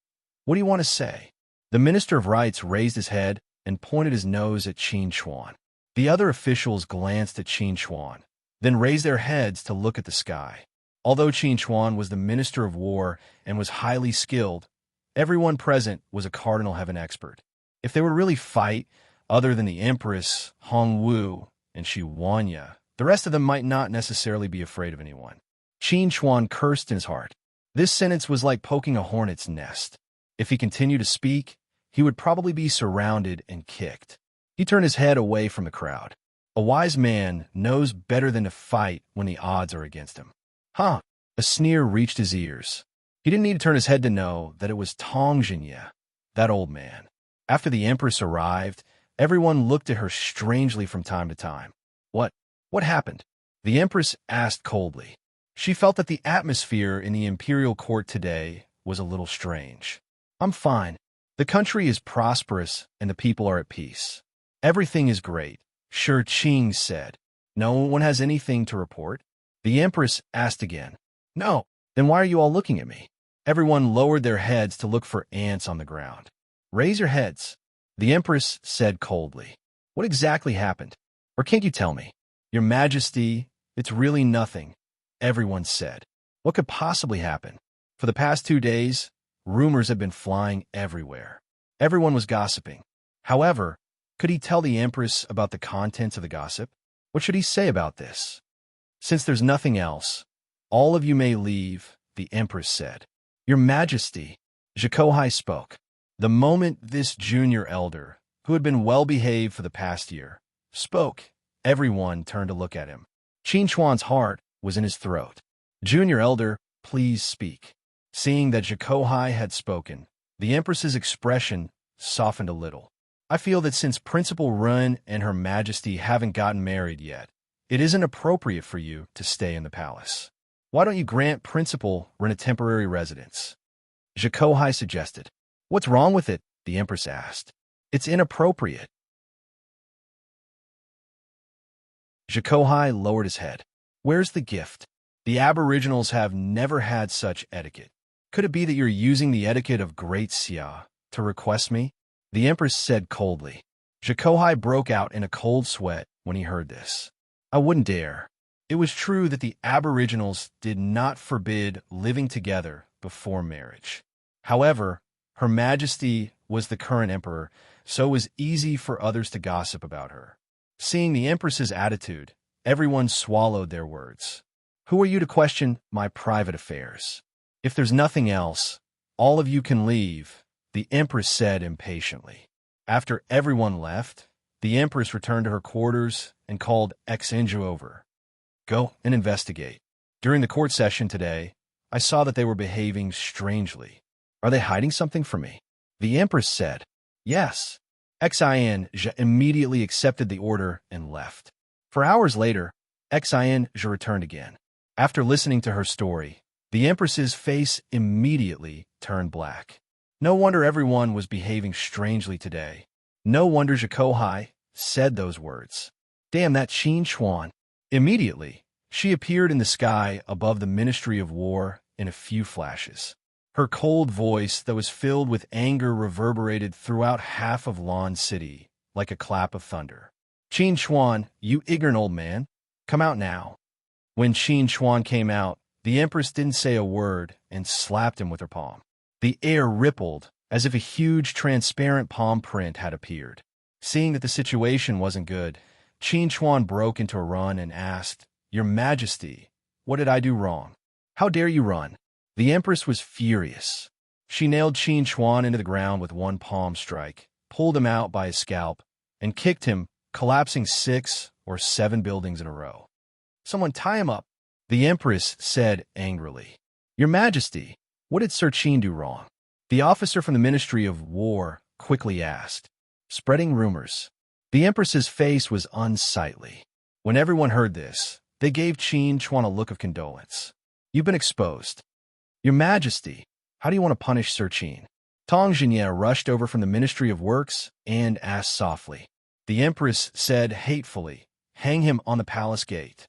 What do you want to say? The Minister of Rights raised his head and pointed his nose at Qin Chuan. The other officials glanced at Qin Chuan, then raised their heads to look at the sky. Although Qin Chuan was the Minister of War and was highly skilled, everyone present was a Cardinal Heaven expert. If they would really fight, other than the Empress, Hong Wu, and Shi Wanya, the rest of them might not necessarily be afraid of anyone. Qin Chuan cursed in his heart. This sentence was like poking a hornet's nest. If he continued to speak, he would probably be surrounded and kicked. He turned his head away from the crowd. A wise man knows better than to fight when the odds are against him. Huh! A sneer reached his ears. He didn't need to turn his head to know that it was Tong Jinye, that old man. After the Empress arrived, everyone looked at her strangely from time to time. What happened? The Empress asked coldly. She felt that the atmosphere in the imperial court today was a little strange. I'm fine. The country is prosperous and the people are at peace. Everything is great, Shi Qing said. No one has anything to report? The Empress asked again. No. Then why are you all looking at me? Everyone lowered their heads to look for ants on the ground. Raise your heads. The Empress said coldly. What exactly happened? Or can't you tell me? Your Majesty, it's really nothing, everyone said. What could possibly happen? For the past 2 days, rumors had been flying everywhere. Everyone was gossiping. However, could he tell the Empress about the contents of the gossip? What should he say about this? Since there's nothing else, all of you may leave, the Empress said. Your Majesty, Zhikohai spoke. The moment this junior elder, who had been well-behaved for the past year, spoke, everyone turned to look at him. Qin Chuan's heart was in his throat. Junior elder, please speak. Seeing that Zhikohai had spoken, the Empress's expression softened a little. I feel that since Principal Run and Her Majesty haven't gotten married yet, it isn't appropriate for you to stay in the palace. Why don't you grant Principal Run a temporary residence? Zhikohai suggested. What's wrong with it? The Empress asked. It's inappropriate. Zhikohai lowered his head. Where's the gift? The Aboriginals have never had such etiquette. Could it be that you're using the etiquette of Great Xia to request me? The Empress said coldly. Zhikohai broke out in a cold sweat when he heard this. I wouldn't dare. It was true that the Aboriginals did not forbid living together before marriage. However, Her Majesty was the current emperor, so it was easy for others to gossip about her. Seeing the Empress's attitude, everyone swallowed their words. Who are you to question my private affairs? If there's nothing else, all of you can leave, the Empress said impatiently. After everyone left, the Empress returned to her quarters and called Xinju over. Go and investigate. During the court session today, I saw that they were behaving strangely. Are they hiding something from me? The Empress said, Yes. Xinju immediately accepted the order and left. For hours later, Xinju returned again. After listening to her story, the Empress's face immediately turned black. No wonder everyone was behaving strangely today. No wonder Zhikohai said those words. Damn that Qin Chuan. Immediately, she appeared in the sky above the Ministry of War in a few flashes. Her cold voice that was filled with anger reverberated throughout half of Lan City like a clap of thunder. Qin Chuan, you ignorant old man, come out now. When Qin Chuan came out, the Empress didn't say a word and slapped him with her palm. The air rippled as if a huge transparent palm print had appeared. Seeing that the situation wasn't good, Qin Chuan broke into a run and asked, "Your Majesty, what did I do wrong? How dare you run?" The Empress was furious. She nailed Qin Chuan into the ground with one palm strike, pulled him out by his scalp, and kicked him, collapsing 6 or 7 buildings in a row. "Someone tie him up," the Empress said angrily. "Your Majesty, what did Sir Qin do wrong?" The officer from the Ministry of War quickly asked. "Spreading rumors." The Empress's face was unsightly. When everyone heard this, they gave Qin Chuan a look of condolence. "You've been exposed." "Your Majesty, how do you want to punish Sir Qin?" Tong Jinye rushed over from the Ministry of Works and asked softly. The Empress said hatefully, "Hang him on the palace gate."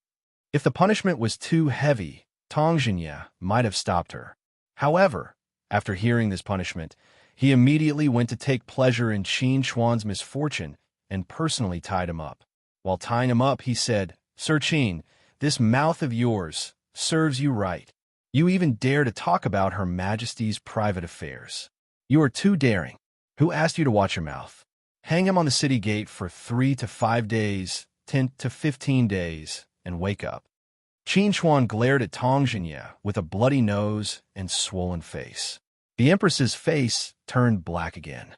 If the punishment was too heavy, Tong Jinye might have stopped her. However, after hearing this punishment, he immediately went to take pleasure in Qin Chuan's misfortune and personally tied him up. While tying him up, he said, "Sir Qin, this mouth of yours serves you right. You even dare to talk about Her Majesty's private affairs. You are too daring. Who asked you to watch your mouth? Hang him on the city gate for 3 to 5 days, 10 to 15 days, and wake up." Qin Chuan glared at Tong Jinye with a bloody nose and swollen face. The Empress's face turned black again.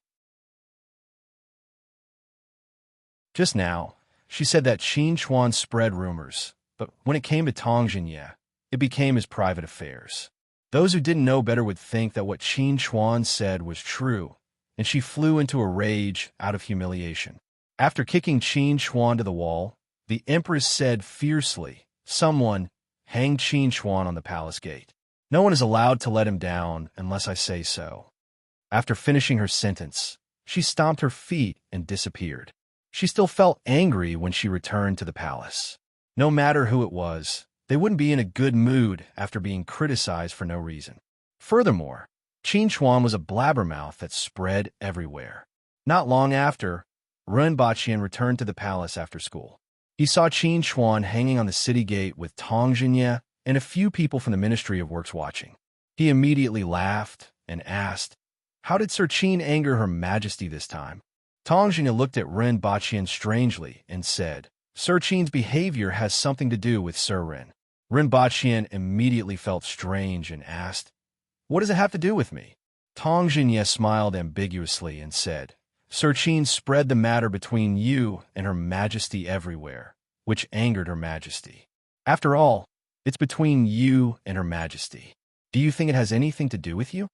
Just now, she said that Qin Chuan spread rumors, but when it came to Tong Jinye, it became his private affairs. Those who didn't know better would think that what Qin Chuan said was true, and she flew into a rage out of humiliation. After kicking Qin Chuan to the wall, the Empress said fiercely, "Someone, hang Qin Chuan on the palace gate. No one is allowed to let him down unless I say so." After finishing her sentence, she stomped her feet and disappeared. She still felt angry when she returned to the palace. No matter who it was, they wouldn't be in a good mood after being criticized for no reason. Furthermore, Qin Chuan was a blabbermouth that spread everywhere. Not long after, Renbaqian returned to the palace after school. He saw Qin Chuan hanging on the city gate with Tong Jinye and a few people from the Ministry of Works watching. He immediately laughed and asked, "How did Sir Qin anger Her Majesty this time?" Tong Jinye looked at Renbaqian strangely and said, "Sir Qin's behavior has something to do with Sir Ren." Renbaqian immediately felt strange and asked, "What does it have to do with me?" Tong Jinye smiled ambiguously and said, "Sir Qin spread the matter between you and Her Majesty everywhere, which angered Her Majesty. After all, it's between you and Her Majesty. Do you think it has anything to do with you?"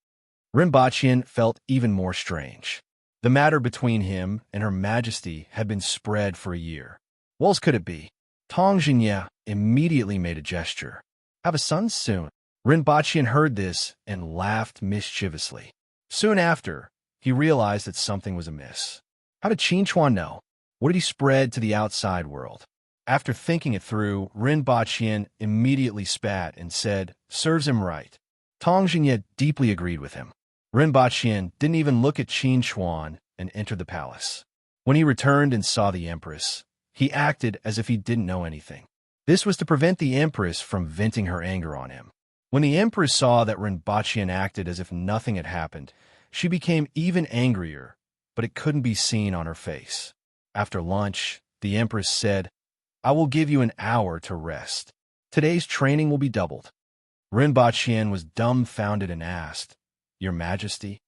Renbaqian felt even more strange. The matter between him and Her Majesty had been spread for a year. What else could it be? Tong Jinye immediately made a gesture. "Have a son soon." Renbaqian heard this and laughed mischievously. Soon after, he realized that something was amiss. How did Qin Chuan know? What did he spread to the outside world? After thinking it through, Renbaqian immediately spat and said, "Serves him right." Tong Jinye deeply agreed with him. Renbaqian didn't even look at Qin Chuan and entered the palace. When he returned and saw the Empress, he acted as if he didn't know anything. This was to prevent the Empress from venting her anger on him. When the Empress saw that Renbaqian acted as if nothing had happened, she became even angrier, but it couldn't be seen on her face. After lunch, the Empress said, "I will give you an hour to rest. Today's training will be doubled." Renbaqian was dumbfounded and asked, "Your Majesty?"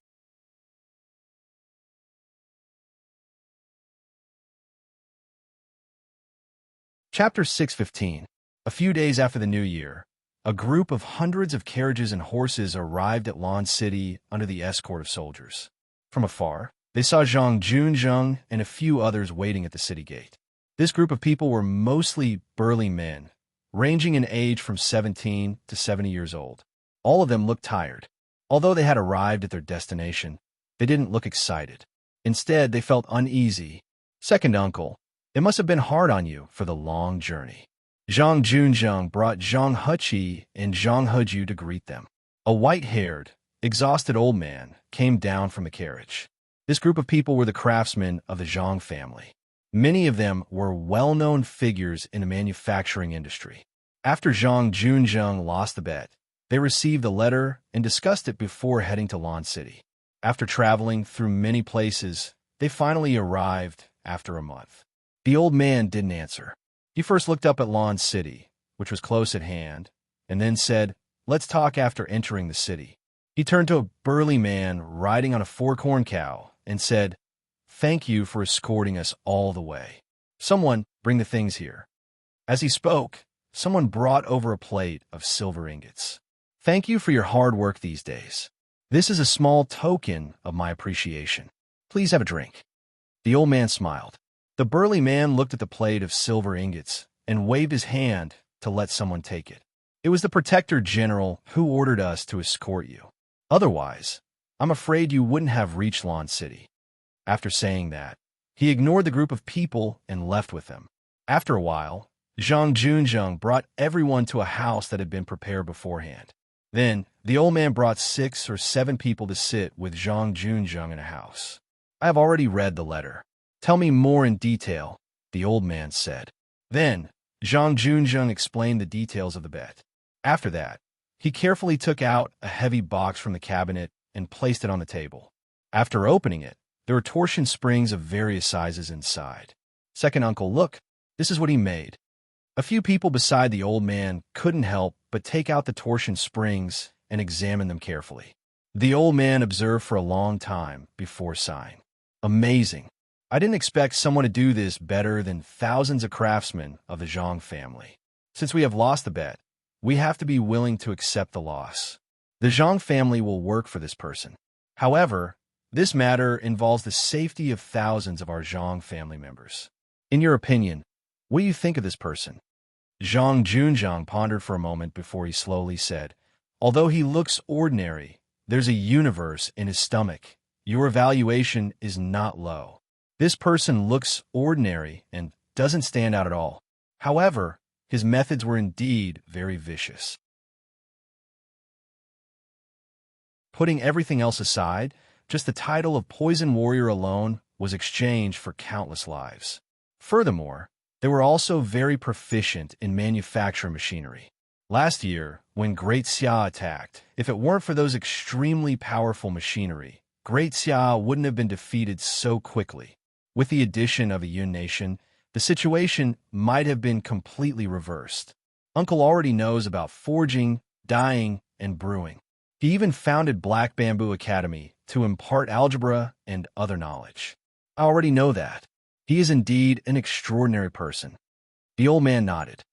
Chapter 615. A few days after the New Year, a group of hundreds of carriages and horses arrived at Lan City under the escort of soldiers. From afar, they saw Zhang Junzheng and a few others waiting at the city gate. This group of people were mostly burly men, ranging in age from 17 to 70 years old. All of them looked tired. Although they had arrived at their destination, they didn't look excited. Instead, they felt uneasy. "Second uncle, it must have been hard on you for the long journey." Zhang Junzheng brought Zhang Heqi and Zhang Heju to greet them. A white-haired, exhausted old man came down from the carriage. This group of people were the craftsmen of the Zhang family. Many of them were well-known figures in the manufacturing industry. After Zhang Junzheng lost the bet, they received a letter and discussed it before heading to Lan City. After traveling through many places, they finally arrived after a month. The old man didn't answer. He first looked up at Lan City, which was close at hand, and then said, "Let's talk after entering the city." He turned to a burly man riding on a four-corn cow and said, "Thank you for escorting us all the way. Someone bring the things here." As he spoke, someone brought over a plate of silver ingots. "Thank you for your hard work these days. This is a small token of my appreciation. Please have a drink." The old man smiled. The burly man looked at the plate of silver ingots and waved his hand to let someone take it. "It was the Protector General who ordered us to escort you. Otherwise, I'm afraid you wouldn't have reached Lan City." After saying that, he ignored the group of people and left with them. After a while, Zhang Junzheng brought everyone to a house that had been prepared beforehand. Then, the old man brought 6 or 7 people to sit with Zhang Junzheng in a house. "I have already read the letter. Tell me more in detail," the old man said. Then, Zhang Junzheng explained the details of the bet. After that, he carefully took out a heavy box from the cabinet and placed it on the table. After opening it, there were torsion springs of various sizes inside. "Second uncle, look, this is what he made." A few people beside the old man couldn't help but take out the torsion springs and examine them carefully. The old man observed for a long time before sighing. "Amazing. I didn't expect someone to do this better than thousands of craftsmen of the Zhang family. Since we have lost the bet, we have to be willing to accept the loss. The Zhang family will work for this person. However, this matter involves the safety of thousands of our Zhang family members. In your opinion, what do you think of this person?" Zhang Junzheng pondered for a moment before he slowly said, "Although he looks ordinary, there's a universe in his stomach. Your evaluation is not low. This person looks ordinary and doesn't stand out at all. However, his methods were indeed very vicious." Putting everything else aside, just the title of Poison Warrior alone was exchanged for countless lives. Furthermore, they were also very proficient in manufacturing machinery. Last year, when Great Xia attacked, if it weren't for those extremely powerful machinery, Great Xia wouldn't have been defeated so quickly. With the addition of a Yun nation, the situation might have been completely reversed. Uncle already knows about forging, dyeing, and brewing. He even founded Black Bamboo Academy to impart algebra and other knowledge. I already know that. He is indeed an extraordinary person. The old man nodded.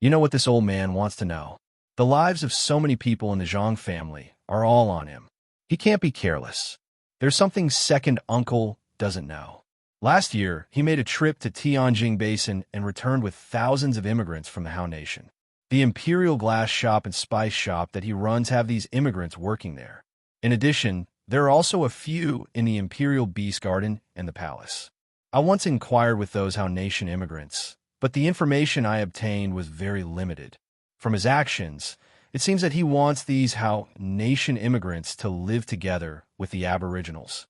You know what this old man wants to know? The lives of so many people in the Zhang family are all on him. He can't be careless. There's something second uncle doesn't know. Last year, he made a trip to Tianjing Basin and returned with thousands of immigrants from the Han Nation. The Imperial Glass Shop and Spice Shop that he runs have these immigrants working there. In addition, there are also a few in the Imperial Beast Garden and the Palace. I once inquired with those Han Nation immigrants, but the information I obtained was very limited. From his actions, it seems that he wants these Han Nation immigrants to live together with the Aboriginals.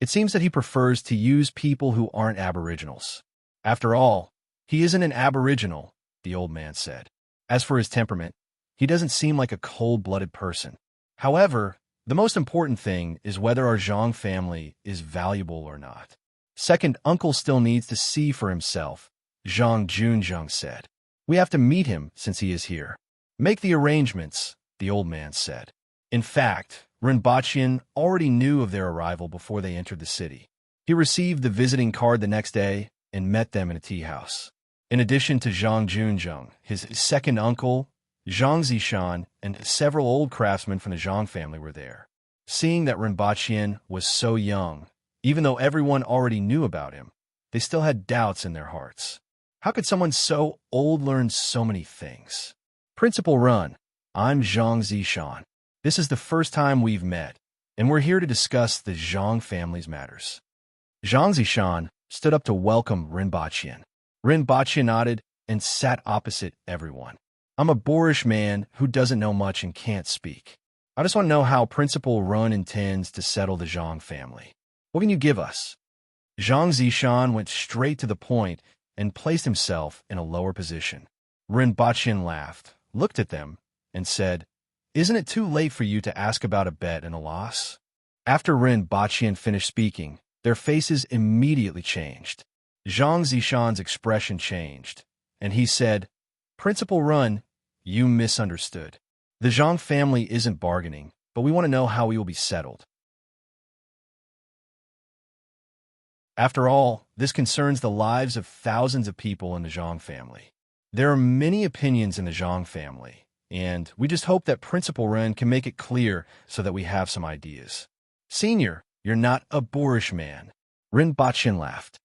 It seems that he prefers to use people who aren't Aboriginals. After all, he isn't an Aboriginal, the old man said. As for his temperament, he doesn't seem like a cold-blooded person. However, the most important thing is whether our Zhang family is valuable or not. Second uncle still needs to see for himself, Zhang Junzheng said. We have to meet him since he is here. Make the arrangements, the old man said. In fact, Rinpochian already knew of their arrival before they entered the city. He received the visiting card the next day and met them in a tea house. In addition to Zhang Junzheng, his second uncle, Zhang Zishan, and several old craftsmen from the Zhang family were there. Seeing that Rinpochian was so young, even though everyone already knew about him, they still had doubts in their hearts. How could someone so old learn so many things? Principal Run, I'm Zhang Zishan. This is the first time we've met, and we're here to discuss the Zhang family's matters. Zhang Zishan stood up to welcome Rinpochian. Rinpochian nodded and sat opposite everyone. I'm a boorish man who doesn't know much and can't speak. I just want to know how Principal Run intends to settle the Zhang family. What can you give us? Zhang Zishan went straight to the point and placed himself in a lower position. Ren Baqin laughed, looked at them, and said, "Isn't it too late for you to ask about a bet and a loss?" After Ren Baqin finished speaking, their faces immediately changed. Zhang Zishan's expression changed, and he said, "Principal Run, you misunderstood. The Zhang family isn't bargaining, but we want to know how we will be settled. After all, this concerns the lives of thousands of people in the Zhang family. There are many opinions in the Zhang family, and we just hope that Principal Ren can make it clear so that we have some ideas." "Senior, you're not a boorish man." Ren Baqin laughed.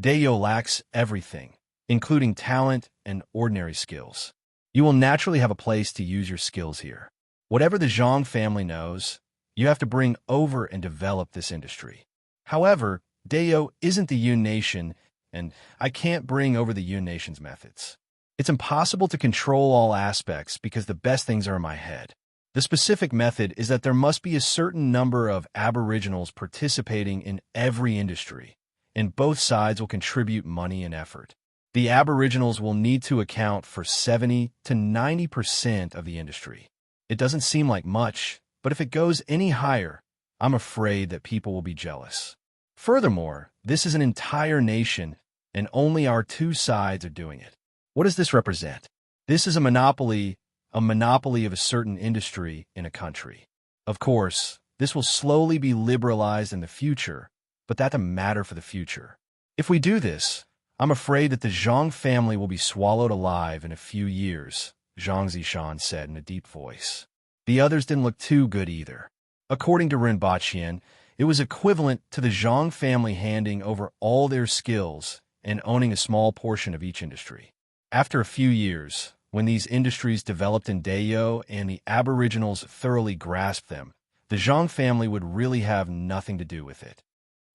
"Dayo lacks everything, including talent and ordinary skills. You will naturally have a place to use your skills here. Whatever the Zhang family knows, you have to bring over and develop this industry. However, Dayo isn't the Yun Nation, and I can't bring over the Yun Nation's methods. It's impossible to control all aspects because the best things are in my head. The specific method is that there must be a certain number of aboriginals participating in every industry, and both sides will contribute money and effort. The aboriginals will need to account for 70 to 90% of the industry. It doesn't seem like much, but if it goes any higher, I'm afraid that people will be jealous. Furthermore, this is an entire nation, and only our two sides are doing it. What does this represent? This is a monopoly of a certain industry in a country. Of course, this will slowly be liberalized in the future, but that doesn't matter for the future. If we do this, I'm afraid that the Zhang family will be swallowed alive in a few years," Zhang Zishan said in a deep voice. The others didn't look too good either. According to Ren Baqin, it was equivalent to the Zhang family handing over all their skills and owning a small portion of each industry. After a few years, when these industries developed in Dayo and the aboriginals thoroughly grasped them, the Zhang family would really have nothing to do with it.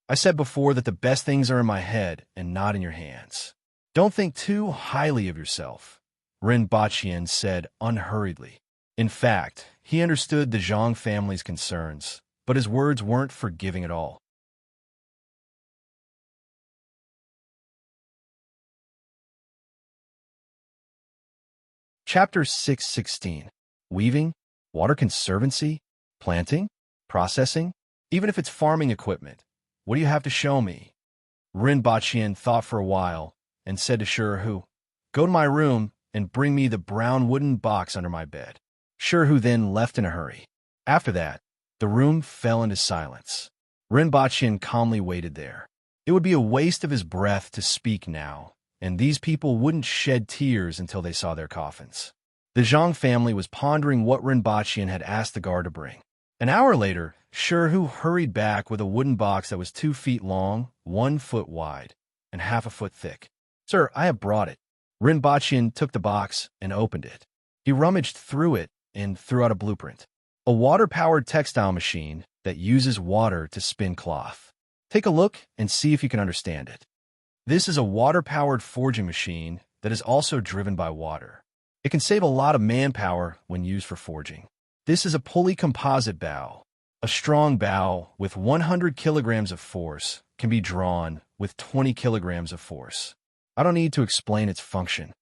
I said before that the best things are in my head and not in your hands. Don't think too highly of yourself, Ren Baqin said unhurriedly. In fact, he understood the Zhang family's concerns, but his words weren't forgiving at all. Chapter 616. Weaving, Water Conservancy, Planting, Processing, even if it's farming equipment. What do you have to show me? Ren Baqin thought for a while and said to Shirhu, "Go to my room and bring me the brown wooden box under my bed." Shirhu then left in a hurry. After that, the room fell into silence. Ren Baqin calmly waited there. It would be a waste of his breath to speak now, and these people wouldn't shed tears until they saw their coffins. The Zhang family was pondering what Ren Baqin had asked the guard to bring. An hour later, Shirhu hurried back with a wooden box that was 2 feet long, 1 foot wide, and half a foot thick. "Sir, I have brought it." Ren Baqin took the box and opened it. He rummaged through it and threw out a blueprint. A water-powered textile machine that uses water to spin cloth. Take a look and see if you can understand it. This is a water-powered forging machine that is also driven by water. It can save a lot of manpower when used for forging. This is a pulley composite bow. A strong bow with 100 kilograms of force can be drawn with 20 kilograms of force. I don't need to explain its function.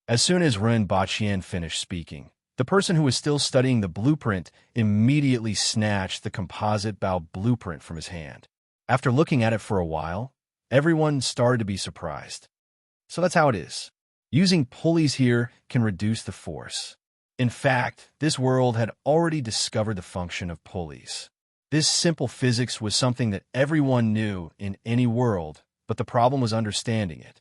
As soon as Ren Baqin finished speaking, the person who was still studying the blueprint immediately snatched the composite bow blueprint from his hand. After looking at it for a while, everyone started to be surprised. So that's how it is. Using pulleys here can reduce the force. In fact, this world had already discovered the function of pulleys. This simple physics was something that everyone knew in any world, but the problem was understanding it.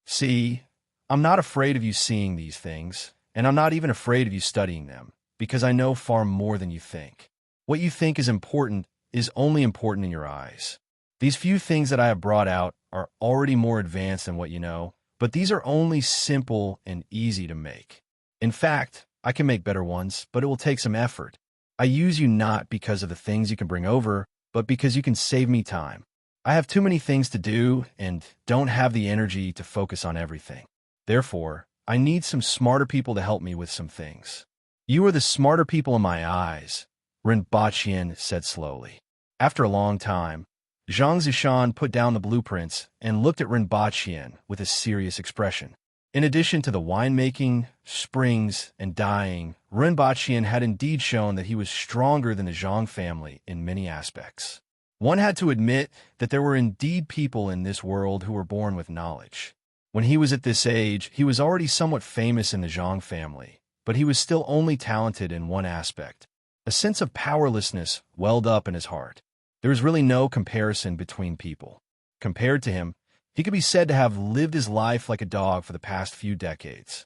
See, I'm not afraid of you seeing these things, and I'm not even afraid of you studying them, because I know far more than you think. What you think is important is only important in your eyes. These few things that I have brought out are already more advanced than what you know, but these are only simple and easy to make. In fact, I can make better ones, but it will take some effort. I use you not because of the things you can bring over, but because you can save me time. I have too many things to do and don't have the energy to focus on everything. Therefore, I need some smarter people to help me with some things. You are the smarter people in my eyes, Ren Baqin said slowly. After a long time, Zhang Zishan put down the blueprints and looked at Rinpochian with a serious expression. In addition to the winemaking, springs, and dyeing, Rinpochian had indeed shown that he was stronger than the Zhang family in many aspects. One had to admit that there were indeed people in this world who were born with knowledge. When he was at this age, he was already somewhat famous in the Zhang family, but he was still only talented in one aspect. A sense of powerlessness welled up in his heart. There was really no comparison between people. Compared to him, he could be said to have lived his life like a dog for the past few decades.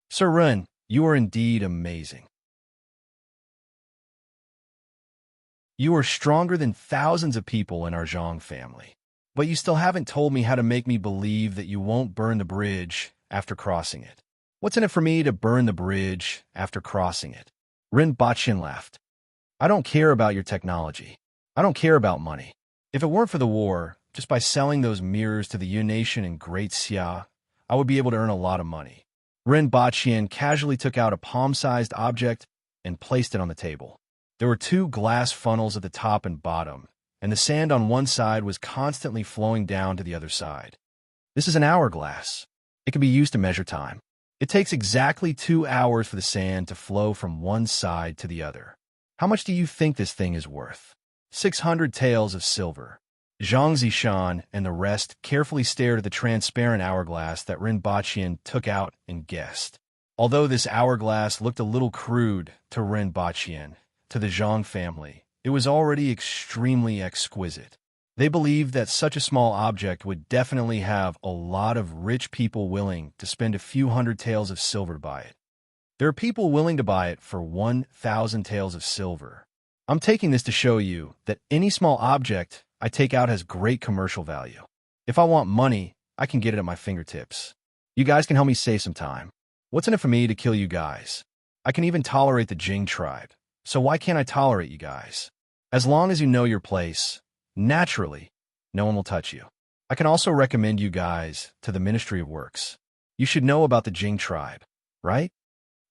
Sir Ren, you are indeed amazing. You are stronger than thousands of people in our Zhang family. But you still haven't told me how to make me believe that you won't burn the bridge after crossing it. What's in it for me to burn the bridge after crossing it? Rinpochian laughed. I don't care about your technology. I don't care about money. If it weren't for the war, just by selling those mirrors to the Yu Nation in Great Xia, I would be able to earn a lot of money. Rinpochian casually took out a palm-sized object and placed it on the table. There were 2 glass funnels at the top and bottom, and the sand on one side was constantly flowing down to the other side. This is an hourglass. It can be used to measure time. It takes exactly 2 hours for the sand to flow from one side to the other. How much do you think this thing is worth? 600 taels of silver. Zhang Zishan and the rest carefully stared at the transparent hourglass that Rinpochian took out and guessed. Although this hourglass looked a little crude to Rinpochian, to the Zhang family, it was already extremely exquisite. They believed that such a small object would definitely have a lot of rich people willing to spend a few hundred taels of silver to buy it. There are people willing to buy it for 1,000 taels of silver. I'm taking this to show you that any small object I take out has great commercial value. If I want money, I can get it at my fingertips. You guys can help me save some time. What's in it for me to kill you guys? I can even tolerate the Jing tribe. So why can't I tolerate you guys? As long as you know your place, naturally, no one will touch you. I can also recommend you guys to the Ministry of Works. You should know about the Jing tribe, right?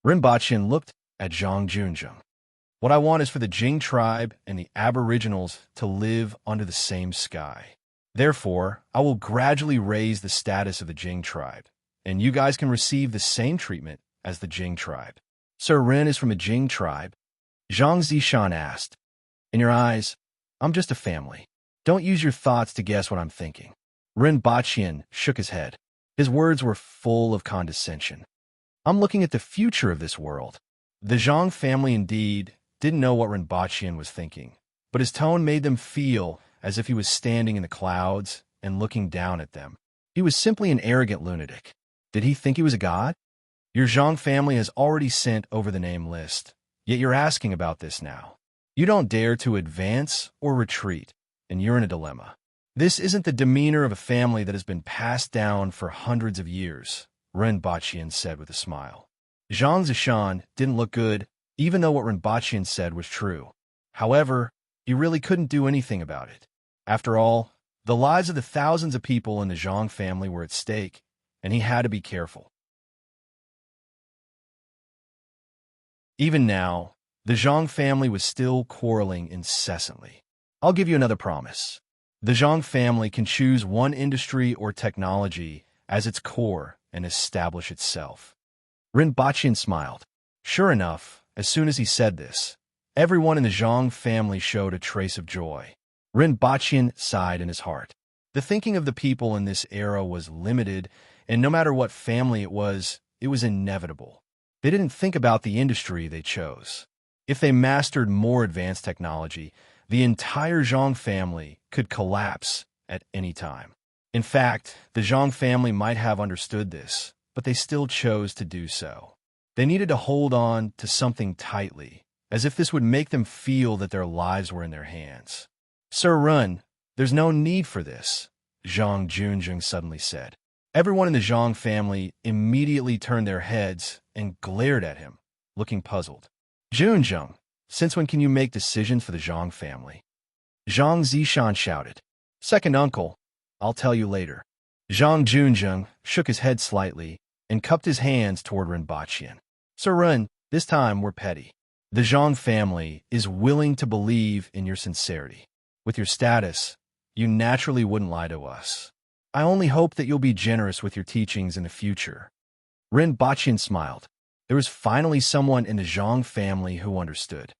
Rinpochian looked at Zhang Junzheng. What I want is for the Jing tribe and the aboriginals to live under the same sky. Therefore, I will gradually raise the status of the Jing tribe, and you guys can receive the same treatment as the Jing tribe. Sir Ren is from a Jing tribe. Zhang Zishan asked. In your eyes, I'm just a family. Don't use your thoughts to guess what I'm thinking. Rinpochian shook his head. His words were full of condescension. I'm looking at the future of this world. The Zhang family indeed didn't know what Rinpochian was thinking, but his tone made them feel as if he was standing in the clouds and looking down at them. He was simply an arrogant lunatic. Did he think he was a god? Your Zhang family has already sent over the name list, yet you're asking about this now. You don't dare to advance or retreat, and you're in a dilemma. This isn't the demeanor of a family that has been passed down for hundreds of years, Rinpochian said with a smile. Zhang Zishan didn't look good, even though what Rinpochian said was true. However, he really couldn't do anything about it. After all, the lives of the thousands of people in the Zhang family were at stake, and he had to be careful. Even now, the Zhang family was still quarreling incessantly. I'll give you another promise. The Zhang family can choose one industry or technology as its core and establish itself. Rinpochian smiled. Sure enough, as soon as he said this, everyone in the Zhang family showed a trace of joy. Rinpochian sighed in his heart. The thinking of the people in this era was limited, and no matter what family it was inevitable. They didn't think about the industry they chose. If they mastered more advanced technology, the entire Zhang family could collapse at any time. In fact, the Zhang family might have understood this, but they still chose to do so. They needed to hold on to something tightly, as if this would make them feel that their lives were in their hands. Sir Run, there's no need for this, Zhang Junzheng suddenly said. Everyone in the Zhang family immediately turned their heads and glared at him, looking puzzled. Junzheng, since when can you make decisions for the Zhang family? Zhang Zishan shouted. Second uncle, I'll tell you later. Zhang Junzheng shook his head slightly and cupped his hands toward Rinpochian. Sir Run, this time we're petty. The Zhang family is willing to believe in your sincerity. With your status, you naturally wouldn't lie to us. I only hope that you'll be generous with your teachings in the future. Rinpoche smiled. There was finally someone in the Zhang family who understood.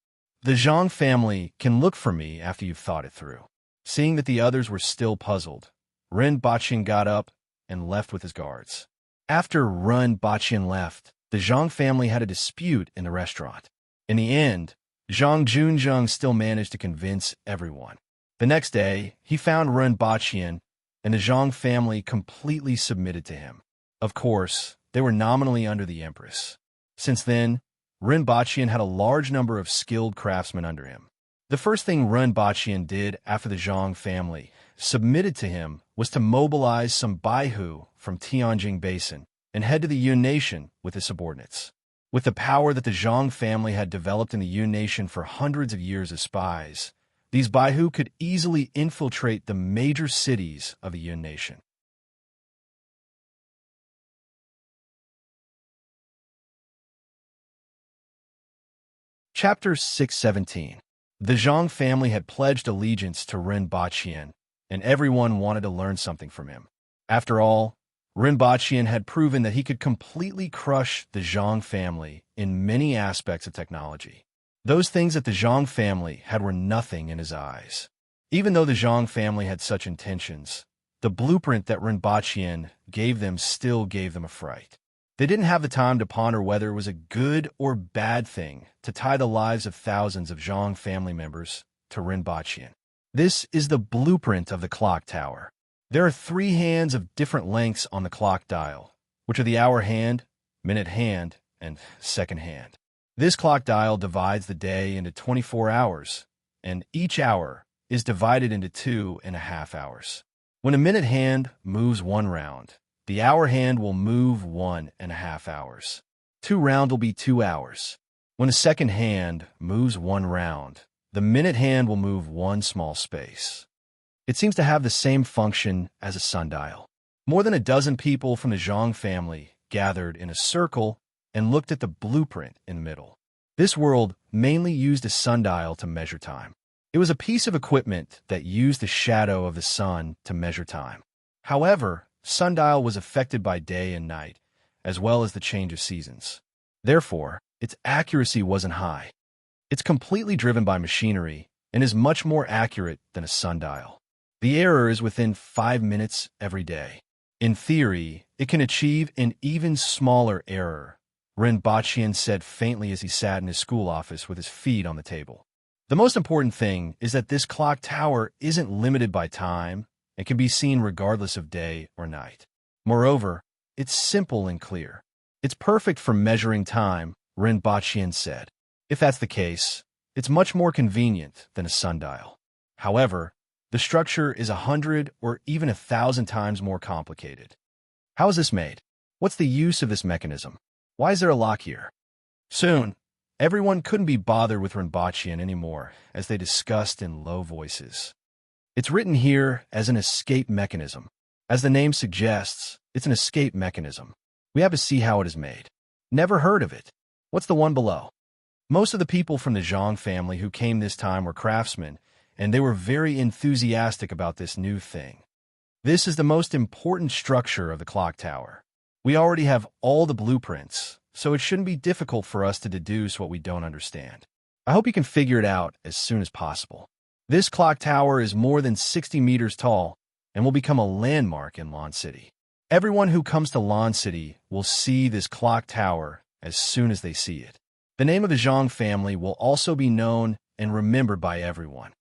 The Zhang family can look for me after you've thought it through. Seeing that the others were still puzzled, Rinpoche got up and left with his guards. After Rinpoche left, the Zhang family had a dispute in the restaurant. In the end, Zhang Junzheng still managed to convince everyone. The next day, he found Rinpoche, and the Zhang family completely submitted to him. Of course, they were nominally under the Empress. Since then, Rinpoche had a large number of skilled craftsmen under him. The first thing Rinpoche did after the Zhang family submitted to him was to mobilize some Baihu from Tianjin Basin and head to the Yun Nation with his subordinates. With the power that the Zhang family had developed in the Yun Nation for hundreds of years as spies, these Baihu could easily infiltrate the major cities of the Yun Nation. Chapter 617. The Zhang family had pledged allegiance to Rinpoche, and everyone wanted to learn something from him. After all, Rinpoche had proven that he could completely crush the Zhang family in many aspects of technology. Those things that the Zhang family had were nothing in his eyes. Even though the Zhang family had such intentions, the blueprint that Rinpoche gave them still gave them a fright. They didn't have the time to ponder whether it was a good or bad thing to tie the lives of thousands of Zhang family members to Rinpoche. This is the blueprint of the clock tower. There are 3 hands of different lengths on the clock dial, which are the hour hand, minute hand, and second hand. This clock dial divides the day into 24 hours, and each hour is divided into 2.5 hours. When a minute hand moves 1 round, the hour hand will move 1.5 hours. 2 round will be 2 hours. When a second hand moves 1 round, the minute hand will move 1 small space. It seems to have the same function as a sundial. More than a dozen people from the Zhang family gathered in a circle and looked at the blueprint in the middle. This world mainly used a sundial to measure time. It was a piece of equipment that used the shadow of the sun to measure time. However, sundial was affected by day and night, as well as the change of seasons. Therefore, its accuracy wasn't high. It's completely driven by machinery and is much more accurate than a sundial. The error is within 5 minutes every day. In theory, it can achieve an even smaller error, Rinpoche said faintly as he sat in his school office with his feet on the table. The most important thing is that this clock tower isn't limited by time and can be seen regardless of day or night. Moreover, it's simple and clear. It's perfect for measuring time, Rinpoche said. If that's the case, it's much more convenient than a sundial. However, the structure is 100 or even 1,000 times more complicated. How is this made? What's the use of this mechanism? Why is there a lock here? Soon, everyone couldn't be bothered with Rinpoche anymore as they discussed in low voices. It's written here as an escape mechanism. As the name suggests, it's an escape mechanism. We have to see how it is made. Never heard of it. What's the one below? Most of the people from the Zhang family who came this time were craftsmen, and they were very enthusiastic about this new thing. This is the most important structure of the clock tower. We already have all the blueprints, so it shouldn't be difficult for us to deduce what we don't understand. I hope you can figure it out as soon as possible. This clock tower is more than 60 meters tall and will become a landmark in Lan City. Everyone who comes to Lan City will see this clock tower as soon as they see it. The name of the Zhang family will also be known and remembered by everyone.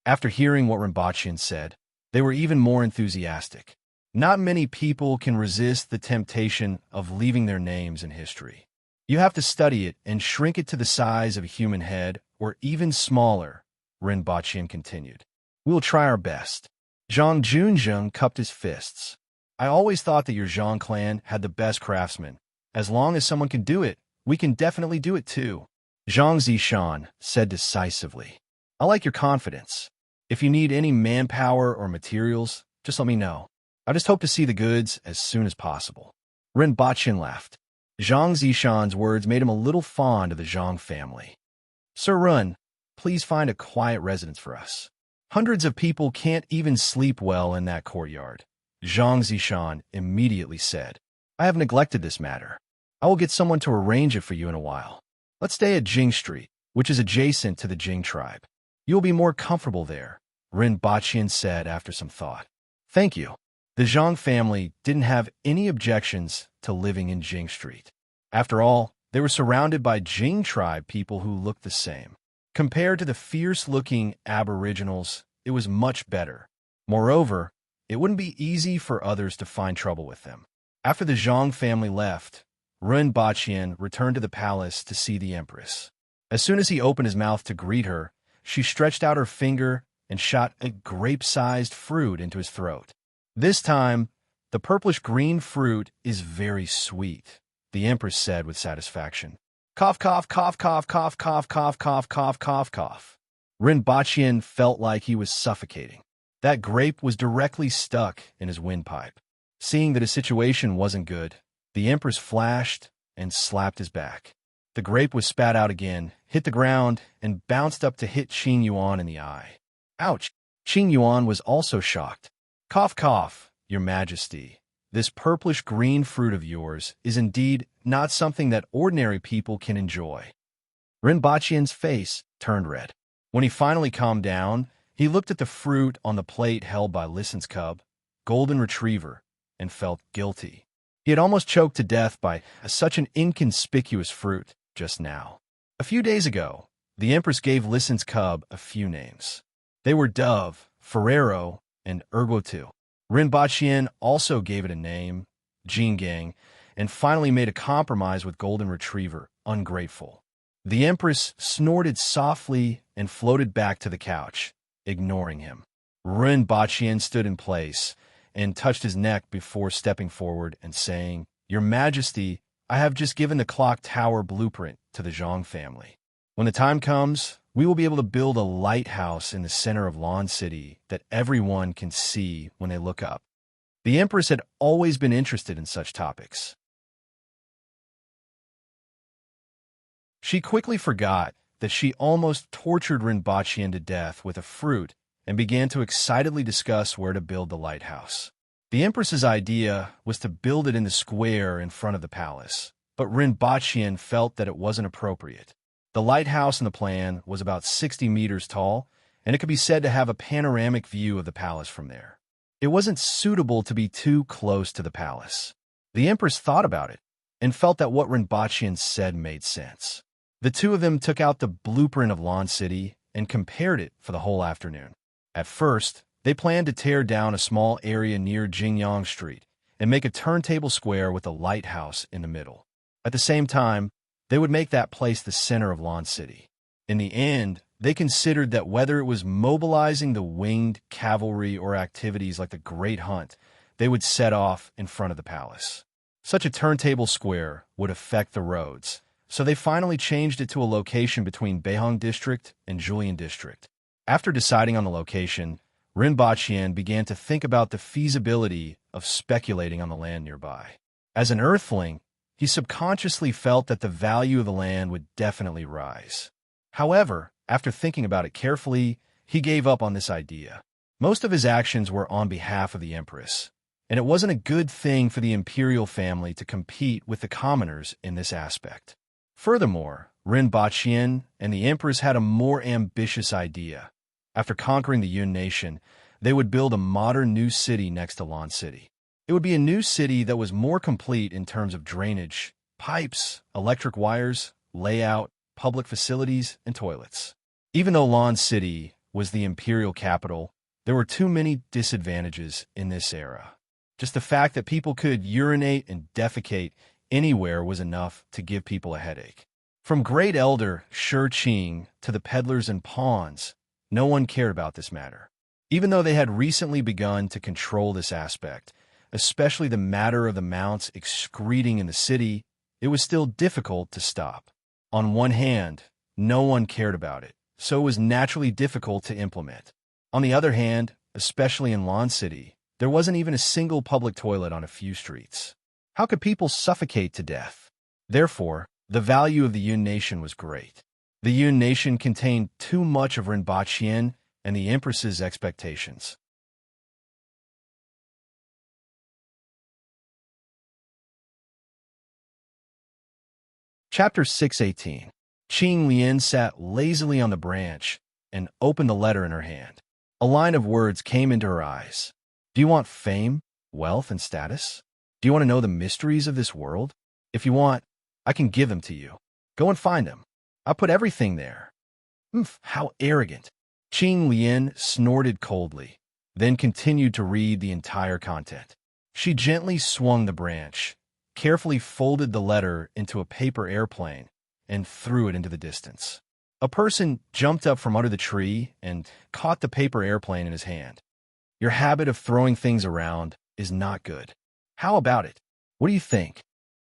After hearing what Rinpoche said, they were even more enthusiastic. Not many people can resist the temptation of leaving their names in history. You have to study it and shrink it to the size of a human head, or even smaller, Rinpoche continued. We'll try our best. Zhang Junzheng cupped his fists. I always thought that your Zhang clan had the best craftsmen. As long as someone can do it, we can definitely do it too. Zhang Zishan said decisively. I like your confidence. If you need any manpower or materials, just let me know. I just hope to see the goods as soon as possible. Rinpoche laughed. Zhang Zishan's words made him a little fond of the Zhang family. Sir Run, please find a quiet residence for us. Hundreds of people can't even sleep well in that courtyard. Zhang Zishan immediately said, I have neglected this matter. I will get someone to arrange it for you in a while. Let's stay at Jing Street, which is adjacent to the Jing tribe. You will be more comfortable there, Ren Baqian said after some thought. Thank you. The Zhang family didn't have any objections to living in Jing Street. After all, they were surrounded by Jing tribe people who looked the same. Compared to the fierce-looking aboriginals, it was much better. Moreover, it wouldn't be easy for others to find trouble with them. After the Zhang family left, Ren Baqian returned to the palace to see the Empress. As soon as he opened his mouth to greet her, she stretched out her finger and shot a grape-sized fruit into his throat. This time, the purplish-green fruit is very sweet, the Empress said with satisfaction. Cough, cough, cough, cough, cough, cough, cough, cough, cough, cough, cough. Ren Baqian felt like he was suffocating. That grape was directly stuck in his windpipe. Seeing that his situation wasn't good, the Empress flashed and slapped his back. The grape was spat out again, hit the ground, and bounced up to hit Qing Yuan in the eye. Ouch! Qing Yuan was also shocked. Cough, cough, Your Majesty. This purplish-green fruit of yours is indeed not something that ordinary people can enjoy. Ren Baqian's face turned red. When he finally calmed down, he looked at the fruit on the plate held by Listen's cub, Golden Retriever, and felt guilty. He had almost choked to death by such an inconspicuous fruit just now. A few days ago, the Empress gave Listen's cub a few names. They were Dove, Ferrero, and Ergotu. Ren Baqian also gave it a name, Jingang, and finally made a compromise with Golden Retriever, Ungrateful. The Empress snorted softly and floated back to the couch, ignoring him. Ren Baqian stood in place and touched his neck before stepping forward and saying, Your Majesty, I have just given the clock tower blueprint to the Zhang family. When the time comes, we will be able to build a lighthouse in the center of Lan City that everyone can see when they look up. The Empress had always been interested in such topics. She quickly forgot that she almost tortured Ren Baqian to death with a fruit and began to excitedly discuss where to build the lighthouse. The Empress's idea was to build it in the square in front of the palace, but Ren Baqian felt that it wasn't appropriate. The lighthouse in the plan was about 60 meters tall, and it could be said to have a panoramic view of the palace from there. It wasn't suitable to be too close to the palace. The Empress thought about it and felt that what Ren Baqian said made sense. The two of them took out the blueprint of Lan City and compared it for the whole afternoon. At first, they planned to tear down a small area near Jingyang Street and make a turntable square with a lighthouse in the middle. At the same time, they would make that place the center of Lan City. In the end, they considered that whether it was mobilizing the winged cavalry or activities like the Great Hunt, they would set off in front of the palace. Such a turntable square would affect the roads, so they finally changed it to a location between Beihang District and Julian District. After deciding on the location, Ren Baqian began to think about the feasibility of speculating on the land nearby. As an Earthling, he subconsciously felt that the value of the land would definitely rise. However, after thinking about it carefully, he gave up on this idea. Most of his actions were on behalf of the Empress, and it wasn't a good thing for the imperial family to compete with the commoners in this aspect. Furthermore, Ren Baqian and the Empress had a more ambitious idea. After conquering the Yun nation, they would build a modern new city next to Lan City. It would be a new city that was more complete in terms of drainage, pipes, electric wires, layout, public facilities, and toilets. Even though Lan City was the imperial capital, there were too many disadvantages in this era. Just the fact that people could urinate and defecate anywhere was enough to give people a headache. From Great Elder Shi Qing to the peddlers and pawns, no one cared about this matter. Even though they had recently begun to control this aspect, especially the matter of the mounts excreting in the city, it was still difficult to stop. On one hand, no one cared about it, so it was naturally difficult to implement. On the other hand, especially in Lan City, there wasn't even a single public toilet on a few streets. How could people suffocate to death? Therefore, the value of the Yun nation was great. The Yun nation contained too much of Rinpoche and the Empress's expectations. Chapter 618. Qing Lian sat lazily on the branch and opened the letter in her hand. A line of words came into her eyes. Do you want fame, wealth, and status? Do you want to know the mysteries of this world? If you want, I can give them to you. Go and find them. I put everything there. How arrogant. Qing Lian snorted coldly, then continued to read the entire content. She gently swung the branch, carefully folded the letter into a paper airplane, and threw it into the distance. A person jumped up from under the tree and caught the paper airplane in his hand. Your habit of throwing things around is not good. How about it? What do you think?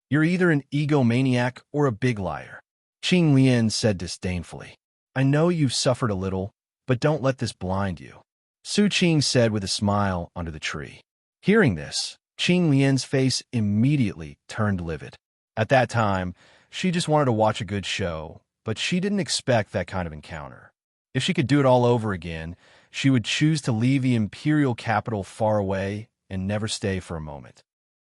You're either an egomaniac or a big liar. Qing Lian said disdainfully. I know you've suffered a little, but don't let this blind you. Su Qing said with a smile under the tree. Hearing this, Qing Lian's face immediately turned livid. At that time, she just wanted to watch a good show, but she didn't expect that kind of encounter. If she could do it all over again, she would choose to leave the imperial capital far away and never stay for a moment.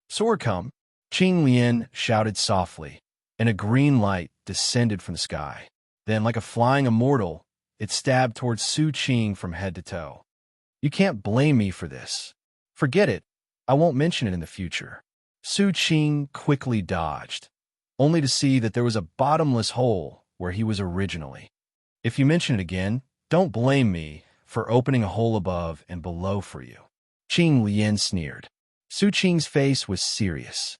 Sword come, Qing Lian shouted softly, and a green light descended from the sky. Then, like a flying immortal, it stabbed towards Su Qing from head to toe. You can't blame me for this. Forget it. I won't mention it in the future. Su Qing quickly dodged, only to see that there was a bottomless hole where he was originally. If you mention it again, don't blame me for opening a hole above and below for you. Qing Lian sneered. Su Qing's face was serious.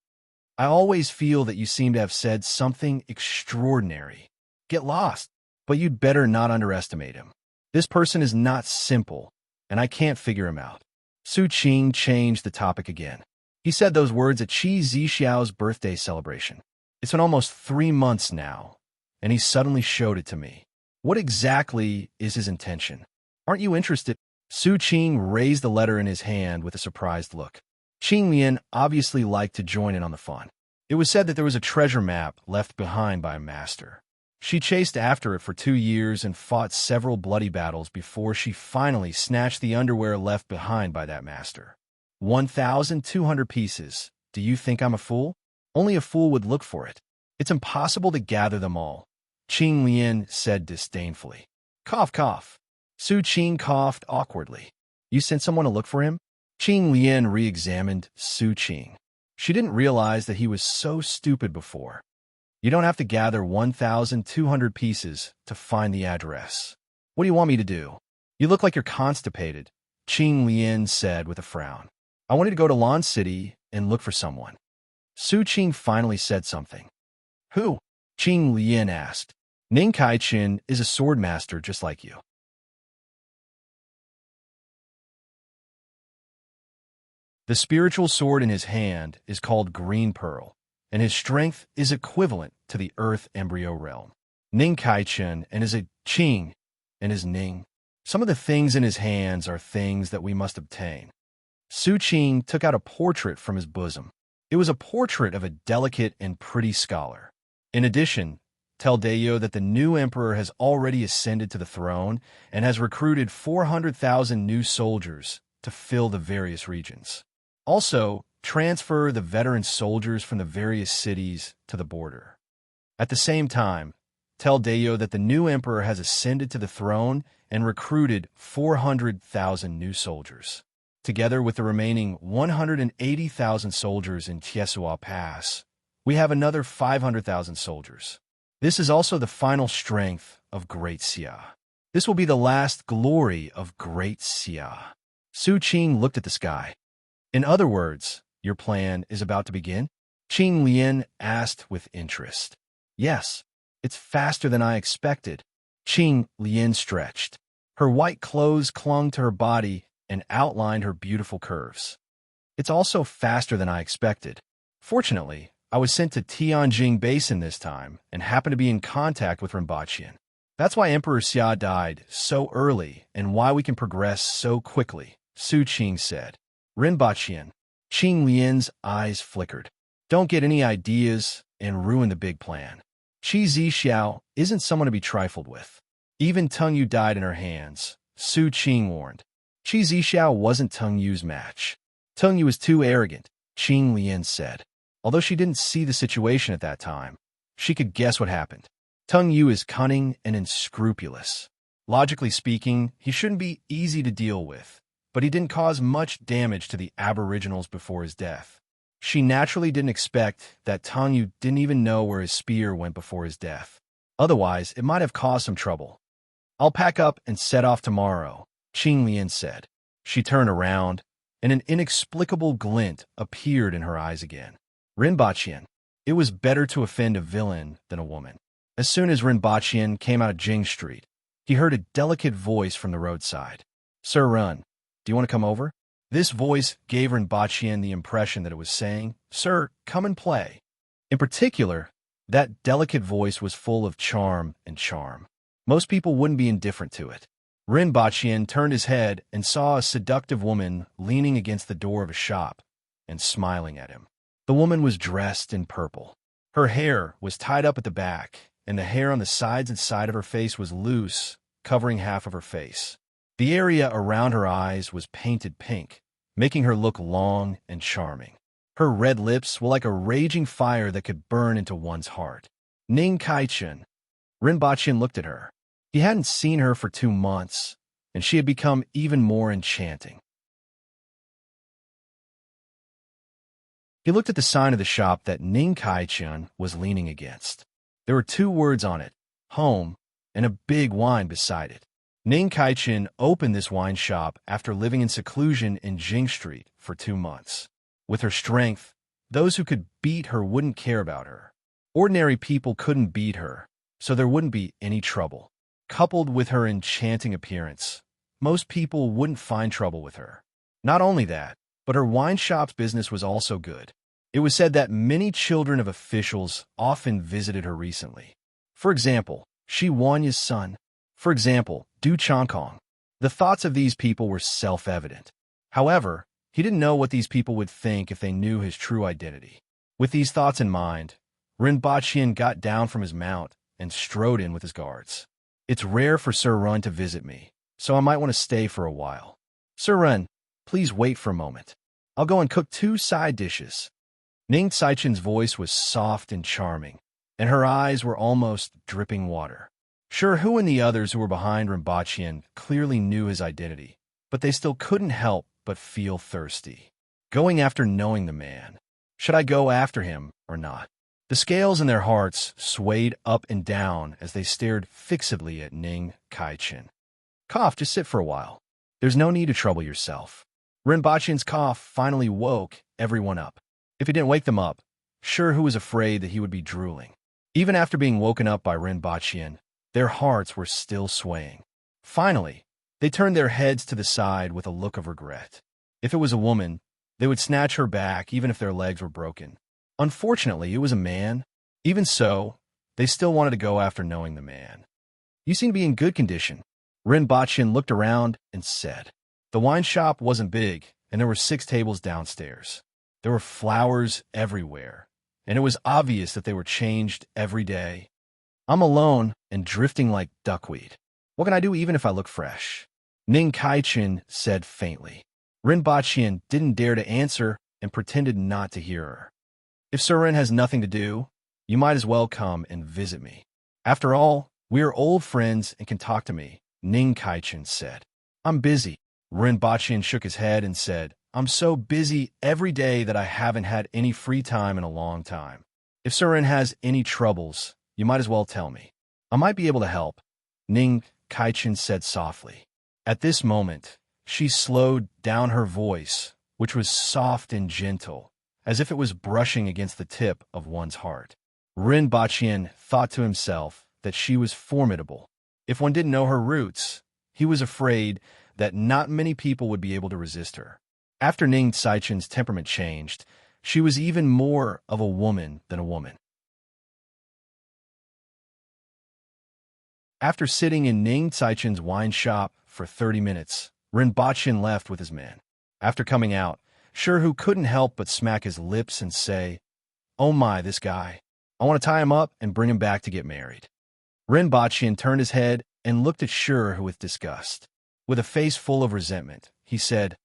I always feel that you seem to have said something extraordinary. Get lost, but you'd better not underestimate him. This person is not simple, and I can't figure him out. Su Qing changed the topic again. He said those words at Qi Zixiao's birthday celebration. It's been almost 3 months now, and he suddenly showed it to me. What exactly is his intention? Aren't you interested? Su Qing raised the letter in his hand with a surprised look. Qing Lian obviously liked to join in on the fun. It was said that there was a treasure map left behind by a master. She chased after it for 2 years and fought several bloody battles before she finally snatched the underwear left behind by that master. 1,200 pieces. Do you think I'm a fool? Only a fool would look for it. It's impossible to gather them all. Qing Lian said disdainfully. Cough, cough. Su Qing coughed awkwardly. You sent someone to look for him? Qing Lian re-examined Su Qing. She didn't realize that he was so stupid before. You don't have to gather 1,200 pieces to find the address. What do you want me to do? You look like you're constipated, Qing Lian said with a frown. I wanted to go to Lan City and look for someone. Su Qing finally said something. Who? Qing Lian asked. Ning Kai-chin is a sword master just like you. The spiritual sword in his hand is called Green Pearl, and his strength is equivalent to the Earth embryo realm. Ning Kai-chin and is a Qing and is Ning. Some of the things in his hands are things that we must obtain. Su Qing took out a portrait from his bosom. It was a portrait of a delicate and pretty scholar. In addition, tell Dayo that the new emperor has already ascended to the throne and has recruited 400,000 new soldiers to fill the various regions. Also, transfer the veteran soldiers from the various cities to the border. At the same time, tell Dayo that the new emperor has ascended to the throne and recruited 400,000 new soldiers. Together with the remaining 180,000 soldiers in Tiesua Pass, we have another 500,000 soldiers. This is also the final strength of Great Xia. This will be the last glory of Great Xia. Su Qing looked at the sky. In other words, your plan is about to begin? Qing Lian asked with interest. Yes, it's faster than I expected. Qing Lian stretched. Her white clothes clung to her body and outlined her beautiful curves. It's also faster than I expected. Fortunately, I was sent to Tianjing Basin this time and happened to be in contact with Rinpoche. That's why Emperor Xia died so early and why we can progress so quickly, Su Qing said. Rinpoche. Qing Lian's eyes flickered. Don't get any ideas and ruin the big plan. Qi Zixiao isn't someone to be trifled with. Even Teng Yu died in her hands, Su Qing warned. Qi Zixiao wasn't Teng Yu's match. Teng Yu was too arrogant, Qing Lian said. Although she didn't see the situation at that time, she could guess what happened. Teng Yu is cunning and unscrupulous. Logically speaking, he shouldn't be easy to deal with, but he didn't cause much damage to the aboriginals before his death. She naturally didn't expect that Teng Yu didn't even know where his spear went before his death. Otherwise, it might have caused some trouble. I'll pack up and set off tomorrow, Qing Lian said. She turned around, and an inexplicable glint appeared in her eyes again. Rinpochian. It was better to offend a villain than a woman. As soon as Rinpochian came out of Jing Street, he heard a delicate voice from the roadside. Sir Run, do you want to come over? This voice gave Rinpochian the impression that it was saying, Sir, come and play. In particular, that delicate voice was full of charm and charm. Most people wouldn't be indifferent to it. Rinpochian turned his head and saw a seductive woman leaning against the door of a shop and smiling at him. The woman was dressed in purple. Her hair was tied up at the back, and the hair on the sides and side of her face was loose, covering half of her face. The area around her eyes was painted pink, making her look long and charming. Her red lips were like a raging fire that could burn into one's heart. Ning Kaichen. Rinpochian looked at her. He hadn't seen her for 2 months, and she had become even more enchanting. He looked at the sign of the shop that Ning Kaichen was leaning against. There were 2 words on it, home, and a big wine beside it. Ning Kaichen opened this wine shop after living in seclusion in Jing Street for 2 months. With her strength, those who could beat her wouldn't care about her. Ordinary people couldn't beat her, so there wouldn't be any trouble. Coupled with her enchanting appearance, most people wouldn't find trouble with her. Not only that, but her wine shop's business was also good. It was said that many children of officials often visited her recently. For example, Shi Wanya's son. For example, Du Changkong. The thoughts of these people were self-evident. However, he didn't know what these people would think if they knew his true identity. With these thoughts in mind, Rinpochian got down from his mount and strode in with his guards. It's rare for Sir Run to visit me, so I might want to stay for a while. Sir Run, please wait for a moment. I'll go and cook 2 side dishes. Ning Saichen's voice was soft and charming, and her eyes were almost dripping water. Sure, Hu and the others who were behind Rinpochian clearly knew his identity, but they still couldn't help but feel thirsty. Going after knowing the man. Should I go after him or not? The scales in their hearts swayed up and down as they stared fixedly at Ning Kaichen. Cough, just sit for a while. There's no need to trouble yourself. Rinpochian's cough finally woke everyone up. If he didn't wake them up, sure, Hu was afraid that he would be drooling. Even after being woken up by Rinpochian, their hearts were still swaying. Finally, they turned their heads to the side with a look of regret. If it was a woman, they would snatch her back even if their legs were broken. Unfortunately, it was a man. Even so, they still wanted to go after knowing the man. You seem to be in good condition. Rinpochian looked around and said. The wine shop wasn't big, and there were 6 tables downstairs. There were flowers everywhere, and it was obvious that they were changed every day. I'm alone and drifting like duckweed. What can I do even if I look fresh? Ning Kaichen said faintly. Rinpochian didn't dare to answer and pretended not to hear her. If Sir Ren has nothing to do, you might as well come and visit me. After all, we are old friends and can talk to me, Ning Kaichen said. I'm busy. Rinpochian shook his head and said, I'm so busy every day that I haven't had any free time in a long time. If Sir Ren has any troubles, you might as well tell me. I might be able to help, Ning Kaichen said softly. At this moment, she slowed down her voice, which was soft and gentle, as if it was brushing against the tip of one's heart. Rinpochian thought to himself that she was formidable. If one didn't know her roots, he was afraid that not many people would be able to resist her. After Ning Saichen's temperament changed, she was even more of a woman than a woman. After sitting in Ning Saichen's wine shop for 30 minutes, Rinpochian left with his men. After coming out, Sherhu couldn't help but smack his lips and say, Oh my, this guy. I want to tie him up and bring him back to get married." Rinpoche turned his head and looked at Shur with disgust. With a face full of resentment, he said,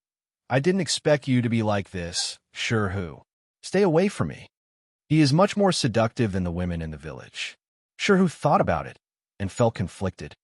"I didn't expect you to be like this, Shur. Stay away from me. He is much more seductive than the women in the village." Shur thought about it and felt conflicted.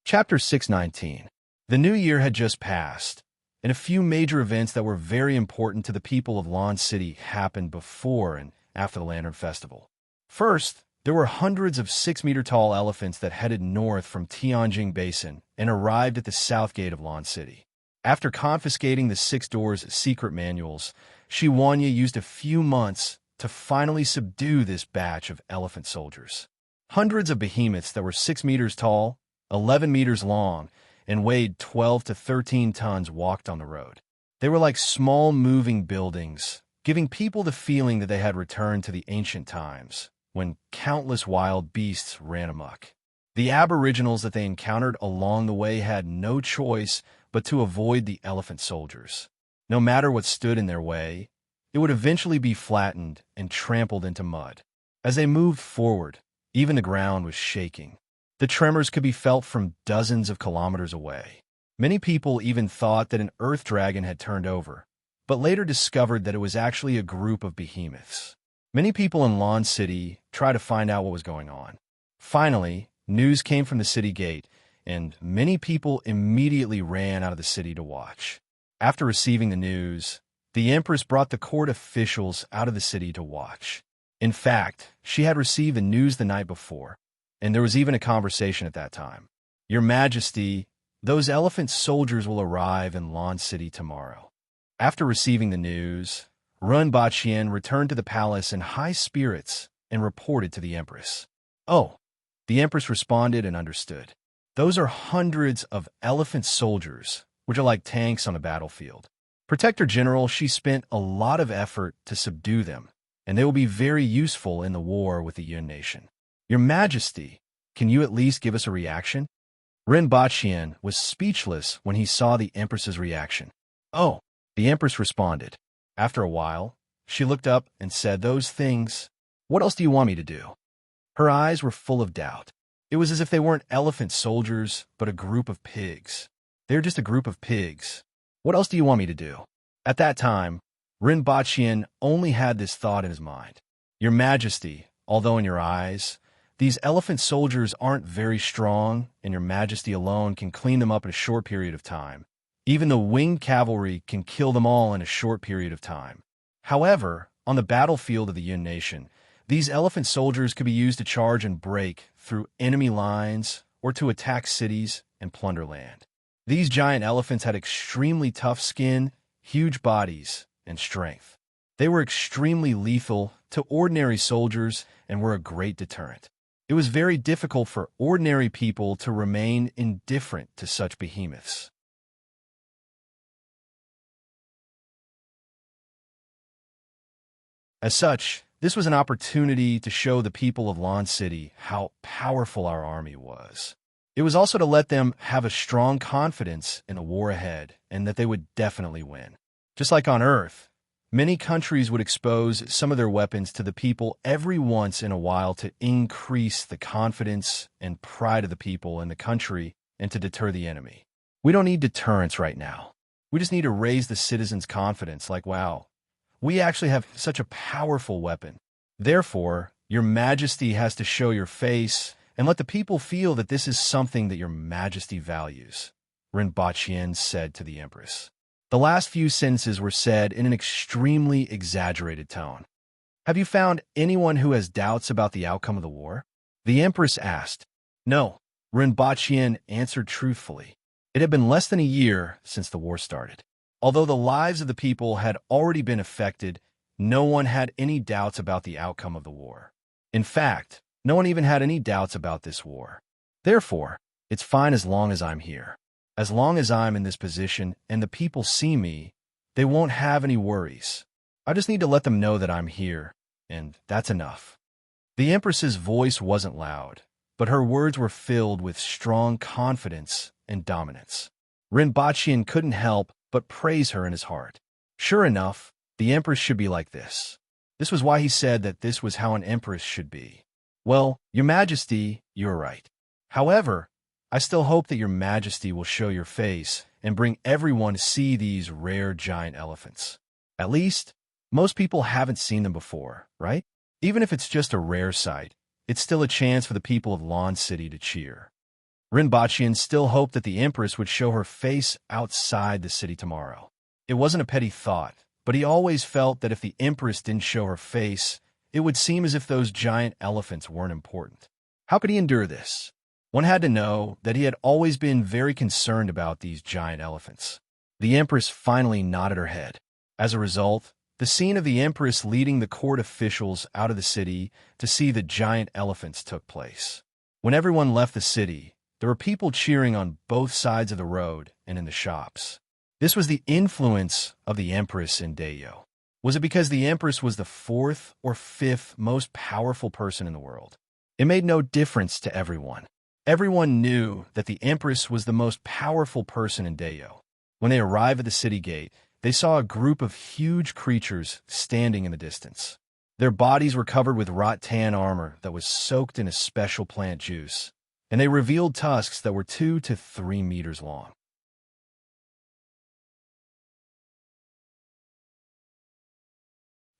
Chapter 619. The new year had just passed, and a few major events that were very important to the people of Lan City happened before and after the Lantern Festival. First, there were hundreds of 6-meter-tall elephants that headed north from Tianjing Basin and arrived at the south gate of Lan City. After confiscating the 6 doors' secret manuals, Shi Wanya used a few months to finally subdue this batch of elephant soldiers. Hundreds of behemoths that were 6 meters tall, 11 meters long, and weighed 12 to 13 tons walked on the road. They were like small moving buildings, giving people the feeling that they had returned to the ancient times, when countless wild beasts ran amok. The aboriginals that they encountered along the way had no choice but to avoid the elephant soldiers. No matter what stood in their way, it would eventually be flattened and trampled into mud. As they moved forward, even the ground was shaking. The tremors could be felt from dozens of kilometers away. Many people even thought that an earth dragon had turned over, but later discovered that it was actually a group of behemoths. Many people in Lan City tried to find out what was going on. Finally, news came from the city gate, and many people immediately ran out of the city to watch. After receiving the news, the Empress brought the court officials out of the city to watch. In fact, she had received the news the night before, and there was even a conversation at that time. "Your Majesty, those elephant soldiers will arrive in Lan City tomorrow." After receiving the news, Rinpoche returned to the palace in high spirits and reported to the Empress. "Oh," the Empress responded and understood. "Those are hundreds of elephant soldiers, which are like tanks on a battlefield. Protector General, she spent a lot of effort to subdue them, and they will be very useful in the war with the Yun nation. Your Majesty, can you at least give us a reaction?" Rinpoche was speechless when he saw the Empress's reaction. "Oh," the Empress responded. After a while, she looked up and said, "Those things, what else do you want me to do?" Her eyes were full of doubt. It was as if they weren't elephant soldiers, but a group of pigs. They're just a group of pigs. What else do you want me to do? At that time, Rinpoche only had this thought in his mind. "Your Majesty, although in your eyes, these elephant soldiers aren't very strong, and your Majesty alone can clean them up in a short period of time. Even the winged cavalry can kill them all in a short period of time. However, on the battlefield of the Yun nation, these elephant soldiers could be used to charge and break through enemy lines or to attack cities and plunder land. These giant elephants had extremely tough skin, huge bodies, and strength. They were extremely lethal to ordinary soldiers and were a great deterrent. It was very difficult for ordinary people to remain indifferent to such behemoths." As such, this was an opportunity to show the people of Lan City how powerful our army was. It was also to let them have a strong confidence in the war ahead and that they would definitely win. Just like on Earth, many countries would expose some of their weapons to the people every once in a while to increase the confidence and pride of the people in the country and to deter the enemy. We don't need deterrence right now. We just need to raise the citizens' confidence like, wow, we actually have such a powerful weapon. Therefore, your Majesty has to show your face and let the people feel that this is something that your Majesty values, Rinpoche said to the Empress. The last few sentences were said in an extremely exaggerated tone. "Have you found anyone who has doubts about the outcome of the war?" the Empress asked. "No," Rinpoche answered truthfully. It had been less than a year since the war started. Although the lives of the people had already been affected, no one had any doubts about the outcome of the war. In fact, no one even had any doubts about this war. Therefore, it's fine as long as I'm here. As long as I'm in this position and the people see me, they won't have any worries. I just need to let them know that I'm here, and that's enough." The Empress's voice wasn't loud, but her words were filled with strong confidence and dominance. Rinpochian couldn't help but praise her in his heart. Sure enough, the Empress should be like this. This was why he said that this was how an Empress should be. Well, Your Majesty, you're right. However, I still hope that Your Majesty will show your face and bring everyone to see these rare giant elephants. At least, most people haven't seen them before, right? Even if it's just a rare sight, it's still a chance for the people of Lawn City to cheer. Rinpochian still hoped that the Empress would show her face outside the city tomorrow. It wasn't a petty thought, but he always felt that if the Empress didn't show her face, it would seem as if those giant elephants weren't important. How could he endure this? One had to know that he had always been very concerned about these giant elephants. The Empress finally nodded her head. As a result, the scene of the Empress leading the court officials out of the city to see the giant elephants took place. When everyone left the city, there were people cheering on both sides of the road and in the shops. This was the influence of the Empress in Dayo. Was it because the Empress was the fourth or fifth most powerful person in the world? It made no difference to everyone. Everyone knew that the Empress was the most powerful person in Dayo. When they arrived at the city gate, they saw a group of huge creatures standing in the distance. Their bodies were covered with rattan armor that was soaked in a special plant juice, and they revealed tusks that were 2 to 3 meters long.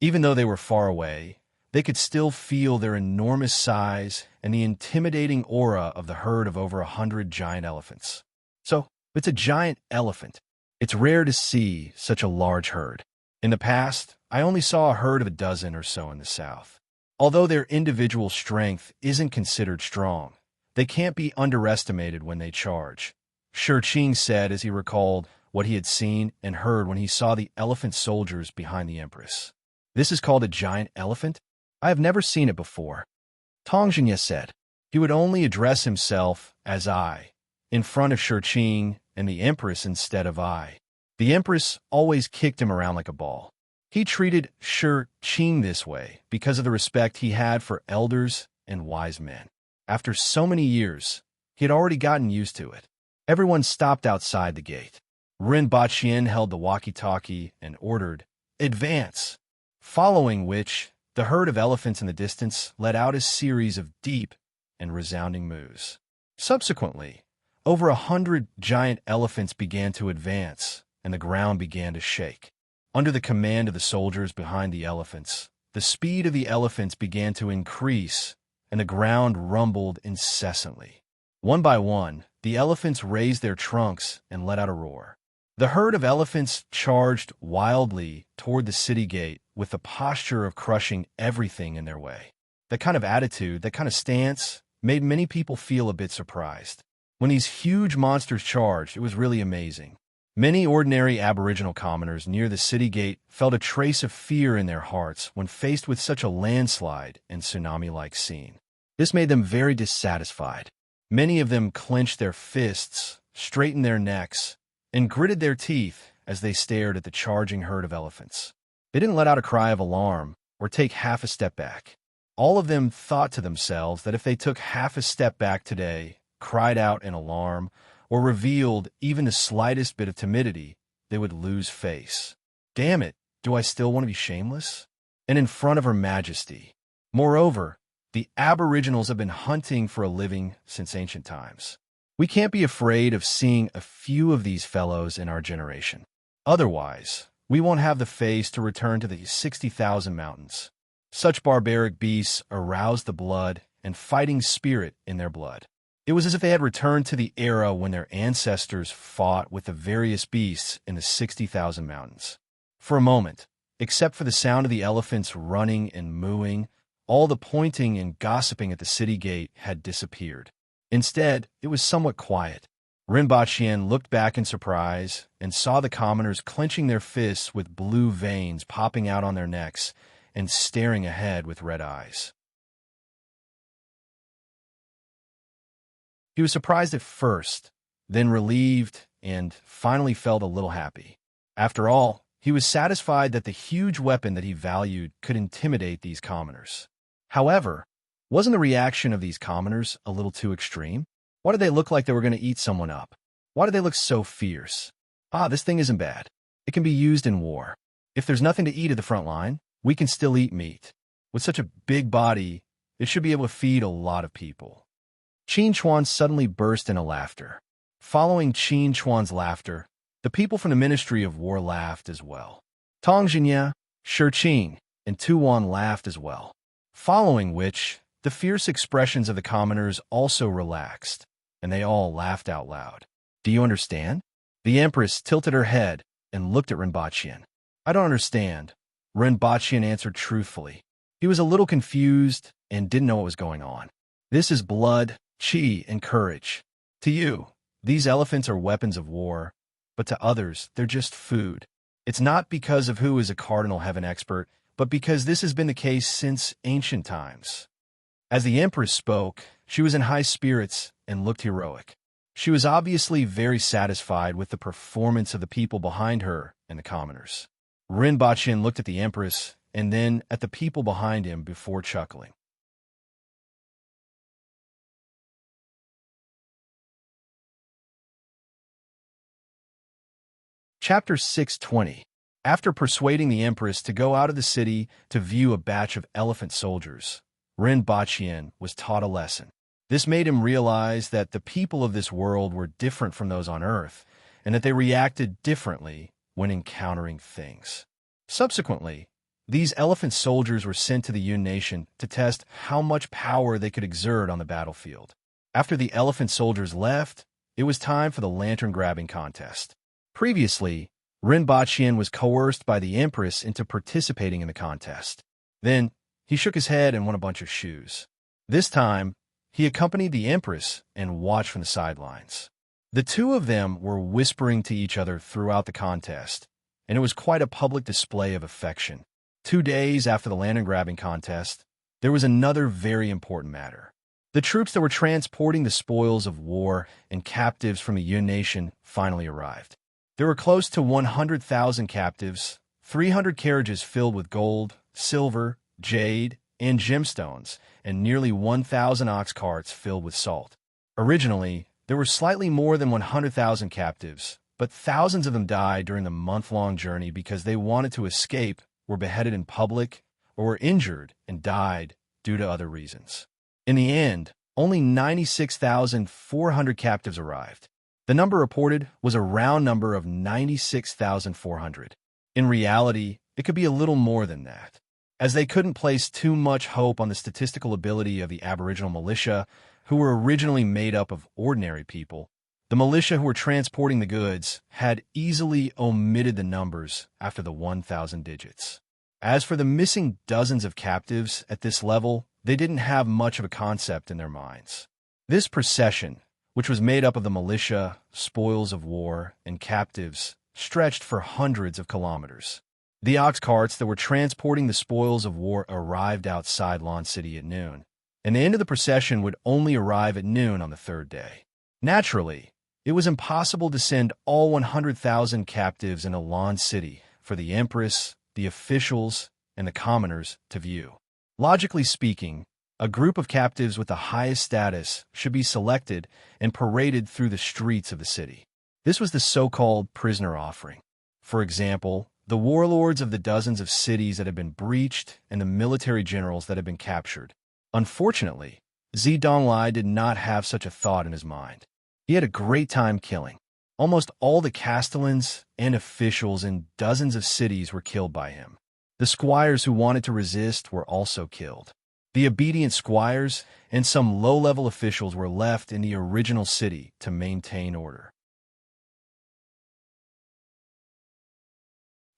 Even though they were far away, they could still feel their enormous size and the intimidating aura of the herd of over 100 giant elephants. So, it's a giant elephant. It's rare to see such a large herd. In the past, I only saw a herd of a dozen or so in the south. Although their individual strength isn't considered strong, they can't be underestimated when they charge. Shurqing said as he recalled what he had seen and heard when he saw the elephant soldiers behind the Empress. This is called a giant elephant? I have never seen it before. Tongjinya said. He would only address himself as I, in front of Shurqing and the Empress instead of I. The Empress always kicked him around like a ball. He treated Shurqing this way because of the respect he had for elders and wise men. After so many years, he had already gotten used to it. Everyone stopped outside the gate. Rinpochian held the walkie-talkie and ordered, "Advance!" Following which, the herd of elephants in the distance let out a series of deep and resounding moos. Subsequently, over 100 giant elephants began to advance, and the ground began to shake. Under the command of the soldiers behind the elephants, the speed of the elephants began to increase, and the ground rumbled incessantly. One by one, the elephants raised their trunks and let out a roar. The herd of elephants charged wildly toward the city gate with the posture of crushing everything in their way. That kind of attitude, that kind of stance, made many people feel a bit surprised. When these huge monsters charged, it was really amazing. Many ordinary Aboriginal commoners near the city gate felt a trace of fear in their hearts when faced with such a landslide and tsunami-like scene. This made them very dissatisfied. Many of them clenched their fists, straightened their necks, and gritted their teeth as they stared at the charging herd of elephants. They didn't let out a cry of alarm or take half a step back. All of them thought to themselves that if they took half a step back today, cried out in alarm, or revealed even the slightest bit of timidity, they would lose face. Damn it, do I still want to be shameless? And in front of Her Majesty. Moreover, the Aboriginals have been hunting for a living since ancient times. We can't be afraid of seeing a few of these fellows in our generation. Otherwise, we won't have the face to return to the 60,000 mountains. Such barbaric beasts aroused the blood and fighting spirit in their blood. It was as if they had returned to the era when their ancestors fought with the various beasts in the 60,000 mountains. For a moment, except for the sound of the elephants running and mooing, all the pointing and gossiping at the city gate had disappeared. Instead, it was somewhat quiet. Rinpochian looked back in surprise and saw the commoners clenching their fists with blue veins popping out on their necks and staring ahead with red eyes. He was surprised at first, then relieved, and finally felt a little happy. After all, he was satisfied that the huge weapon that he valued could intimidate these commoners. However, wasn't the reaction of these commoners a little too extreme? Why did they look like they were going to eat someone up? Why do they look so fierce? Ah, this thing isn't bad. It can be used in war. If there's nothing to eat at the front line, we can still eat meat. With such a big body, it should be able to feed a lot of people. Qin Chuan suddenly burst into laughter. Following Qin Chuan's laughter, the people from the Ministry of War laughed as well. Tong Jinya, Shi Qing, and Tu Wan laughed as well. Following which, the fierce expressions of the commoners also relaxed, and they all laughed out loud. Do you understand? The Empress tilted her head and looked at Rinpoche. I don't understand, Rinpoche answered truthfully. He was a little confused and didn't know what was going on. This is blood, qi, and courage. To you, these elephants are weapons of war, but to others, they're just food. It's not because of who is a cardinal heaven expert, but because this has been the case since ancient times. As the Empress spoke, she was in high spirits and looked heroic. She was obviously very satisfied with the performance of the people behind her and the commoners. Rinpoche looked at the Empress and then at the people behind him before chuckling. Chapter 620. After persuading the Empress to go out of the city to view a batch of elephant soldiers, Rinpoche was taught a lesson. This made him realize that the people of this world were different from those on Earth, and that they reacted differently when encountering things. Subsequently, these elephant soldiers were sent to the Yun Nation to test how much power they could exert on the battlefield. After the elephant soldiers left, it was time for the lantern-grabbing contest. Previously, Rinpoche was coerced by the Empress into participating in the contest. Then, he shook his head and won a bunch of shoes. This time, he accompanied the Empress and watched from the sidelines. The two of them were whispering to each other throughout the contest, and it was quite a public display of affection. 2 days after the lantern-grabbing contest, there was another very important matter. The troops that were transporting the spoils of war and captives from the Yun Nation finally arrived. There were close to 100,000 captives, 300 carriages filled with gold, silver, jade, and gemstones, and nearly 1,000 ox carts filled with salt. Originally, there were slightly more than 100,000 captives, but thousands of them died during the month-long journey because they wanted to escape, were beheaded in public, or were injured and died due to other reasons. In the end, only 96,400 captives arrived. The number reported was a round number of 96,400. In reality, it could be a little more than that. As they couldn't place too much hope on the statistical ability of the Aboriginal militia, who were originally made up of ordinary people, the militia who were transporting the goods had easily omitted the numbers after the 1,000 digits. As for the missing dozens of captives at this level, they didn't have much of a concept in their minds. This procession, which was made up of the militia, spoils of war, and captives, stretched for hundreds of kilometers. The ox carts that were transporting the spoils of war arrived outside Lan City at noon, and the end of the procession would only arrive at noon on the third day. Naturally, it was impossible to send all 100,000 captives into Lan City for the Empress, the officials, and the commoners to view. Logically speaking, a group of captives with the highest status should be selected and paraded through the streets of the city. This was the so-called prisoner offering. For example, the warlords of the dozens of cities that had been breached and the military generals that had been captured. Unfortunately, Zidonglai did not have such a thought in his mind. He had a great time killing. Almost all the castellans and officials in dozens of cities were killed by him. The squires who wanted to resist were also killed. The obedient squires and some low-level officials were left in the original city to maintain order.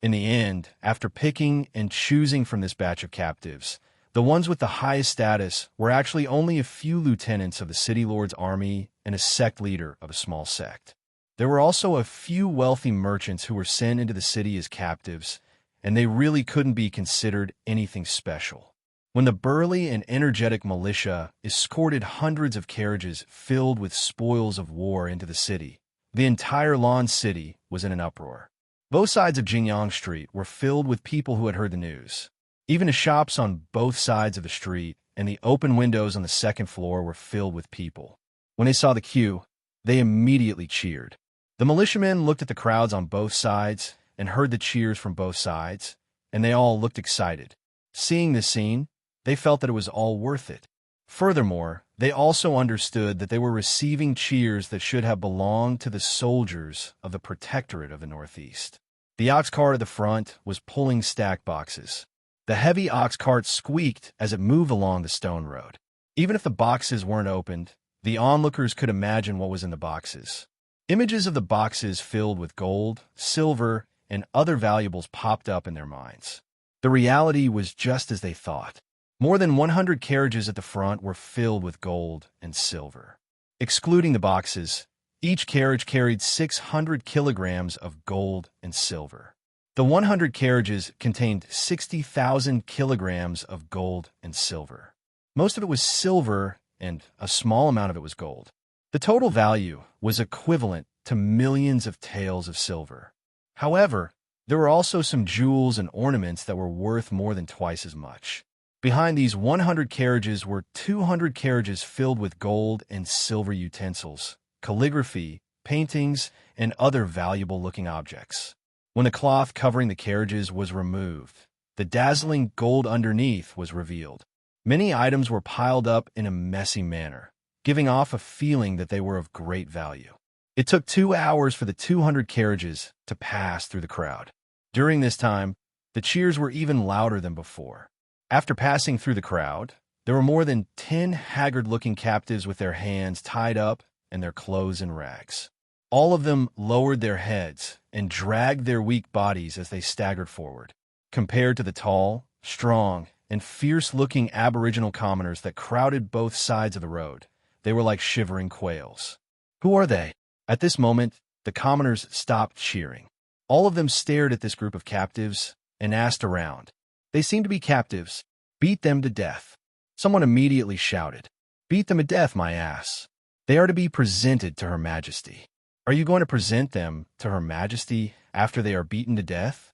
In the end, after picking and choosing from this batch of captives, the ones with the highest status were actually only a few lieutenants of the city lord's army and a sect leader of a small sect. There were also a few wealthy merchants who were sent into the city as captives, and they really couldn't be considered anything special. When the burly and energetic militia escorted hundreds of carriages filled with spoils of war into the city, the entire Lan City was in an uproar. Both sides of Jingyang Street were filled with people who had heard the news. Even the shops on both sides of the street and the open windows on the second floor were filled with people. When they saw the queue, they immediately cheered. The militiamen looked at the crowds on both sides and heard the cheers from both sides, and they all looked excited. Seeing this scene, they felt that it was all worth it. Furthermore, they also understood that they were receiving cheers that should have belonged to the soldiers of the Protectorate of the Northeast. The ox cart at the front was pulling stacked boxes. The heavy ox cart squeaked as it moved along the stone road. Even if the boxes weren't opened, the onlookers could imagine what was in the boxes. Images of the boxes filled with gold, silver, and other valuables popped up in their minds. The reality was just as they thought. More than 100 carriages at the front were filled with gold and silver. Excluding the boxes, each carriage carried 600 kilograms of gold and silver. The 100 carriages contained 60,000 kilograms of gold and silver. Most of it was silver, and a small amount of it was gold. The total value was equivalent to millions of taels of silver. However, there were also some jewels and ornaments that were worth more than twice as much. Behind these 100 carriages were 200 carriages filled with gold and silver utensils, calligraphy, paintings, and other valuable-looking objects. When the cloth covering the carriages was removed, the dazzling gold underneath was revealed. Many items were piled up in a messy manner, giving off a feeling that they were of great value. It took 2 hours for the 200 carriages to pass through the crowd. During this time, the cheers were even louder than before. After passing through the crowd, there were more than 10 haggard-looking captives with their hands tied up and their clothes in rags. All of them lowered their heads and dragged their weak bodies as they staggered forward. Compared to the tall, strong, and fierce-looking aboriginal commoners that crowded both sides of the road, they were like shivering quails. Who are they? At this moment, the commoners stopped cheering. All of them stared at this group of captives and asked around. They seemed to be captives. Beat them to death. Someone immediately shouted, "Beat them to death, my ass. They are to be presented to Her Majesty." Are you going to present them to Her Majesty after they are beaten to death?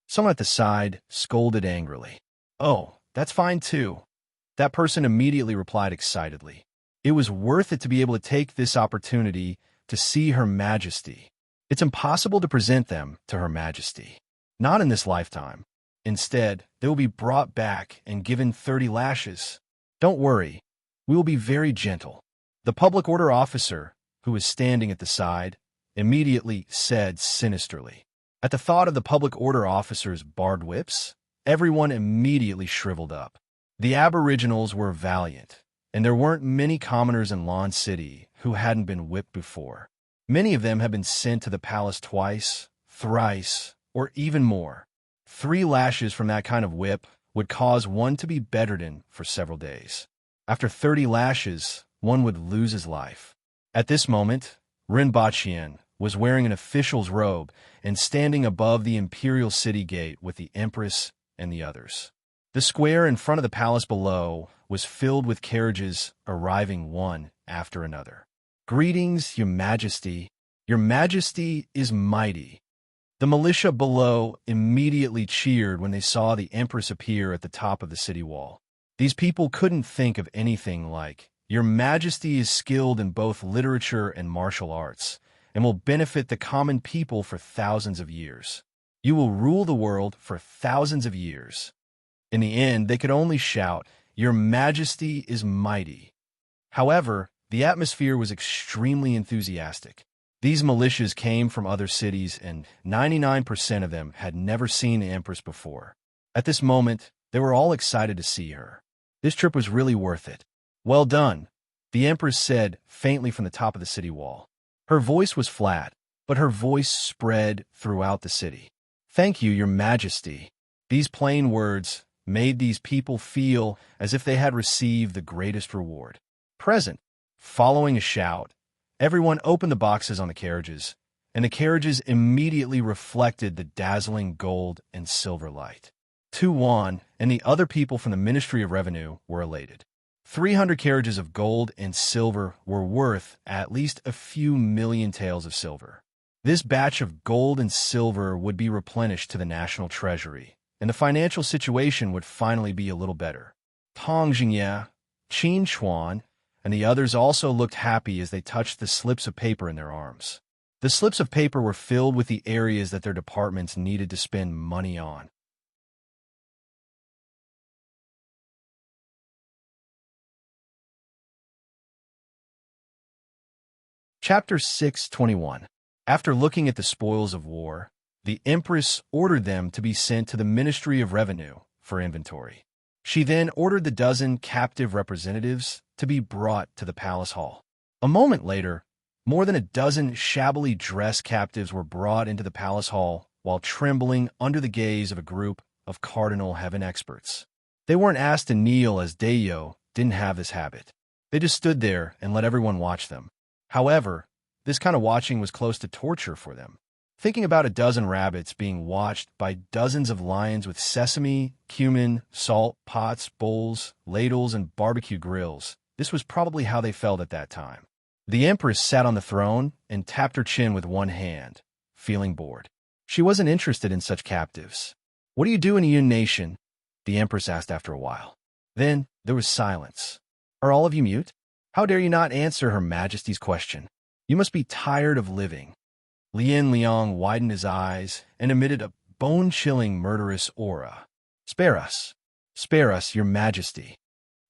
Someone at the side scolded angrily. Oh, that's fine too. That person immediately replied excitedly. It was worth it to be able to take this opportunity to see Her Majesty. It's impossible to present them to Her Majesty. Not in this lifetime. Instead, they will be brought back and given 30 lashes. Don't worry, we will be very gentle. The public order officer, who was standing at the side, immediately said sinisterly. At the thought of the public order officer's barbed whips, everyone immediately shriveled up. The aboriginals were valiant, and there weren't many commoners in Lawn City who hadn't been whipped before. Many of them had been sent to the palace twice, thrice, or even more. 3 lashes from that kind of whip would cause one to be bedridden for several days. After 30 lashes, one would lose his life. At this moment, Rinpoche was wearing an official's robe and standing above the imperial city gate with the Empress and the others. The square in front of the palace below was filled with carriages arriving one after another. "Greetings, Your Majesty. Your Majesty is mighty." The militia below immediately cheered when they saw the Empress appear at the top of the city wall. These people couldn't think of anything like, "Your Majesty is skilled in both literature and martial arts, and will benefit the common people for thousands of years. You will rule the world for thousands of years." In the end, they could only shout, "Your Majesty is mighty." However, the atmosphere was extremely enthusiastic. These militias came from other cities, and 99% of them had never seen the Empress before. At this moment, they were all excited to see her. This trip was really worth it. "Well done," the Empress said faintly from the top of the city wall. Her voice was flat, but her voice spread throughout the city. "Thank you, Your Majesty." These plain words made these people feel as if they had received the greatest reward. Present, following a shout, everyone opened the boxes on the carriages, and the carriages immediately reflected the dazzling gold and silver light. Tu Wan and the other people from the Ministry of Revenue were elated. 300 carriages of gold and silver were worth at least a few million taels of silver. This batch of gold and silver would be replenished to the national treasury, and the financial situation would finally be a little better. Tong Jingye, Qin Chuan, and the others also looked happy as they touched the slips of paper in their arms. The slips of paper were filled with the areas that their departments needed to spend money on. Chapter 6:21. After looking at the spoils of war, the Empress ordered them to be sent to the Ministry of Revenue for inventory. She then ordered the dozen captive representatives to be brought to the palace hall. A moment later, more than a dozen shabbily dressed captives were brought into the palace hall while trembling under the gaze of a group of Cardinal Heaven experts. They weren't asked to kneel, as Dayo didn't have this habit. They just stood there and let everyone watch them. However, this kind of watching was close to torture for them. Thinking about a dozen rabbits being watched by dozens of lions with sesame, cumin, salt, pots, bowls, ladles, and barbecue grills, this was probably how they felt at that time. The Empress sat on the throne and tapped her chin with one hand, feeling bored. She wasn't interested in such captives. "What do you do in a nation?" the Empress asked after a while. Then there was silence. "Are all of you mute? How dare you not answer Her Majesty's question? You must be tired of living." Lien Liang widened his eyes and emitted a bone-chilling, murderous aura. Spare us, Your Majesty."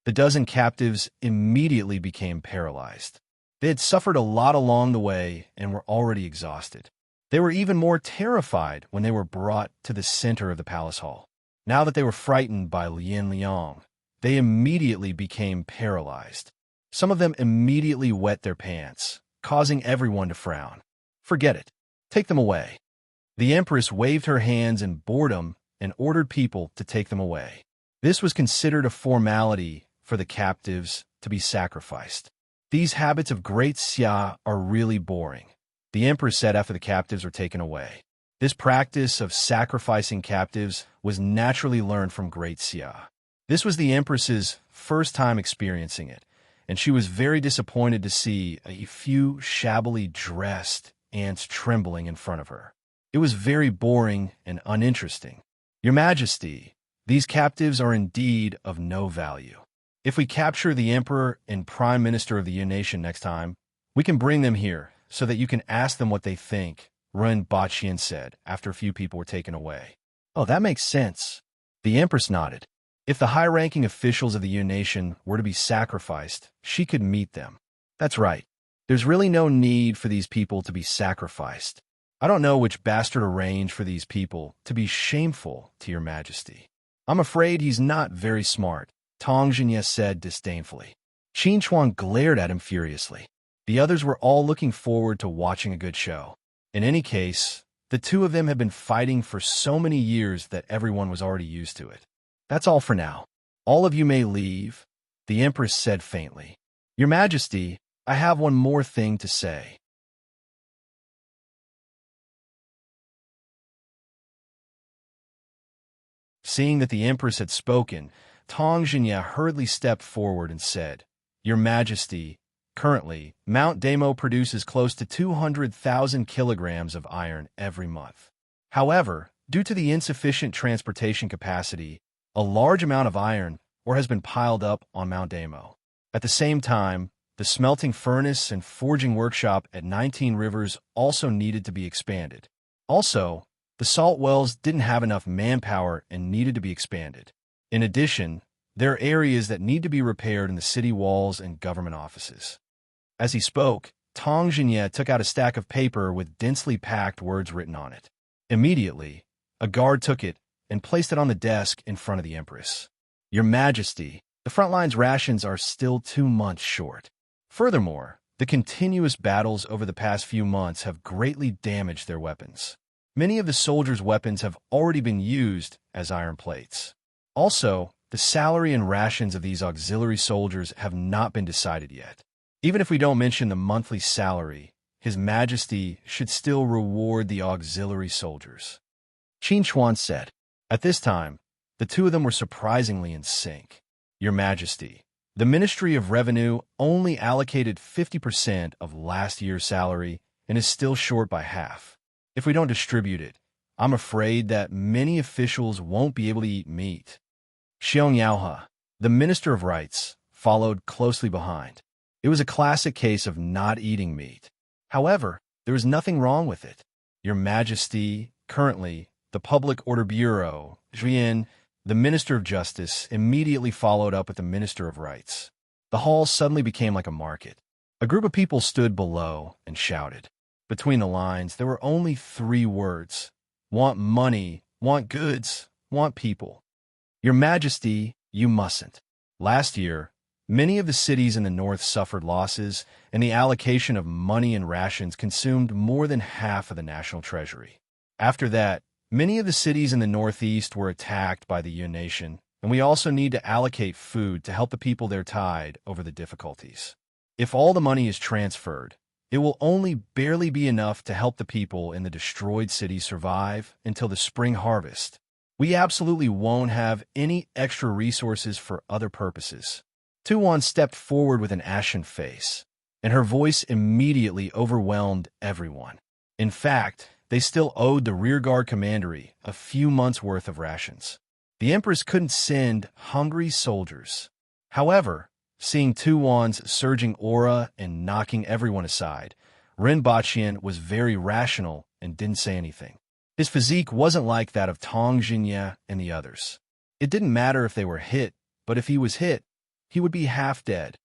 The dozen captives immediately became paralyzed. They had suffered a lot along the way and were already exhausted. They were even more terrified when they were brought to the center of the palace hall. Now that they were frightened by Lien Liang, they immediately became paralyzed. Some of them immediately wet their pants, causing everyone to frown. "Forget it. Take them away." The Empress waved her hands in boredom and ordered people to take them away. This was considered a formality for the captives to be sacrificed. "These habits of Great Xia are really boring," the Empress said after the captives were taken away. This practice of sacrificing captives was naturally learned from Great Xia. This was the Empress's first time experiencing it, and she was very disappointed to see a few shabbily dressed ants trembling in front of her. It was very boring and uninteresting. "Your Majesty, these captives are indeed of no value. If we capture the Emperor and Prime Minister of the nation next time, we can bring them here so that you can ask them what they think," Ren Baqian said after a few people were taken away. "Oh, that makes sense." The Empress nodded. If the high-ranking officials of the nation were to be sacrificed, she could meet them. "That's right. There's really no need for these people to be sacrificed. I don't know which bastard arranged for these people to be shameful to Your Majesty. I'm afraid he's not very smart," Tong Jinye said disdainfully. Qin Chuan glared at him furiously. The others were all looking forward to watching a good show. In any case, the two of them had been fighting for so many years that everyone was already used to it. "That's all for now. All of you may leave," the Empress said faintly. "Your Majesty, I have one more thing to say." Seeing that the Empress had spoken, Tong Jinye hurriedly stepped forward and said, "Your Majesty, currently, Mount Damo produces close to 200,000 kilograms of iron every month. However, due to the insufficient transportation capacity, a large amount of iron ore has been piled up on Mount Damo. At the same time, the smelting furnace and forging workshop at 19 Rivers also needed to be expanded. Also, the salt wells didn't have enough manpower and needed to be expanded. In addition, there are areas that need to be repaired in the city walls and government offices." As he spoke, Tong Jinye took out a stack of paper with densely packed words written on it. Immediately, a guard took it and placed it on the desk in front of the Empress. "Your Majesty, the front line's rations are still 2 months short. Furthermore, the continuous battles over the past few months have greatly damaged their weapons. Many of the soldiers' weapons have already been used as iron plates. Also, the salary and rations of these auxiliary soldiers have not been decided yet. Even if we don't mention the monthly salary, His Majesty should still reward the auxiliary soldiers," Qin Chuan said. At this time, the two of them were surprisingly in sync. "Your Majesty, the Ministry of Revenue only allocated 50% of last year's salary and is still short by half. If we don't distribute it, I'm afraid that many officials won't be able to eat meat." Xiong Yaohe, the Minister of Rights, followed closely behind. It was a classic case of not eating meat. However, there was nothing wrong with it. Your Majesty, currently, the Public Order Bureau, Juan, the Minister of Justice, immediately followed up with the Minister of Rights. The hall suddenly became like a market. A group of people stood below and shouted. Between the lines, there were only 3 words. Want money, want goods, want people. Your Majesty, you mustn't. Last year, many of the cities in the north suffered losses, and the allocation of money and rations consumed more than half of the national treasury. After that, many of the cities in the northeast were attacked by the Yuan nation, and we also need to allocate food to help the people there tide over the difficulties. If all the money is transferred, it will only barely be enough to help the people in the destroyed cities survive until the spring harvest. We absolutely won't have any extra resources for other purposes. Tuan stepped forward with an ashen face, and her voice immediately overwhelmed everyone. In fact, they still owed the rearguard commandery a few months' worth of rations. The Empress couldn't send hungry soldiers. However, seeing Tuan's surging aura and knocking everyone aside, Rinpochian was very rational and didn't say anything. His physique wasn't like that of Tong Jinya and the others. It didn't matter if they were hit, but if he was hit, he would be half dead.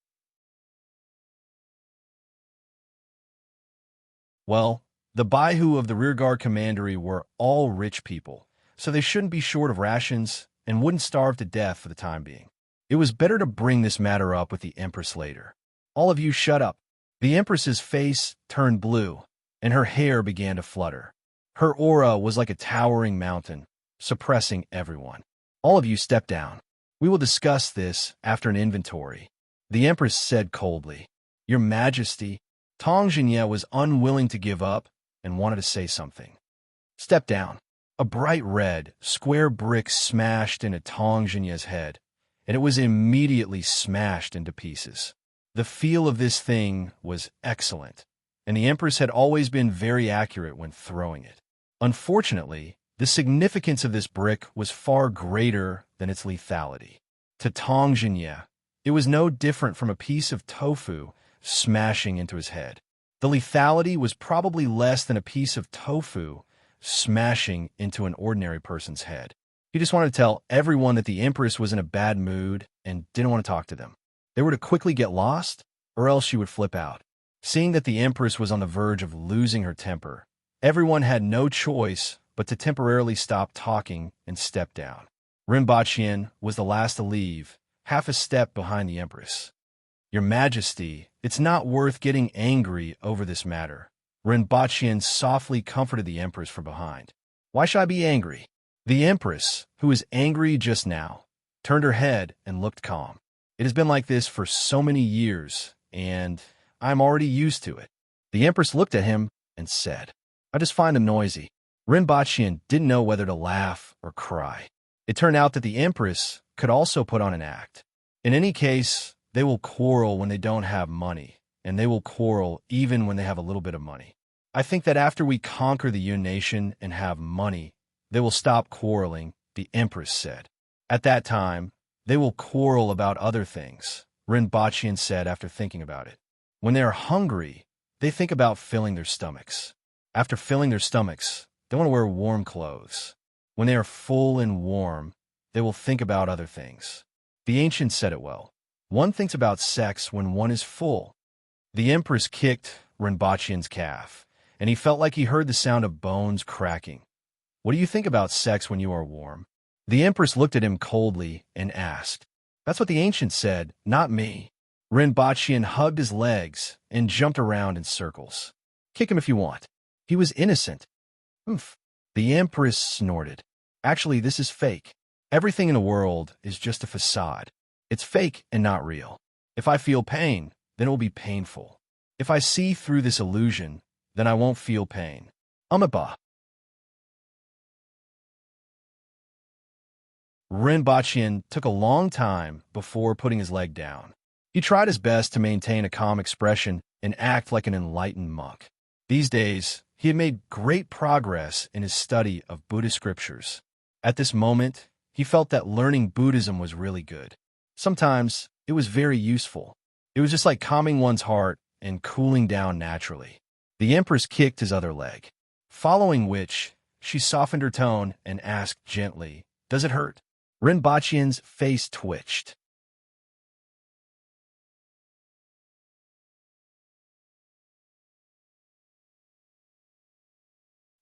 Well, the Baihu of the rearguard commandery were all rich people, so they shouldn't be short of rations and wouldn't starve to death for the time being. It was better to bring this matter up with the Empress later. All of you shut up. The Empress's face turned blue, and her hair began to flutter. Her aura was like a towering mountain, suppressing everyone. All of you step down. We will discuss this after an inventory. The Empress said coldly. Your Majesty, Tong Jinya was unwilling to give up and wanted to say something. Step down. A bright red, square brick smashed into Tong Jinya's head, and it was immediately smashed into pieces. The feel of this thing was excellent, and the Empress had always been very accurate when throwing it. Unfortunately, the significance of this brick was far greater than its lethality. To Tong Jinya, it was no different from a piece of tofu smashing into his head. The lethality was probably less than a piece of tofu smashing into an ordinary person's head. He just wanted to tell everyone that the Empress was in a bad mood and didn't want to talk to them. They were to quickly get lost, or else she would flip out. Seeing that the Empress was on the verge of losing her temper, everyone had no choice but to temporarily stop talking and step down. Rinpochian was the last to leave, half a step behind the Empress. Your Majesty, it's not worth getting angry over this matter. Rinpochian softly comforted the Empress from behind. Why should I be angry? The Empress, who was angry just now, turned her head and looked calm. It has been like this for so many years, and I'm already used to it. The Empress looked at him and said, I just find him noisy. Rinpochian didn't know whether to laugh or cry. It turned out that the Empress could also put on an act. In any case, they will quarrel when they don't have money, and they will quarrel even when they have a little bit of money. I think that after we conquer the Yuan nation and have money, they will stop quarreling, the Empress said. At that time, they will quarrel about other things, Rinpochian said after thinking about it. When they are hungry, they think about filling their stomachs. After filling their stomachs, they want to wear warm clothes. When they are full and warm, they will think about other things. The ancient said it well. One thinks about sex when one is full. The Empress kicked Rinpochian's calf, and he felt like he heard the sound of bones cracking. What do you think about sex when you are warm? The Empress looked at him coldly and asked. That's what the ancient said, not me. Rinpochian hugged his legs and jumped around in circles. Kick him if you want. He was innocent. Oof. The Empress snorted. Actually, this is fake. Everything in the world is just a facade. It's fake and not real. If I feel pain, then it will be painful. If I see through this illusion, then I won't feel pain. Umaba. Rinpochian took a long time before putting his leg down. He tried his best to maintain a calm expression and act like an enlightened monk. These days, he had made great progress in his study of Buddhist scriptures. At this moment, he felt that learning Buddhism was really good. Sometimes, it was very useful. It was just like calming one's heart and cooling down naturally. The Empress kicked his other leg, following which she softened her tone and asked gently, "Does it hurt?" Rinpoche's face twitched.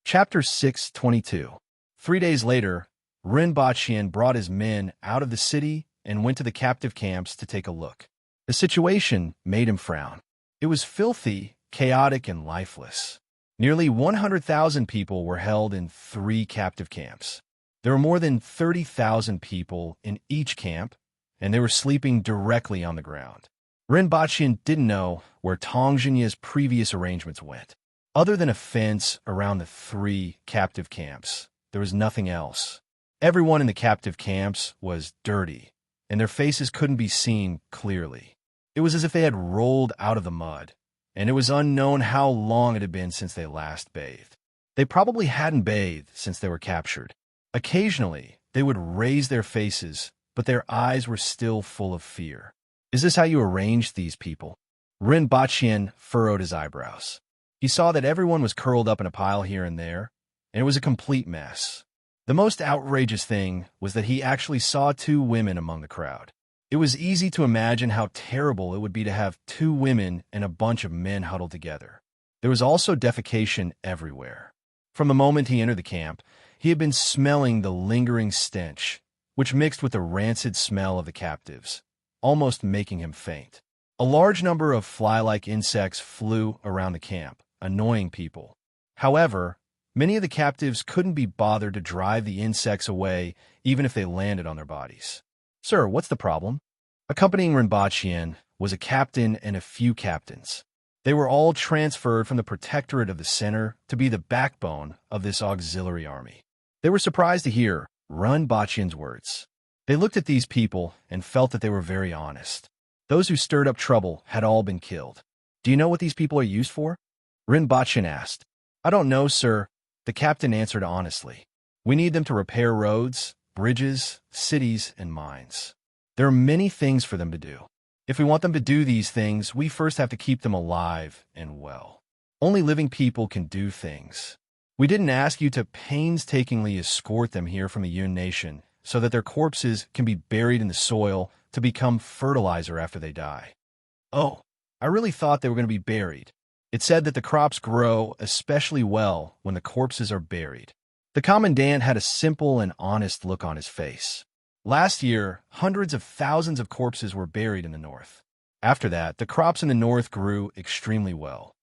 Chapter 622. 3 days later, Rinpoche brought his men out of the city and went to the captive camps to take a look. The situation made him frown. It was filthy, chaotic, and lifeless. Nearly 100,000 people were held in 3 captive camps. There were more than 30,000 people in each camp, and they were sleeping directly on the ground. Rinpoche didn't know where Tongzhinya's previous arrangements went. Other than a fence around the 3 captive camps, there was nothing else. Everyone in the captive camps was dirty, and their faces couldn't be seen clearly. It was as if they had rolled out of the mud, and it was unknown how long it had been since they last bathed. They probably hadn't bathed since they were captured. Occasionally, they would raise their faces, but their eyes were still full of fear. "Is this how you arranged these people?" Rinpoche furrowed his eyebrows. He saw that everyone was curled up in a pile here and there, and it was a complete mess. The most outrageous thing was that he actually saw 2 women among the crowd. It was easy to imagine how terrible it would be to have 2 women and a bunch of men huddled together. There was also defecation everywhere. From the moment he entered the camp, he had been smelling the lingering stench, which mixed with the rancid smell of the captives, almost making him faint. A large number of fly-like insects flew around the camp, annoying people. However, many of the captives couldn't be bothered to drive the insects away, even if they landed on their bodies. "Sir, what's the problem?" Accompanying Rinpoche was a captain and a few captains. They were all transferred from the protectorate of the center to be the backbone of this auxiliary army. They were surprised to hear Rinpoche's words. They looked at these people and felt that they were very honest. Those who stirred up trouble had all been killed. "Do you know what these people are used for?" Rinpoche asked. "I don't know, sir," the captain answered honestly. "We need them to repair roads, bridges, cities, and mines. There are many things for them to do. If we want them to do these things, we first have to keep them alive and well. Only living people can do things. We didn't ask you to painstakingly escort them here from the Yun Nation so that their corpses can be buried in the soil to become fertilizer after they die." "Oh, I really thought they were going to be buried. It said that the crops grow especially well when the corpses are buried." The commandant had a simple and honest look on his face. Last year, hundreds of thousands of corpses were buried in the north. After that, the crops in the north grew extremely well.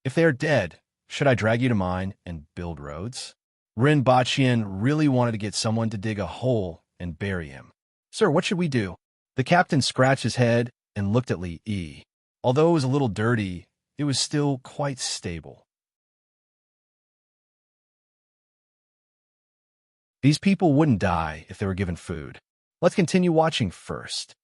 "If they are dead, should I drag you to mine and build roads?" Rinpoche really wanted to get someone to dig a hole and bury him. "Sir, what should we do?" The captain scratched his head and looked at Li Yi. Although it was a little dirty, it was still quite stable. These people wouldn't die if they were given food. "Let's continue watching first,"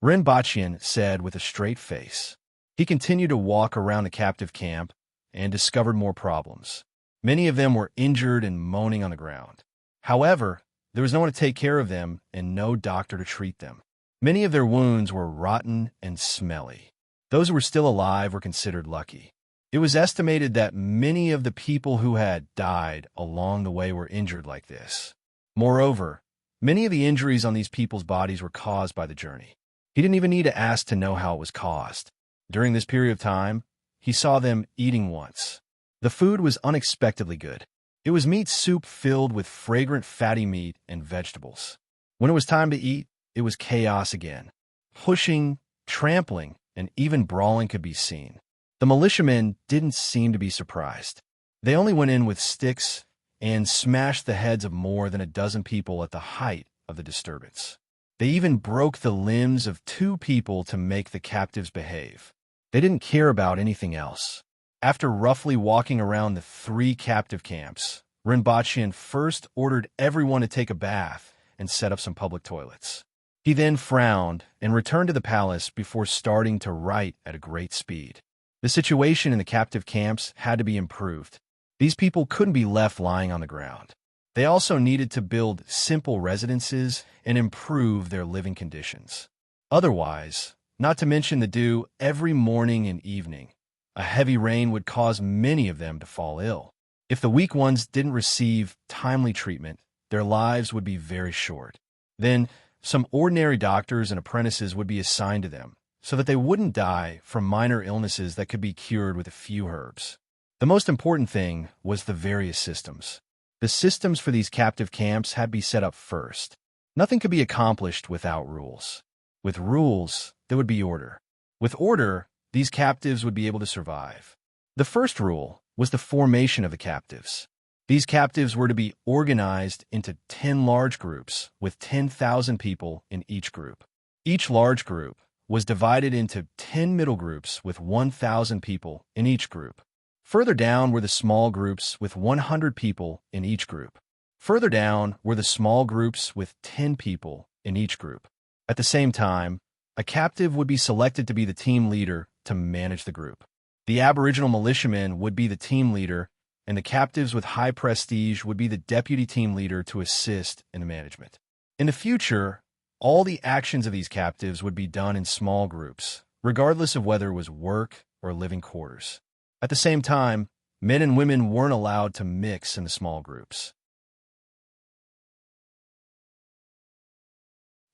Rinpoche said with a straight face. He continued to walk around the captive camp and discovered more problems. Many of them were injured and moaning on the ground. However, there was no one to take care of them and no doctor to treat them. Many of their wounds were rotten and smelly. Those who were still alive were considered lucky. It was estimated that many of the people who had died along the way were injured like this. Moreover, many of the injuries on these people's bodies were caused by the journey. He didn't even need to ask to know how it was caused. During this period of time, he saw them eating once. The food was unexpectedly good. It was meat soup filled with fragrant fatty meat and vegetables. When it was time to eat, it was chaos again. Pushing, trampling, and even brawling could be seen. The militiamen didn't seem to be surprised. They only went in with sticks and smashed the heads of more than a dozen people at the height of the disturbance. They even broke the limbs of 2 people to make the captives behave. They didn't care about anything else. After roughly walking around the 3 captive camps, Rinpoche first ordered everyone to take a bath and set up some public toilets. He then frowned and returned to the palace before starting to write at a great speed. The situation in the captive camps had to be improved. These people couldn't be left lying on the ground. They also needed to build simple residences and improve their living conditions. Otherwise, not to mention the dew every morning and evening. A heavy rain would cause many of them to fall ill. If the weak ones didn't receive timely treatment, their lives would be very short. Then, some ordinary doctors and apprentices would be assigned to them, so that they wouldn't die from minor illnesses that could be cured with a few herbs. The most important thing was the various systems. The systems for these captive camps had to be set up first. Nothing could be accomplished without rules. With rules, there would be order. With order, these captives would be able to survive. The first rule was the formation of the captives. These captives were to be organized into 10 large groups with 10,000 people in each group. Each large group was divided into 10 middle groups with 1,000 people in each group. Further down were the small groups with 100 people in each group. Further down were the small groups with 10 people in each group. At the same time, a captive would be selected to be the team leader to manage the group. The Aboriginal militiamen would be the team leader, and the captives with high prestige would be the deputy team leader to assist in the management. In the future, all the actions of these captives would be done in small groups, regardless of whether it was work or living quarters. At the same time, men and women weren't allowed to mix in the small groups.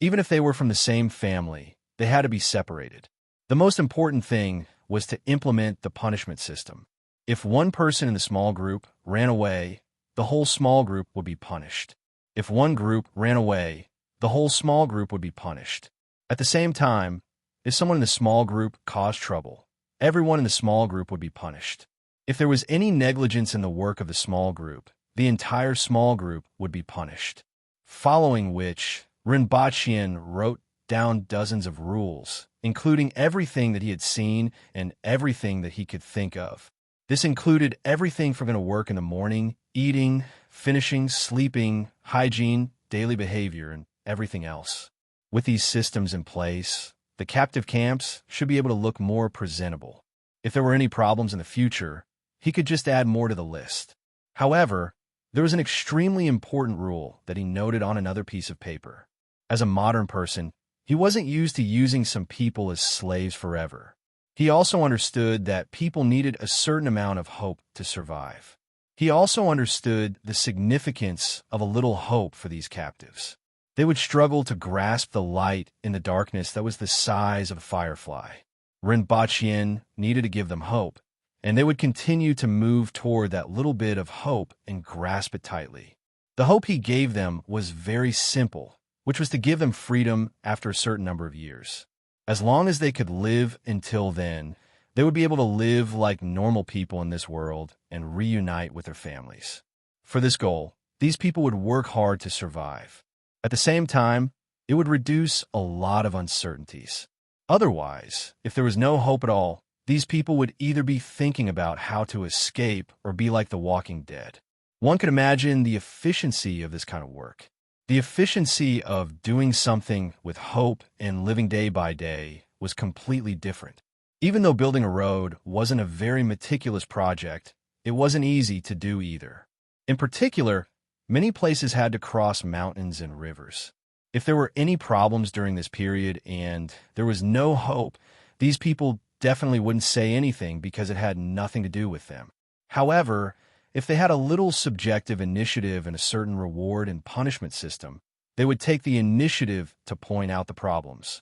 Even if they were from the same family, they had to be separated. The most important thing was to implement the punishment system. If one person in the small group ran away, the whole small group would be punished. If one group ran away, the whole small group would be punished. At the same time, if someone in the small group caused trouble, everyone in the small group would be punished. If there was any negligence in the work of the small group, the entire small group would be punished. Following which, Rinpoche wrote down dozens of rules, including everything that he had seen and everything that he could think of. This included everything from going to work in the morning, eating, finishing, sleeping, hygiene, daily behavior, and everything else. With these systems in place, the captive camps should be able to look more presentable. If there were any problems in the future, he could just add more to the list. However, there was an extremely important rule that he noted on another piece of paper. As a modern person, he wasn't used to using some people as slaves forever. He also understood that people needed a certain amount of hope to survive. He also understood the significance of a little hope for these captives. They would struggle to grasp the light in the darkness that was the size of a firefly. Rinpoche needed to give them hope, and they would continue to move toward that little bit of hope and grasp it tightly. The hope he gave them was very simple, which was to give them freedom after a certain number of years. As long as they could live until then, they would be able to live like normal people in this world and reunite with their families. For this goal, these people would work hard to survive. At the same time, it would reduce a lot of uncertainties. Otherwise, if there was no hope at all, these people would either be thinking about how to escape or be like the Walking Dead. One could imagine the efficiency of this kind of work. The efficiency of doing something with hope and living day by day was completely different. Even though building a road wasn't a very meticulous project, it wasn't easy to do either. In particular, many places had to cross mountains and rivers. If there were any problems during this period and there was no hope, these people definitely wouldn't say anything because it had nothing to do with them. However, if they had a little subjective initiative and a certain reward and punishment system, they would take the initiative to point out the problems.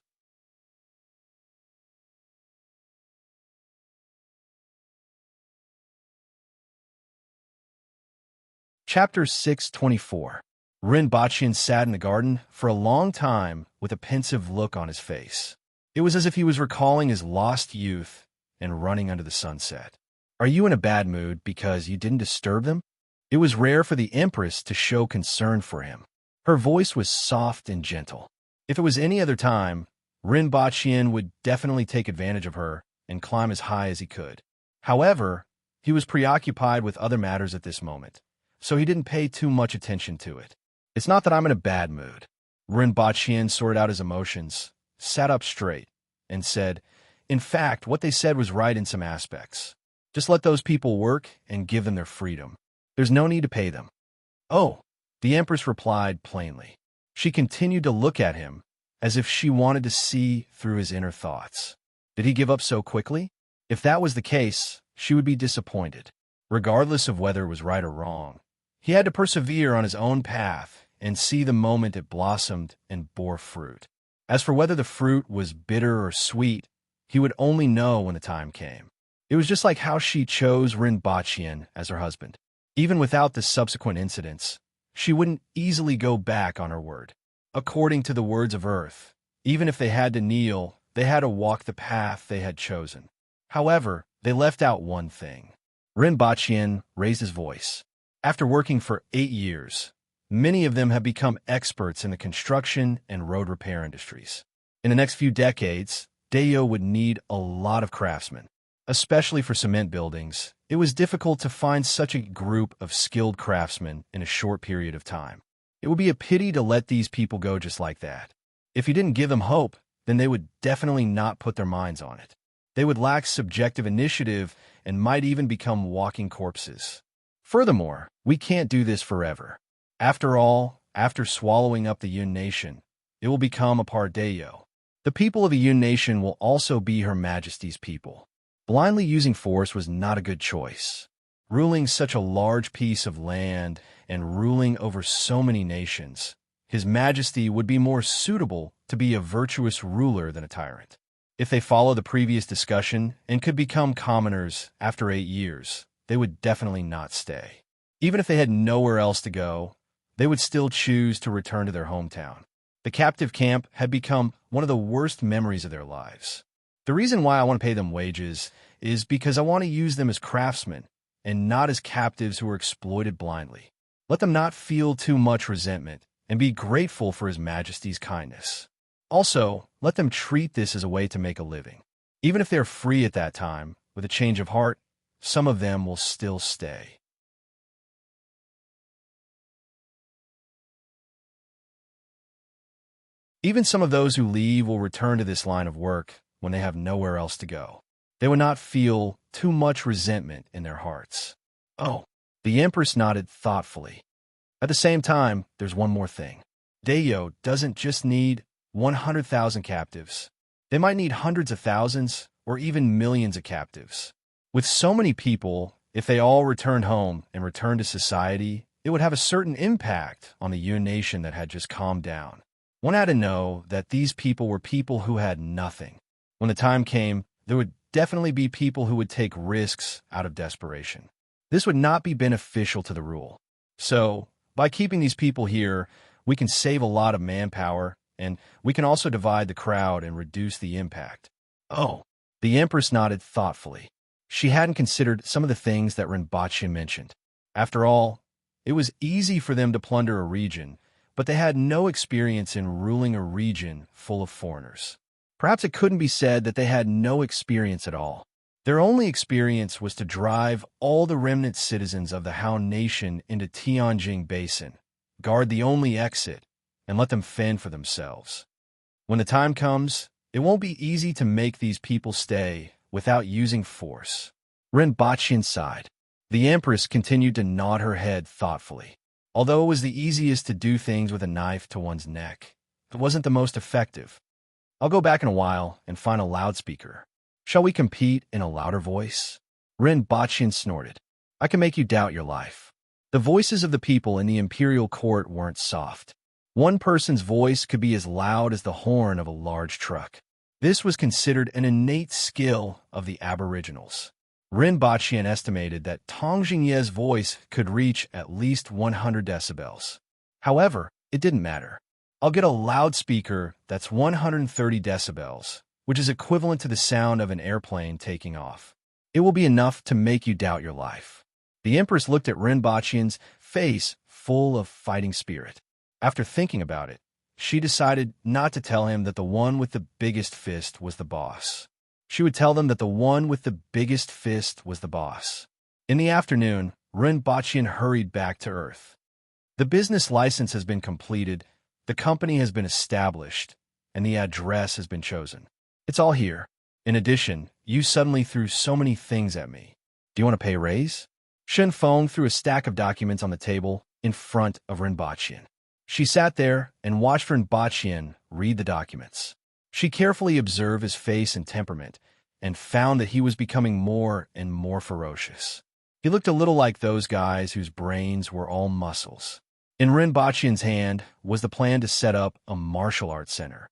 Chapter 624. Rinpoche sat in the garden for a long time with a pensive look on his face. It was as if he was recalling his lost youth and running under the sunset. Are you in a bad mood because you didn't disturb them? It was rare for the Empress to show concern for him. Her voice was soft and gentle. If it was any other time, Rinpoche would definitely take advantage of her and climb as high as he could. However, he was preoccupied with other matters at this moment, so he didn't pay too much attention to it. It's not that I'm in a bad mood. Rinpoche sorted out his emotions, sat up straight, and said, in fact, what they said was right in some aspects. Just let those people work and give them their freedom. There's no need to pay them. Oh, the Empress replied plainly. She continued to look at him, as if she wanted to see through his inner thoughts. Did he give up so quickly? If that was the case, she would be disappointed. Regardless of whether it was right or wrong, he had to persevere on his own path and see the moment it blossomed and bore fruit. As for whether the fruit was bitter or sweet, he would only know when the time came. It was just like how she chose Rinpoche as her husband. Even without the subsequent incidents, she wouldn't easily go back on her word. According to the words of Earth, even if they had to kneel, they had to walk the path they had chosen. However, they left out one thing. Rinpoche raised his voice. After working for 8 years, many of them have become experts in the construction and road repair industries. In the next few decades, Dayo would need a lot of craftsmen. Especially for cement buildings, it was difficult to find such a group of skilled craftsmen in a short period of time. It would be a pity to let these people go just like that. If you didn't give them hope, then they would definitely not put their minds on it. They would lack subjective initiative and might even become walking corpses. Furthermore, we can't do this forever. After all, after swallowing up the Yun Nation, it will become a part Dayo. The people of the Yun Nation will also be Her Majesty's people. Blindly using force was not a good choice. Ruling such a large piece of land and ruling over so many nations, His Majesty would be more suitable to be a virtuous ruler than a tyrant. If they follow the previous discussion and could become commoners after 8 years, they would definitely not stay. Even if they had nowhere else to go, they would still choose to return to their hometown. The captive camp had become one of the worst memories of their lives. The reason why I want to pay them wages is because I want to use them as craftsmen and not as captives who are exploited blindly. Let them not feel too much resentment and be grateful for His Majesty's kindness. Also, let them treat this as a way to make a living. Even if they're free at that time, with a change of heart, some of them will still stay. Even some of those who leave will return to this line of work when they have nowhere else to go. They will not feel too much resentment in their hearts. Oh, the Empress nodded thoughtfully. At the same time, there's one more thing. Dayo doesn't just need 100,000 captives. They might need hundreds of thousands or even millions of captives. With so many people, if they all returned home and returned to society, it would have a certain impact on the Yun Nation that had just calmed down. One had to know that these people were people who had nothing. When the time came, there would definitely be people who would take risks out of desperation. This would not be beneficial to the rule. So, by keeping these people here, we can save a lot of manpower, and we can also divide the crowd and reduce the impact. Oh, the Empress nodded thoughtfully. She hadn't considered some of the things that Rinpoche mentioned. After all, it was easy for them to plunder a region, but they had no experience in ruling a region full of foreigners. Perhaps it couldn't be said that they had no experience at all. Their only experience was to drive all the remnant citizens of the Han Nation into Tianjin Basin, guard the only exit, and let them fend for themselves. When the time comes, it won't be easy to make these people stay without using force. Rinpoche sighed. The Empress continued to nod her head thoughtfully. Although it was the easiest to do things with a knife to one's neck, it wasn't the most effective. I'll go back in a while and find a loudspeaker. Shall we compete in a louder voice? Rinpoche snorted. I can make you doubt your life. The voices of the people in the imperial court weren't soft. One person's voice could be as loud as the horn of a large truck. This was considered an innate skill of the aboriginals. Rinpoche estimated that Tong Jingye's voice could reach at least 100 decibels. However, it didn't matter. I'll get a loudspeaker that's 130 decibels, which is equivalent to the sound of an airplane taking off. It will be enough to make you doubt your life. The Empress looked at Rinpoche's face full of fighting spirit. After thinking about it, she decided not to tell him that the one with the biggest fist was the boss. She would tell them that the one with the biggest fist was the boss. In the afternoon, Rinpoche hurried back to Earth. The business license has been completed, the company has been established, and the address has been chosen. It's all here. In addition, you suddenly threw so many things at me. Do you want to pay a raise? Shen Feng threw a stack of documents on the table in front of Rinpoche. She sat there and watched Rinpoche read the documents. She carefully observed his face and temperament, and found that he was becoming more and more ferocious. He looked a little like those guys whose brains were all muscles. In Rinpoche's hand was the plan to set up a martial arts center.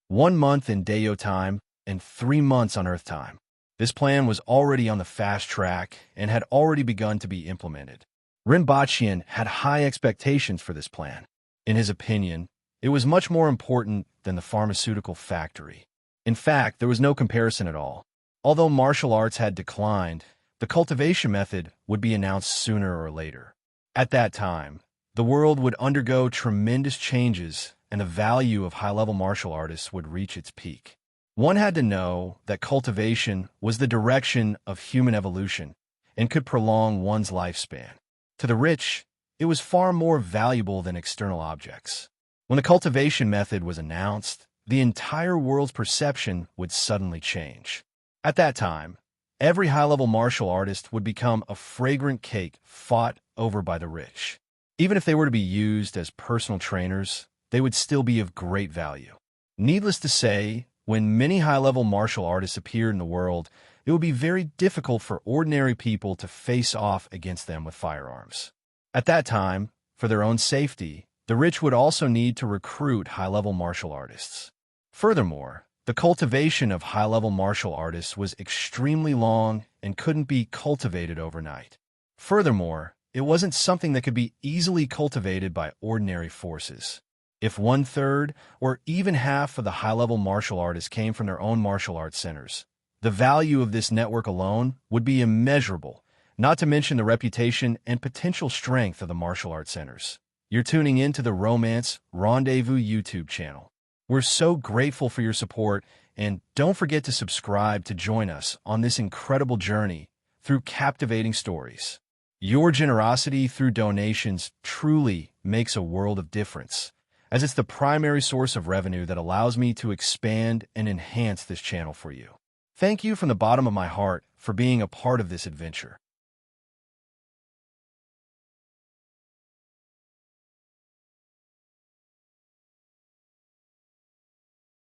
1 month in Dayo time and 3 months on Earth time. This plan was already on the fast track and had already begun to be implemented. Rinpoche had high expectations for this plan. In his opinion, it was much more important than the pharmaceutical factory. In fact, there was no comparison at all. Although martial arts had declined, the cultivation method would be announced sooner or later. At that time, the world would undergo tremendous changes and the value of high-level martial artists would reach its peak. One had to know that cultivation was the direction of human evolution and could prolong one's lifespan. To the rich, it was far more valuable than external objects. When the cultivation method was announced, the entire world's perception would suddenly change. At that time, every high-level martial artist would become a fragrant cake fought over by the rich. Even if they were to be used as personal trainers, they would still be of great value. Needless to say, when many high-level martial artists appeared in the world, it would be very difficult for ordinary people to face off against them with firearms. At that time, for their own safety, the rich would also need to recruit high-level martial artists. Furthermore, the cultivation of high-level martial artists was extremely long and couldn't be cultivated overnight. Furthermore, it wasn't something that could be easily cultivated by ordinary forces. If 1/3 or even half of the high-level martial artists came from their own martial arts centers, the value of this network alone would be immeasurable, not to mention the reputation and potential strength of the martial arts centers. You're tuning in to the Romance Rendezvous YouTube channel. We're so grateful for your support, and don't forget to subscribe to join us on this incredible journey through captivating stories. Your generosity through donations truly makes a world of difference, as it's the primary source of revenue that allows me to expand and enhance this channel for you. Thank you from the bottom of my heart for being a part of this adventure.